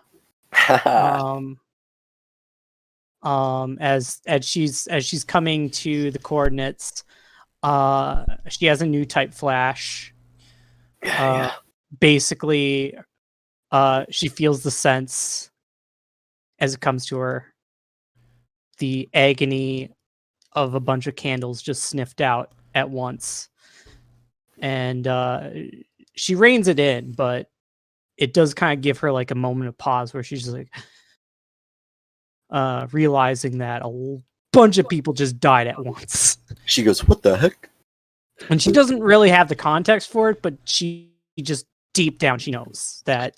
as she's coming to the coordinates, she has a new type flash. Yeah. Basically, she feels the sense as it comes to her, the agony of a bunch of candles just sniffed out at once, and she reins it in, but it does kind of give her like a moment of pause where she's just like realizing that a bunch of people just died at once. She goes, "What the heck?" And she doesn't really have the context for it, but she just deep down she knows that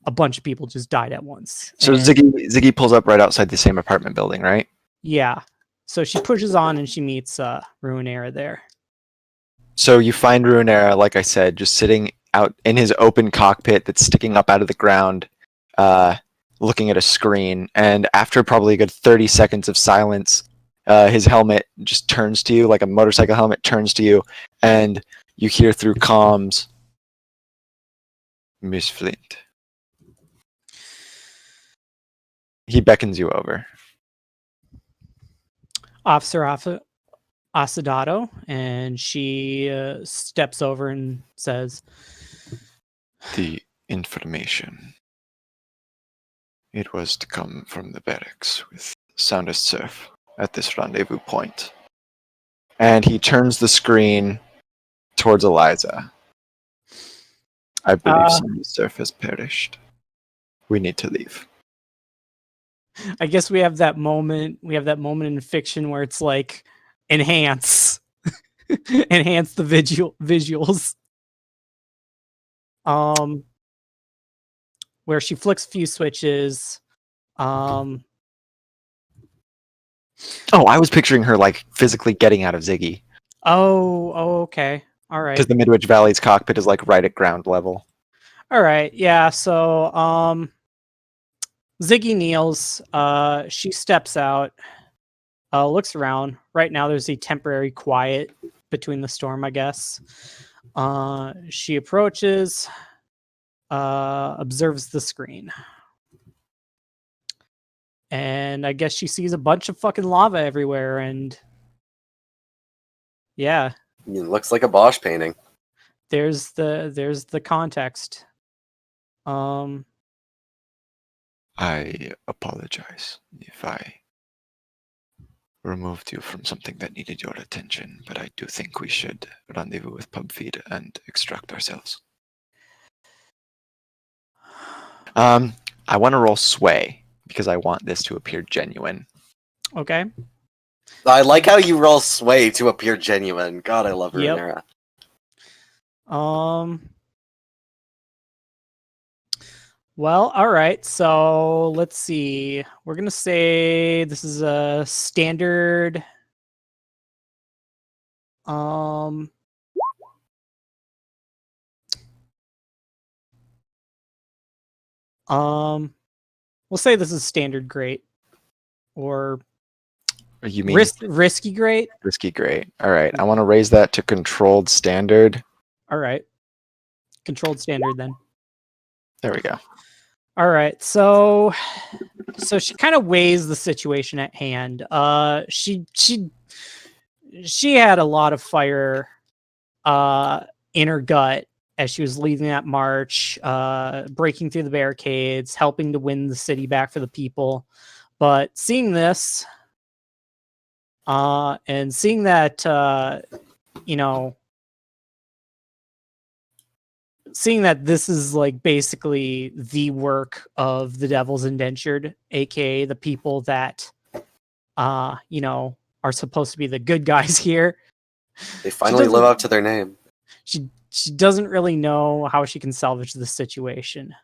a bunch of people just died at once. So And, Ziggy pulls up right outside the same apartment building, right? yeah. So she pushes on and she meets Ruinera there. So you find Ruinera, like I said, just sitting out in his open cockpit that's sticking up out of the ground, looking at a screen. And after probably a good 30 seconds of silence, his helmet just turns to you, like a motorcycle helmet turns to you, and you hear through comms, "Miss Flint." He beckons you over. Officer Asadado, and she steps over and says, The information. It was to come from the barracks with Soundest Surf at this rendezvous point. And he turns the screen towards Eliza. I believe Soundest Surf has perished. We need to leave. I guess we have that moment in fiction where it's like enhance enhance the visuals. Where she flicks a few switches. Oh, I was picturing her like physically getting out of Ziggy. Oh, okay. All right. Because the Midwich Valley's cockpit is like right at ground level. All right. Yeah, so Ziggy kneels, she steps out, looks around. Right now there's a temporary quiet between the storm, I guess. She approaches, observes the screen. And I guess she sees a bunch of fucking lava everywhere, and yeah, It looks like a Bosch painting. there's the context. I apologize if I removed you from something that needed your attention, but I do think we should rendezvous with PubFeed and extract ourselves. I want to roll Sway because I want this to appear genuine. Okay. I like how you roll Sway to appear genuine. God, I love Yep. Ruinera. Well, all right. So let's see. We're gonna say this is a standard. We'll say this is standard great, or You mean risky great. risky great? All right, I want to raise that to controlled standard. All right, controlled standard then. There we go. All right, so she kind of weighs the situation at hand. She had a lot of fire in her gut as she was leading that march, breaking through the barricades, helping to win the city back for the people. But seeing this, and seeing that, seeing that this is like basically the work of the Devil's Indentured, aka the people that you know, are supposed to be the good guys here. They finally live up to their name. She doesn't really know how she can salvage the situation.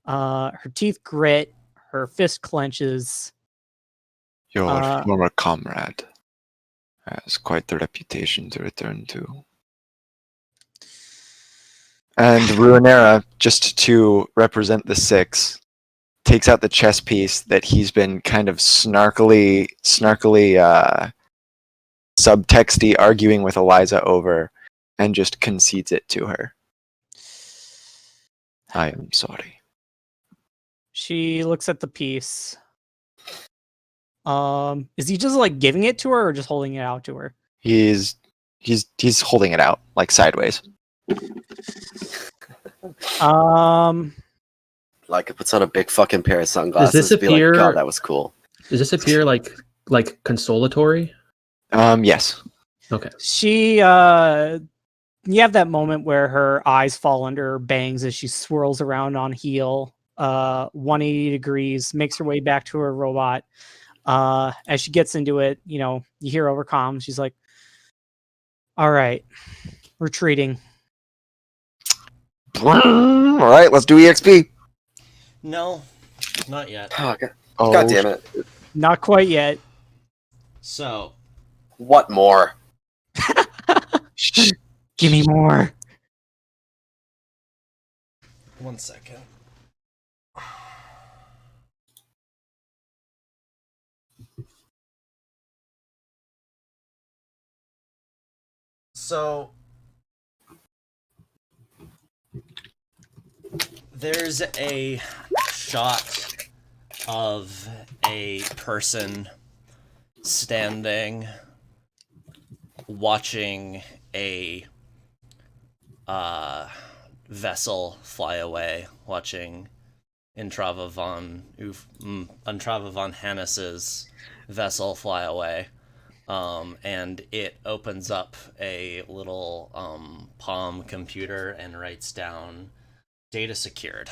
Her teeth grit, her fist clenches. Your former comrade has quite the reputation to return to. And Ruinera, just to represent the six, takes out the chess piece that he's been kind of snarkily subtexty arguing with Eliza over, and just concedes it to her. I am sorry. She looks at the piece. Is he just like giving it to her or just holding it out to her? He's holding it out, like sideways. Like it puts on a big fucking pair of sunglasses. Does this be like, appear- God, that was cool. Does this appear like consolatory? Yes. Okay. She you have that moment where her eyes fall under her bangs as she swirls around on heel 180 degrees, makes her way back to her robot. As she gets into it, you know, you hear over comms, she's like, all right, retreating. All right, let's do EXP. No, not yet. Oh, God. Oh, God damn it. Not quite yet. So, What more? Give me more. 1 second. So, there's a shot of a person standing watching a vessel fly away, watching Antrava von Hannes's vessel fly away. And it opens up a little Palm computer and writes down data secured.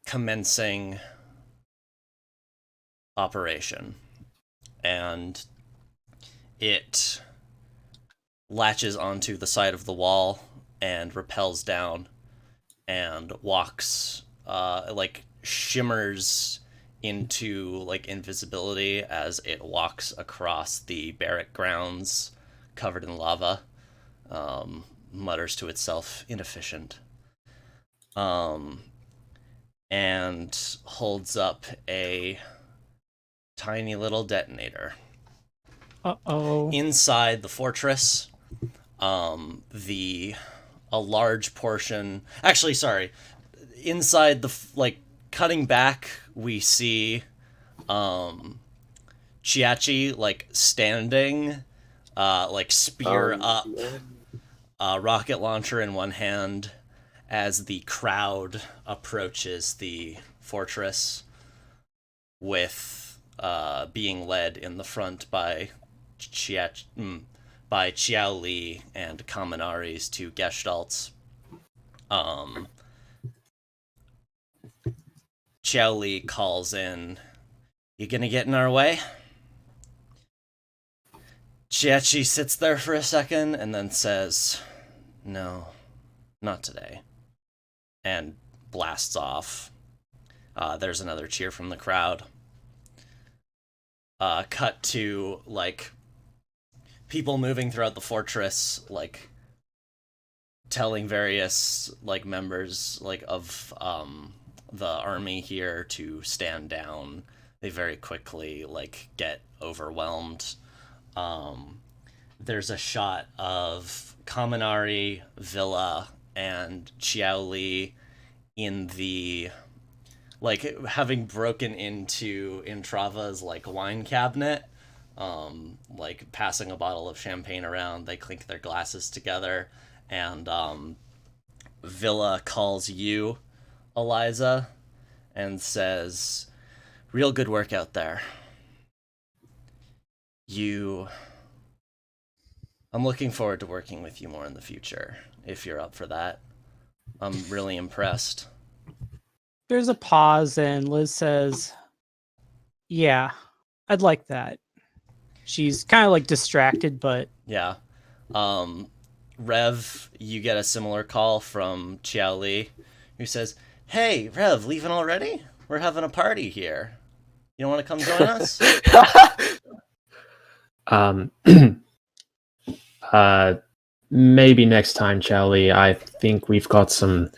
Commencing operation. And it latches onto the side of the wall and rappels down and walks, shimmers into like invisibility as it walks across the barrack grounds covered in lava. Mutters to itself, inefficient. And holds up a tiny little detonator. Uh-oh. Inside the fortress, a large portion... Actually, sorry. Inside the, cutting back, we see Chiachi, standing, spear up, rocket launcher in one hand, as the crowd approaches the fortress, with being led in the front by Chiao Li and Kaminari's two Gestalts. Chiao Li calls in, "You gonna get in our way?" Chiachi sits there for a second and then says, "No, not today," and blasts off. There's another cheer from the crowd. Cut to, people moving throughout the fortress, telling various, members, of, the army here to stand down. They very quickly, get overwhelmed. There's a shot of Kaminari, Villa, and Chiao Li in the... having broken into Intrava's, wine cabinet, passing a bottle of champagne around, they clink their glasses together, and, Villa calls you, Eliza, and says, "Real good work out there. I'm looking forward to working with you more in the future. if you're up for that. I'm really impressed. There's a pause, and Liz says, "Yeah, I'd like that." She's kind of like distracted, but Yeah. Rev, you get a similar call from Chiao Li, who says, "Hey, Rev, leaving already? We're having a party here. You don't want to come join us?" Maybe next time, Charlie. I think we've got some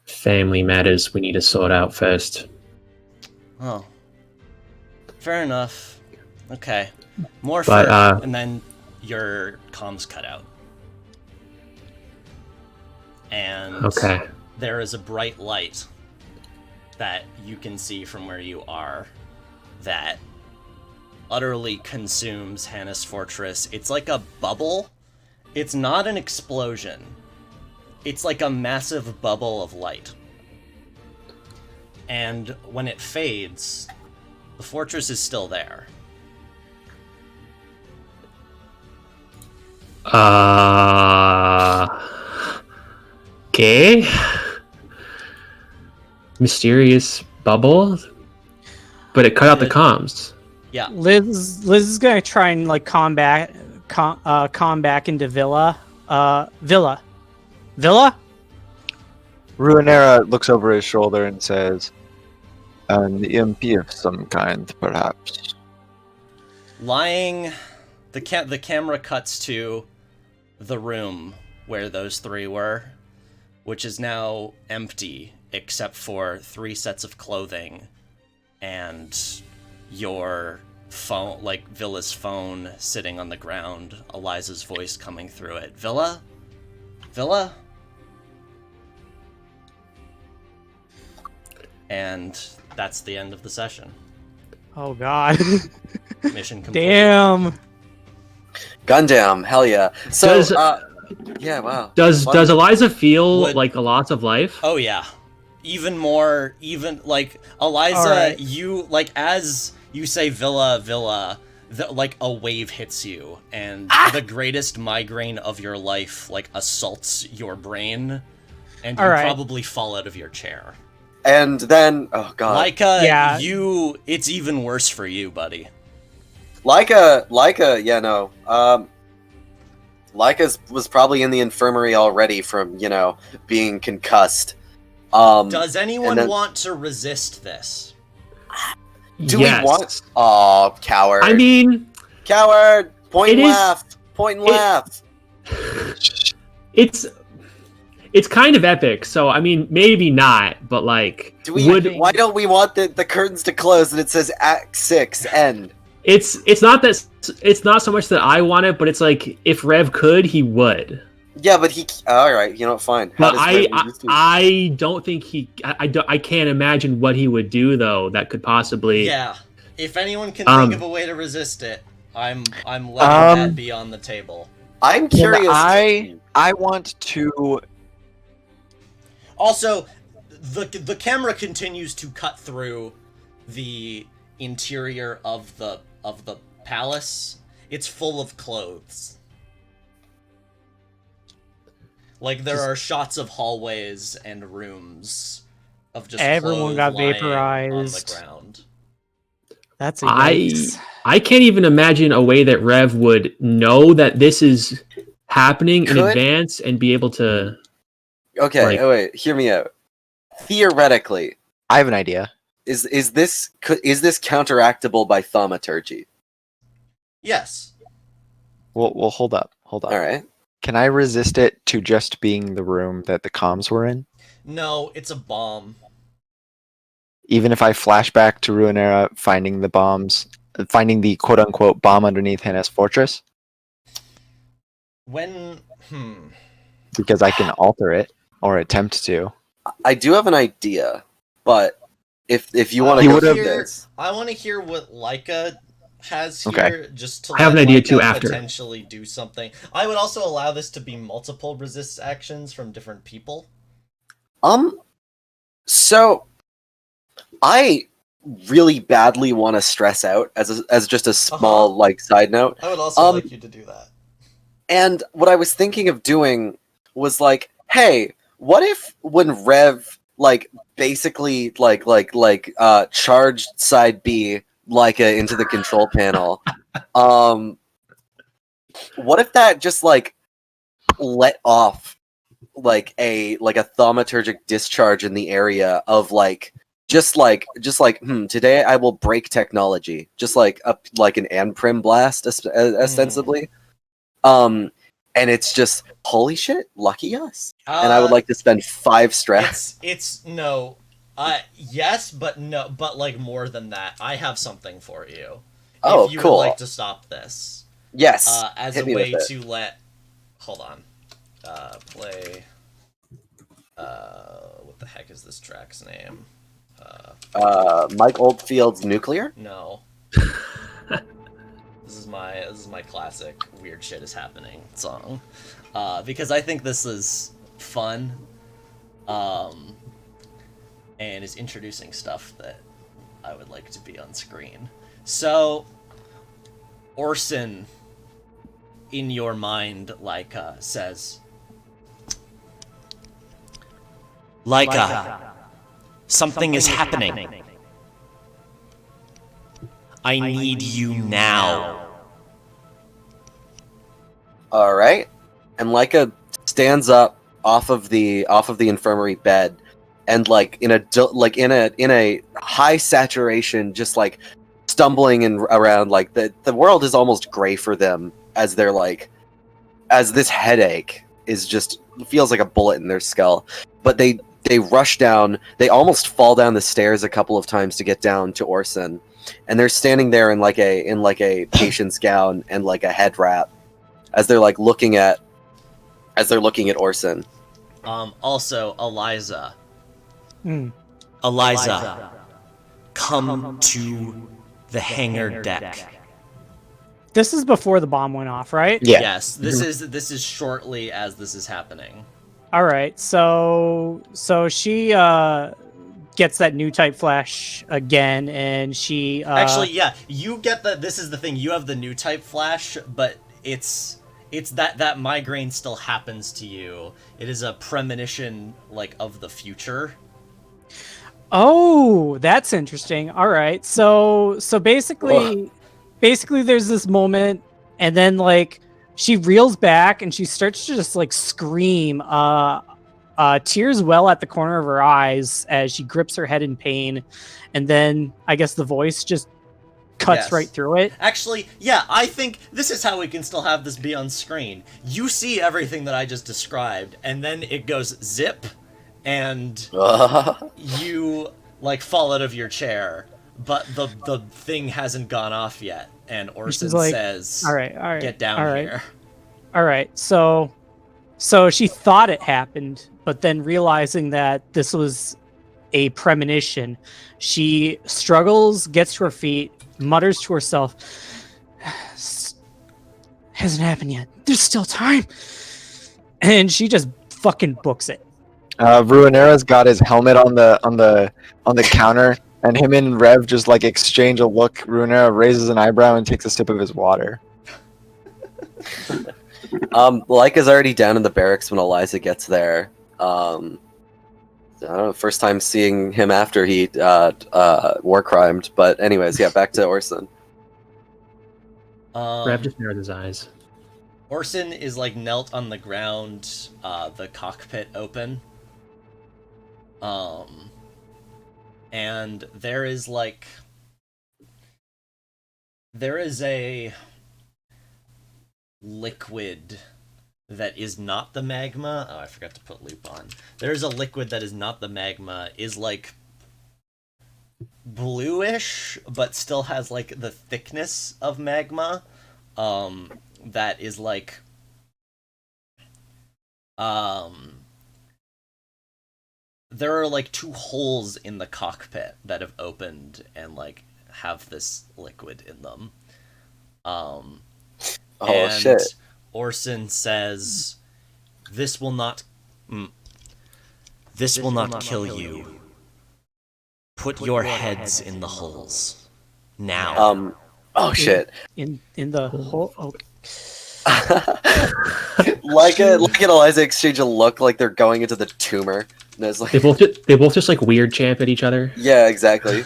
family matters we need to sort out first. Oh. Fair enough. Okay. More But, and then your comms cut out. And Okay. there is a bright light that you can see from where you are that utterly consumes Hannes Fortress. It's like a bubble. It's not an explosion. It's like a massive bubble of light. And when it fades, the fortress is still there. Okay. Mysterious bubble, but it cut out the comms. Yeah. Liz is gonna try and like calm back into Villa. Villa. Ruinera looks over his shoulder and says, "An EMP of some kind, perhaps." Lying, the camera cuts to the room where those three were, which is now empty except for 3 sets of clothing and your phone, like Villa's phone sitting on the ground, Eliza's voice coming through it. Villa? And that's the end of the session. Oh God. Mission complete. Damn. Gundam, hell yeah. So, Does- yeah, wow. Does What? Eliza feel Would- like a loss of life? Oh yeah. Even like Eliza, Alright. you like as you say Villa, like a wave hits you and the greatest migraine of your life like assaults your brain and you Alright. probably fall out of your chair. And then, oh god. Laika, Yeah. it's even worse for you, buddy. Laika, yeah, no. Laika was probably in the infirmary already from, being concussed. Does anyone and then- want to resist this? Do Yes. we want? Oh, coward! I mean, coward! Point It and is- laugh. Point and it- laugh. it's kind of epic. So I mean, maybe not, but like, Do we? Why don't we want the curtains to close and it says Act 6 end? It's not so much that I want it, but it's like if Rev could, he would. Yeah, but he. All right, fine. How But does I Ray resist it? I don't think I can't imagine what he would do though. That could possibly. Yeah. If anyone can think of a way to resist it, I'm letting that be on the table. I'm Can curious. I want to. Also, the camera continues to cut through the interior of the palace. It's full of clothes. Like there are shots of hallways and rooms of just Everyone clothes got lying vaporized. on the ground. That's a I yikes. I can't even imagine a way that Rev would know that this is happening in Could- advance and be able to. Okay, Like- wait. Hear me out. Theoretically, I have an idea. is this counteractable by thaumaturgy? Yes. Well, hold up. All right. Can I resist it to just being the room that the comms were in? No, it's a bomb. Even if I flash back to Ruinera finding the bombs, finding the quote-unquote bomb underneath Hannes Fortress, When because I can alter it or attempt to. I do have an idea, but if you want He to go would've- through this, I want to hear what Laika has here, Okay. just to I have an let idea Laika too after. potentially do something. I would also allow this to be multiple resist actions from different people. so I really badly want to stress out as just a small side note. I would also Um, like you to do that. And what I was thinking of doing was hey, what if when Rev basically charged side B Leica into the control panel, what if that just let off a thaumaturgic discharge in the area of today I will break technology, just like an Anprim blast ostensibly. And it's just holy shit, lucky us. And I would like to spend 5 stress. It's no, yes, but no, but like more than that. I have something for you. Oh, if you cool. would like to stop this, Yes, as hit a me way with it. to let. Hold on. Play. What the heck is this track's name? Mike Oldfield's Nuclear? No. This is my classic weird shit is happening song. Because I think this is fun. And is introducing stuff that I would like to be on screen. So Orson, in your mind, Leica says, Leica, something is happening. I need you now. All right. And Leica stands up off of the infirmary bed, and in a high saturation, just stumbling and around, the world is almost gray for them as they're as this headache is just feels like a bullet in their skull. But they rush down. They almost fall down the stairs a couple of times to get down to Orson. And they're standing there in a patient's gown and a head wrap as they're looking at Orson. Also, Eliza. Hmm. Eliza, come to the hangar deck. This is before the bomb went off, right? Yeah. Yes, this is shortly as this is happening. All right. So she gets that new type flash again, and she Actually, yeah, you get the. This is the thing. You have the new type flash, but it's that migraine still happens to you. It is a premonition of the future. Oh, that's interesting. All right. So basically there's this moment, and then she reels back and she starts to just scream. Tears well at the corner of her eyes as she grips her head in pain, and then I guess the voice just cuts Yes. right through it. Actually, yeah, I think this is how we can still have this be on screen. You see everything that I just described, and then it goes zip, and you fall out of your chair, but the thing hasn't gone off yet, and Orson says, all right, get down all right. here. All right, so she thought it happened, but then realizing that this was a premonition, she struggles, gets to her feet, mutters to herself, hasn't happened yet. There's still time. And she just fucking books it. Ruinera's got his helmet on the counter, and him and Rev just exchange a look. Ruinera raises an eyebrow and takes a sip of his water. Leica's already down in the barracks when Eliza gets there. I don't know, first time seeing him after he war crimed. But anyways, yeah, back to Orson. Rev just narrowed his eyes. Orson is knelt on the ground, the cockpit open. And there is a liquid that is not the magma. Oh, I forgot to put loop on. There's a liquid that is not the magma, is bluish, but still has the thickness of magma. That is there are 2 holes in the cockpit that have opened and have this liquid in them. And Shit. Orson says, this will not kill you. Put your heads in the holes. Now. Shit. In the hole. Okay. Leica and Eliza exchange a look like they're going into the tumor. And it's like, They both just like weird champ at each other. yeah, exactly.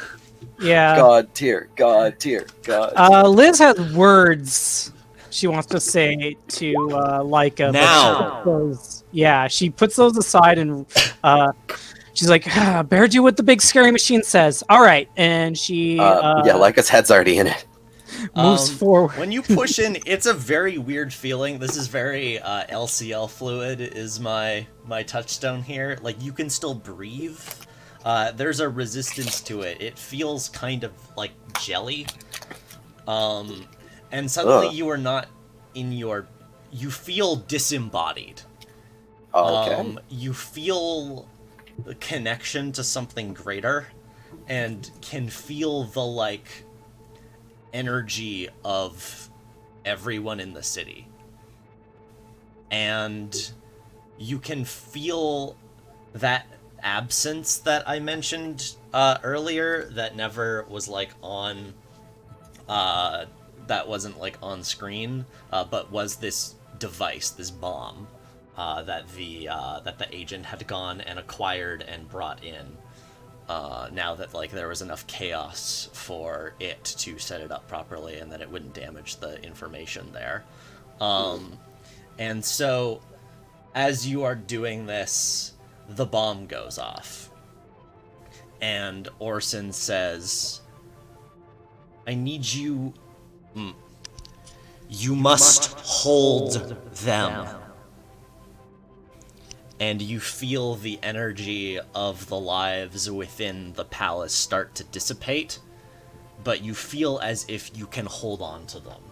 Yeah. God tier, God tier, God. Liz has words she wants to say to Leica. Now. She puts those aside and she's like, bear do what the big scary machine says. All right. And she Yeah, Leica's head's already in it. moves forward. When you push in, it's a very weird feeling. This is very LCL fluid is my touchstone here. Like, you can still breathe. There's a resistance to it. It feels kind of like jelly. And suddenly you are not in your... You feel disembodied. Oh, okay. You feel the connection to something greater and can feel the, like, energy of everyone in the city. And you can feel that absence that I mentioned earlier that never was, like, on... that wasn't, like, on screen, but was this device, this bomb, that the agent had gone and acquired and brought in. Now that, like, there was enough chaos for it to set it up properly and that it wouldn't damage the information there. And so, as you are doing this, the bomb goes off. And Orson says, I need you... You must hold them. And you feel the energy of the lives within the palace start to dissipate, but you feel as if you can hold on to them.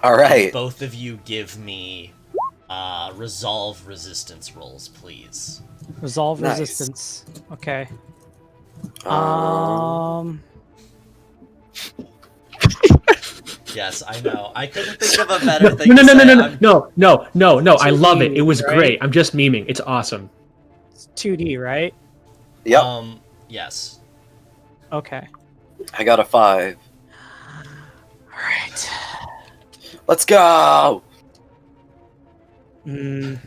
All right. Both of you give me resolve resistance rolls, please. Resolve Nice. resistance. Okay. Yes, I know. I couldn't think of a better thing No, to say. no. I love it. It was 2D, right? great. I'm just memeing. It's awesome. It's 2D, right? Yep. Yes. Okay. I got a 5. All right. Let's go. 3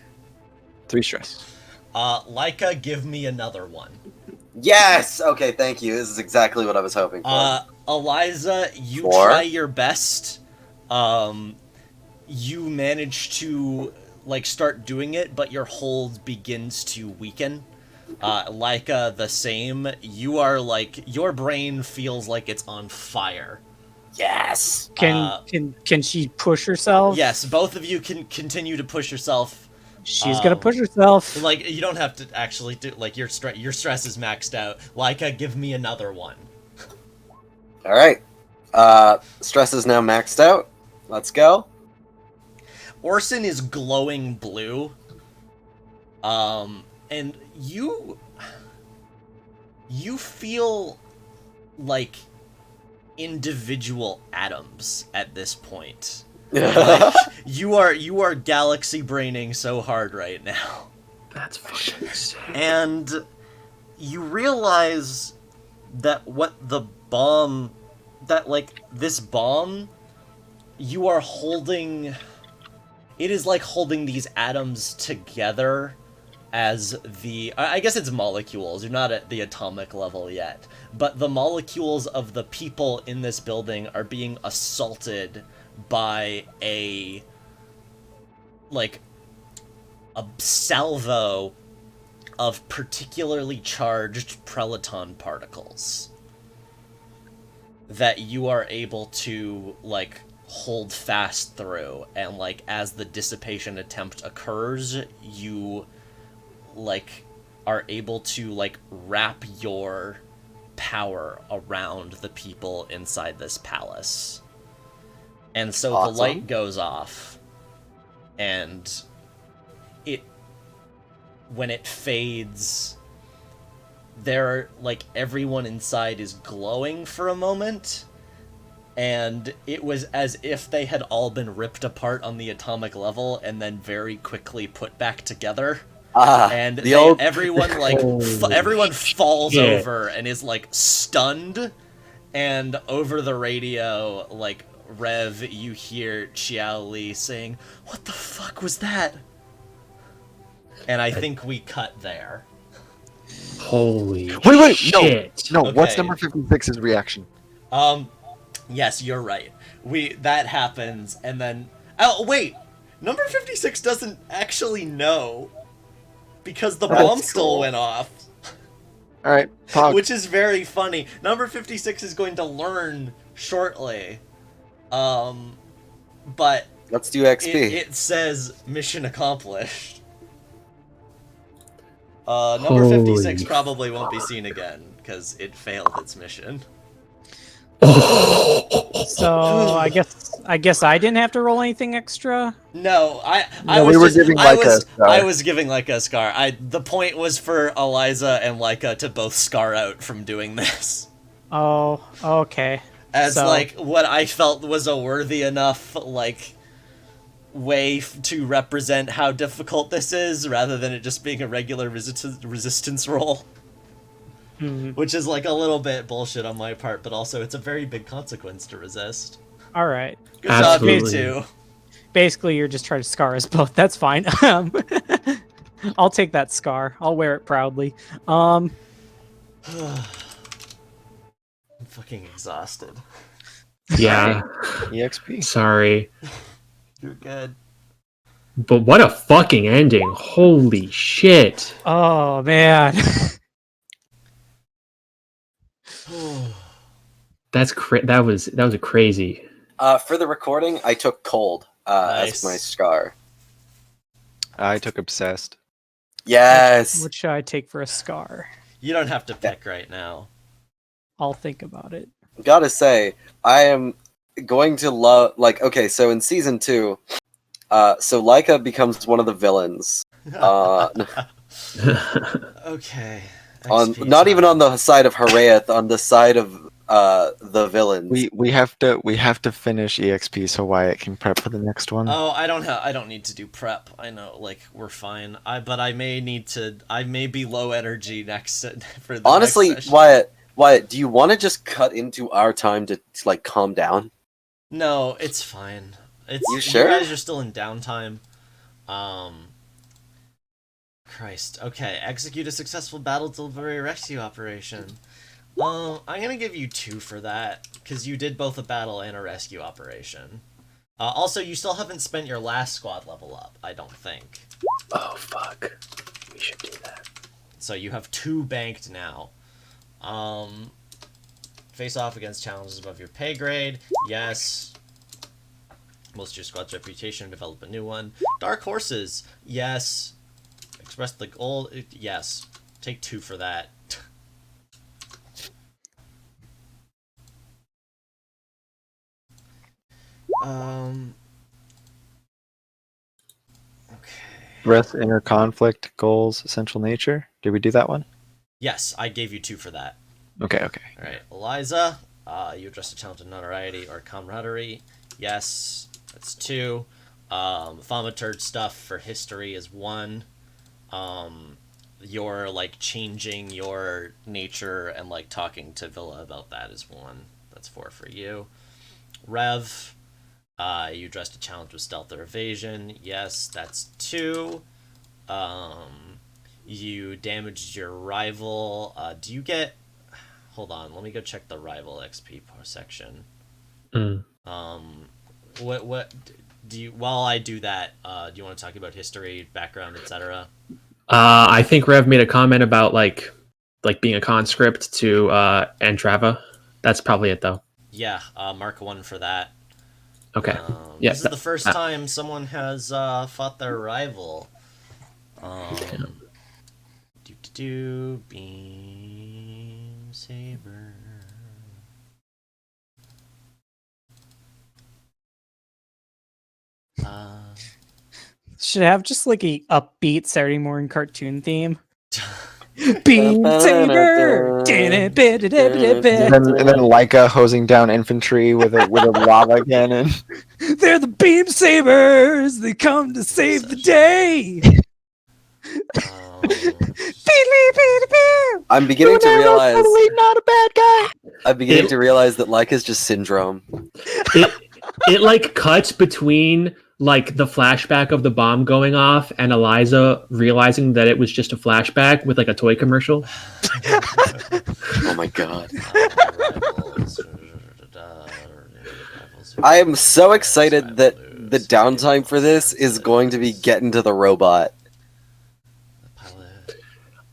stress. Leica, give me another one. Yes. Okay. Thank you. This is exactly what I was hoping for. Eliza, you 4. try your best. You manage to, like, start doing it, but your hold begins to weaken. Leica, the same. You are, like, your brain feels like it's on fire. Yes. Can she push herself? Yes, both of you can continue to push yourself. She's gonna push herself. Like, you don't have to actually do, like, your stress is maxed out. Leica, give me another one. All right. Stress is now maxed out. Let's go. Orson is glowing blue. And you feel like individual atoms at this point. Like, you are galaxy braining so hard right now. That's fucking sick. And you realize that this bomb, you are holding, it is like holding these atoms together as I guess it's molecules, you're not at the atomic level yet, but the molecules of the people in this building are being assaulted by a salvo of particularly charged prelaton particles that you are able to, like, hold fast through, and, like, as the dissipation attempt occurs, you, like, are able to, like, wrap your power around the people inside this palace. And so Awesome. The light goes off, and when it fades, everyone inside is glowing for a moment, and it was as if they had all been ripped apart on the atomic level and then very quickly put back together. And everyone everyone falls over and is, like, stunned, and over the radio, like, Rev, you hear Xiao Li saying, "What the fuck was that?" And I think we cut there. Holy Wait, shit. no. What's Okay. number 56's reaction? Yes, you're right. That happens, and then wait, number 56 doesn't actually know because the That's bomb still cool. went off, All right, Pog. which is very funny. Number 56 is going to learn shortly, but Let's do XP. it says mission accomplished. Number Holy 56 probably won't be seen again because it failed its mission. So I guess I didn't have to roll anything extra. No, I No, was we were just, giving I Laika a was scar. I was giving Laika a scar. The point was for Eliza and Laika to both scar out from doing this. Oh, okay. As So- like what I felt was a worthy enough like way to represent how difficult this is rather than it just being a regular resistance roll. Mhm. Which is like a little bit bullshit on my part, but also it's a very big consequence to resist. All right. Good job, you Absolutely. two. Basically, you're just trying to scar us both. That's fine. I'll take that scar. I'll wear it proudly. I'm fucking exhausted. Yeah, EXP. sorry. You're good. But what a fucking ending. Holy shit. Oh man. That was a crazy. For the recording, I took cold Nice. as my scar. I took obsessed. Yes. What should I take for a scar? You don't have to pick right now. I'll think about it. Gotta say, I am going to love. Like, okay, so in season 2, so Laika becomes one of the villains. Okay. On XP not even time. on the side of Haraeth, on the side of the villains. We have to finish EXP so Wyatt can prep for the next one. Oh, I don't need to do prep. I know, like we're fine. But I may need to. I may be low energy next for the Honestly, next session. Wyatt, do you want to just cut into our time to like calm down? No, it's fine. It's You sure? guys are still in downtime. Christ. Okay, execute a successful battle delivery rescue operation. I'm gonna give you 2 for that because you did both a battle and a rescue operation. Also, you still haven't spent your last squad level up. I don't think. Oh fuck. We should do that. So you have 2 banked now. Face off against challenges above your pay grade. Yes. Bolster your squad's reputation, develop a new one. Dark horses. Yes. Express the goal. Yes. Take 2 for that. Okay. Breath, inner conflict, goals, essential nature. Did we do that one? Yes, I gave you 2 for that. Okay. Alright, Eliza, you address a challenge of notoriety or camaraderie. Yes, that's 2. Thaumaturge stuff for history is 1. You're like changing your nature and like talking to Villa about that is 1. That's 4 for you. Rev, you addressed a challenge with stealth or evasion. Yes, that's 2. You damaged your rival. Do you get... Hold on, let me go check the rival XP section. Mm. What do you... While I do that, do you want to talk about history, background, etc.? I think Rev made a comment about like being a conscript to Antrava. That's probably it though. Yeah, mark 1 for that. Okay. Yeah, This is the first time someone has fought their rival. Beam saber. Should have just like a upbeat Saturday morning cartoon theme. Beam saber. And then Laika hosing down infantry with a lava cannon. They're the beam sabers. They come to save the day. I'm beginning to realize. Totally not a bad guy. I'm beginning to realize that Laika's just syndrome. it like cuts between like the flashback of the bomb going off and Eliza realizing that it was just a flashback with like a toy commercial. Oh my god. I am so excited that the downtime for this is going to be get into the robot.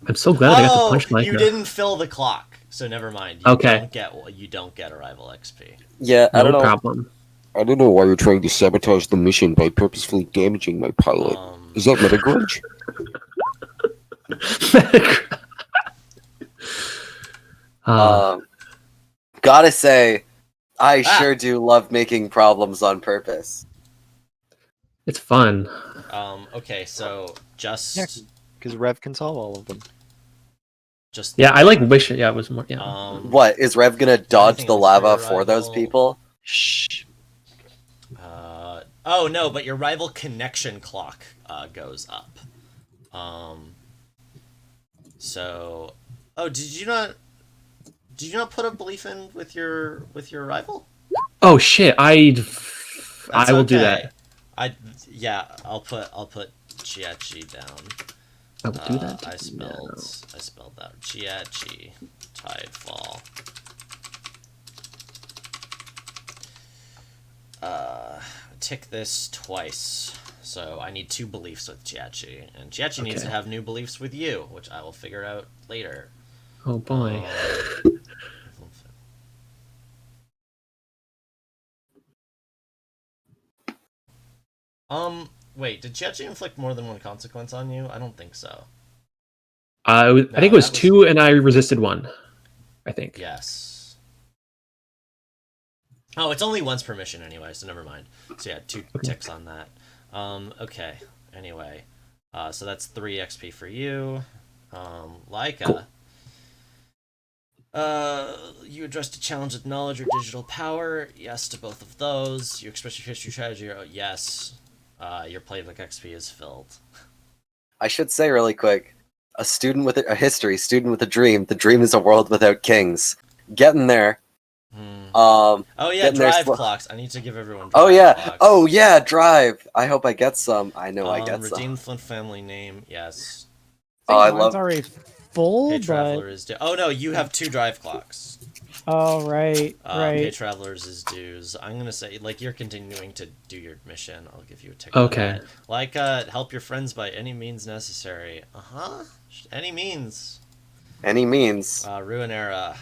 I'm so glad I got to punch Micah. You didn't fill the clock, so never mind. Okay. You don't get arrival XP. Yeah, I don't No know. problem. I don't know why you're trying to sabotage the mission by purposefully damaging my pilot. Is that metagrudge? Gotta say, I sure do love making problems on purpose. It's fun. Okay, so just Because Rev can solve all of them. Yeah, I like wish. Yeah, it was more. Yeah. What, is Rev gonna dodge think the it was lava for for those arrival. people? Shh. Oh no, but your rival connection clock goes up. So, did you not put a belief in with your rival? Oh shit! I That's will do okay. that. I'll put Chiachi down. I will do that. I spelled that Chiachi Tidefall. Tick this twice. So I need 2 beliefs with Chiachi, and Chiachi needs to have new beliefs with you, which I will figure out later. Oh boy. Wait, did Chiachi inflict more than 1 consequence on you? I don't think so. I think it was 2, and I resisted 1. I think. Yes. Oh, it's only once per mission anyway, so never mind. So yeah, 2 ticks on that. Okay. Anyway, so that's 3 XP for you. Laika. You addressed a challenge with knowledge or digital power. Yes to both of those. You express your history strategy. Yes. Your playbook XP is filled. I should say really quick, a history student with a dream. The dream is a world without kings. Getting there. Oh yeah, getting there drive slow. clocks. I need to give everyone. Oh yeah. Clocks. Oh yeah, drive. I hope I get some. I know I get some. Redeem Flint family name. Yes. Oh, I Mine's love. already full, Pay but Traveler is due. Oh no, you have 2 drive clocks. oh right. Pay Travelers is dues. I'm gonna say, like, you're continuing to do your mission. I'll give you a tick. Okay. On that. Like, help your friends by any means necessary. Any means. Any means. Ruinera.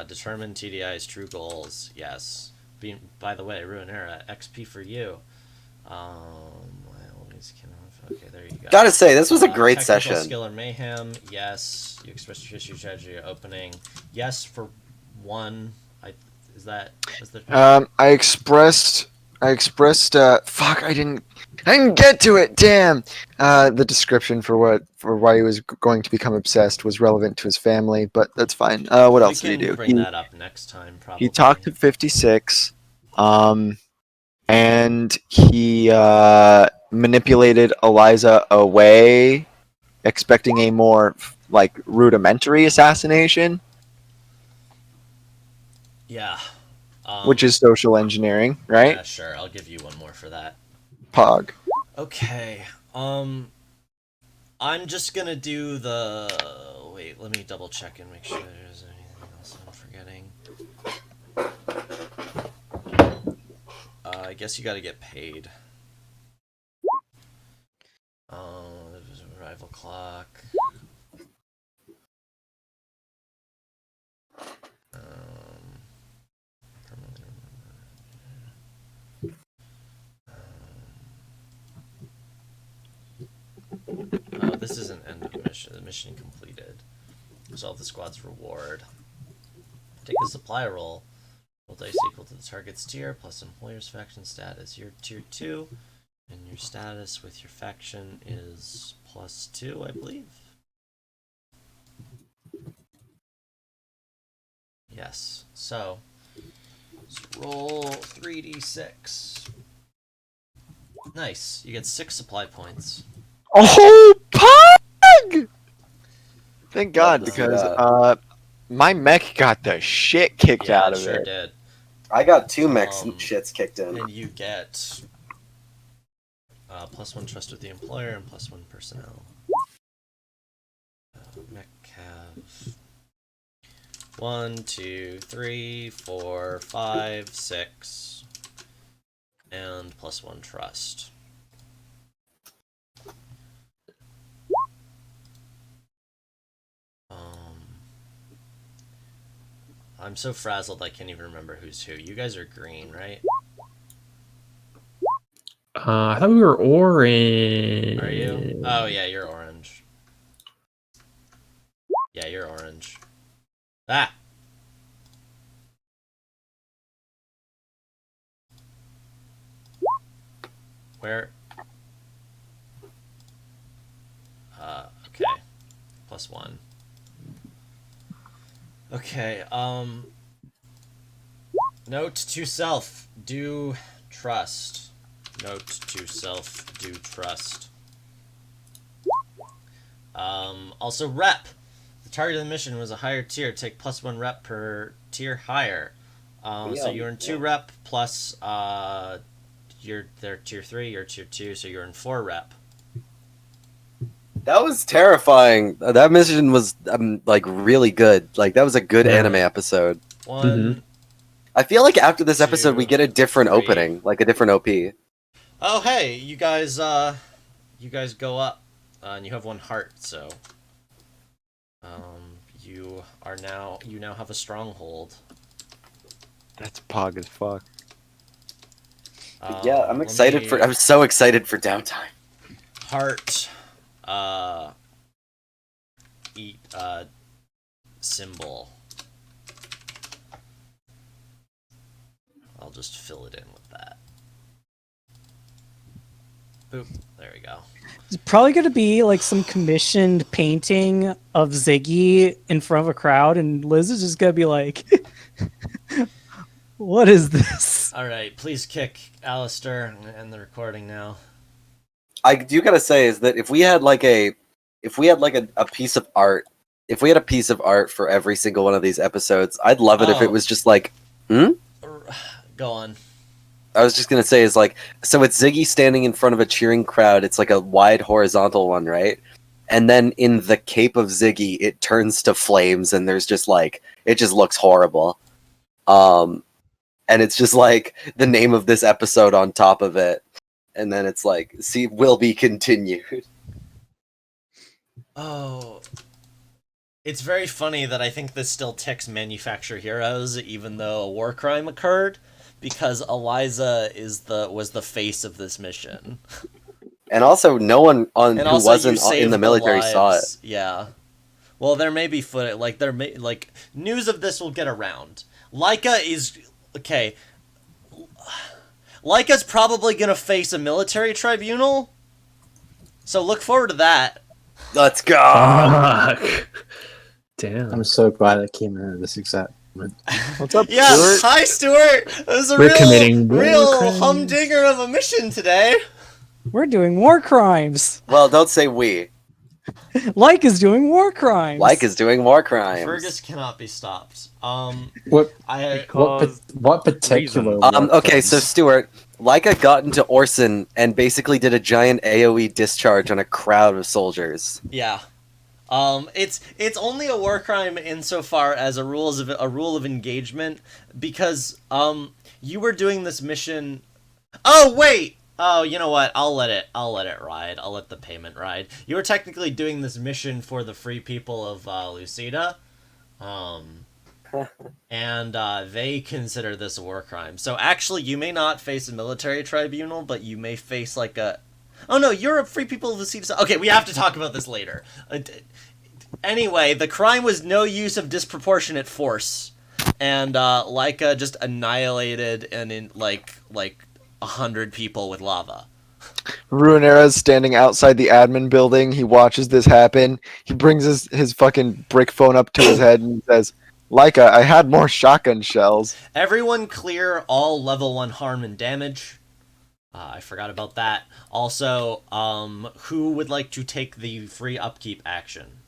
Determine TDI's true goals. Yes. By the way, Ruinera, XP for you. Okay, there you go. Gotta say, this was a great Technical session. Skill or mayhem. Yes. You express your history strategy opening. Yes for 1. I expressed. Fuck! I didn't get to it. Damn. The description for why he was going to become obsessed was relevant to his family, but that's fine. What else did he do? Bring that up next time. Probably. He talked to 56. And he manipulated Eliza away, expecting a more like rudimentary assassination. Yeah. Which is social engineering, right? Yeah, sure. I'll give you 1 more for that. Pog. Okay. I'm just gonna do the. Wait, let me double check and make sure there's anything else I'm forgetting. I guess you gotta get paid. There's a rival clock. This isn't end of the mission. The mission completed. Resolve the squad's reward. Take a supply roll. Roll dice equal to the target's tier plus employer's faction status. You're tier 2, and your status with your faction is +2, I believe. Yes. So, let's roll 3d6. Nice. You get 6 supply points. Oh, Pog! Thank God, Love to see because my mech got the shit kicked out of sure it. did. I got 2 mechs Um, shits kicked in. And you get +1 trust with the employer and +1 personnel. Mech have 1, 2, 3, 4, 5, 6, and +1 trust. I'm so frazzled I can't even remember who's who. You guys are green, right? I thought we were orange. Are you? Oh yeah, you're orange. Yeah, you're orange. Ah! Where? Okay. +1. Okay, note to self, do trust. Note to self, do trust. Also rep. The target of the mission was a higher tier. Take +1 rep per tier higher. So you earn 2 rep plus, they're tier 3, you're tier 2, so you're in 4 rep. That was terrifying. That mission was like really good. Like that was a good anime episode. 1. I feel like after this episode we 2, get a different 3. opening, like a different OP. Oh hey, you guys go up, and you have 1 heart, so you now have a stronghold. That's pog as fuck. Yeah, I'm excited for. I'm so excited for downtime. Heart, eat symbol. I'll just fill it in with that. Boop. There we go. It's probably going to be like some commissioned painting of Ziggy in front of a crowd, and Liz is just going to be like, what is this? Alright, please kick Alistair and end the recording now. I do gotta say is that if we had a piece of art, if we had a piece of art for every single one of these episodes, I'd love it if it was just like, Go on. I was just gonna say is like, so it's Ziggy standing in front of a cheering crowd. It's like a wide horizontal one, right? And then in the cape of Ziggy, it turns to flames, and there's just like, it just looks horrible. And it's just like the name of this episode on top of it, and then it's like, see, will be continued. Oh. It's very funny that I think this still ticks manufacture heroes, even though a war crime occurred, because Eliza was the face of this mission. And also, no one And who also, wasn't you saved in the military saw it. lives. Yeah. Well, there may be footage, like news of this will get around. Laika is okay. Laika's probably gonna face a military tribunal, so look forward to that. Let's go! Fuck. Damn. I'm so glad I came in at this exact moment. What's up, Yeah, Stuart? hi Stuart. It was a We're committing war real crimes. humdinger of a mission today. We're doing war crimes. Well, don't say we. Like is doing war crimes. Like is doing war crimes. Fergus cannot be stopped. What I what particular? Okay, so Stuart, Laika got into Orson and basically did a giant AoE discharge on a crowd of soldiers. yeah. It's only a war crime insofar as a rule of engagement, because you were doing this mission. Oh wait. Oh, you know what? I'll let it ride. I'll let the payment ride. You were technically doing this mission for the free people of Lucida, and they consider this a war crime. So actually, you may not face a military tribunal, but you may face like a. Oh no, you're a free people of Lucida. Okay, we have to talk about this later. Anyway, the crime was no use of disproportionate force, and Laika just annihilated like 100 people with lava. Ruinera's standing outside the admin building. He watches this happen. He brings his fucking brick phone up to his head and says, Laika, I had more shotgun shells. Everyone clear all level 1 harm and damage. I forgot about that. Also, who would like to take the free upkeep action?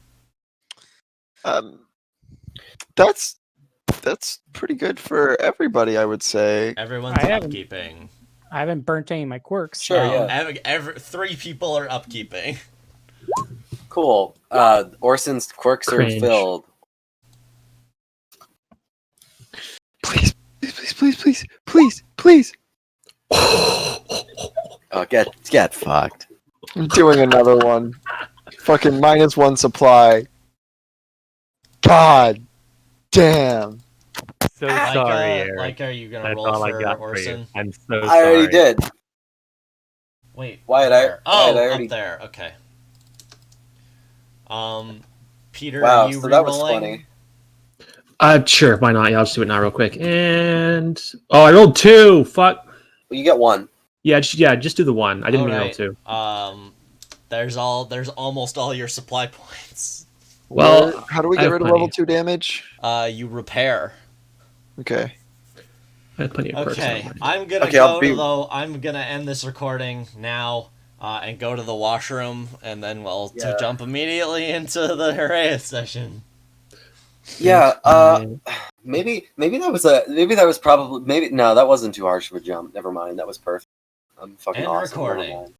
That's That's pretty good for everybody, I would say. Everyone's I haven't- upkeeping. I haven't burnt any of my quirks. Sure, No, yeah. 3 people are upkeeping. Cool. Orson's quirks Cringe. are filled. Please, please, please, please, please, please. Oh, get fucked. I'm doing another one. Fucking -1 supply. God damn. So sorry, Eric. Like, are you gonna That's roll all I for got for you. Orson? I'm so I sorry. already did. Wait, Wyatt, where? Oh, Wyatt, I already- up there. Okay. Peter, Wow, are you so that was re-rolling? funny. Sure, why not? Yeah, I'll just do it now real quick. And I rolled 2. Fuck. Well, you get 1. Yeah, just do the 1. I didn't mean to roll 2. There's almost all your supply points. Well, how do we I get have rid of plenty. level 2 damage? You repair. Okay. I have plenty of perks. Okay, on mine. I'm gonna end this recording now, and go to the washroom, and then we'll Yeah. jump immediately into the Hooray session. Yeah. Maybe that was probably no, that wasn't too harsh of a jump. Never mind. That was perfect. I'm fucking And awesome. Never recording. mind.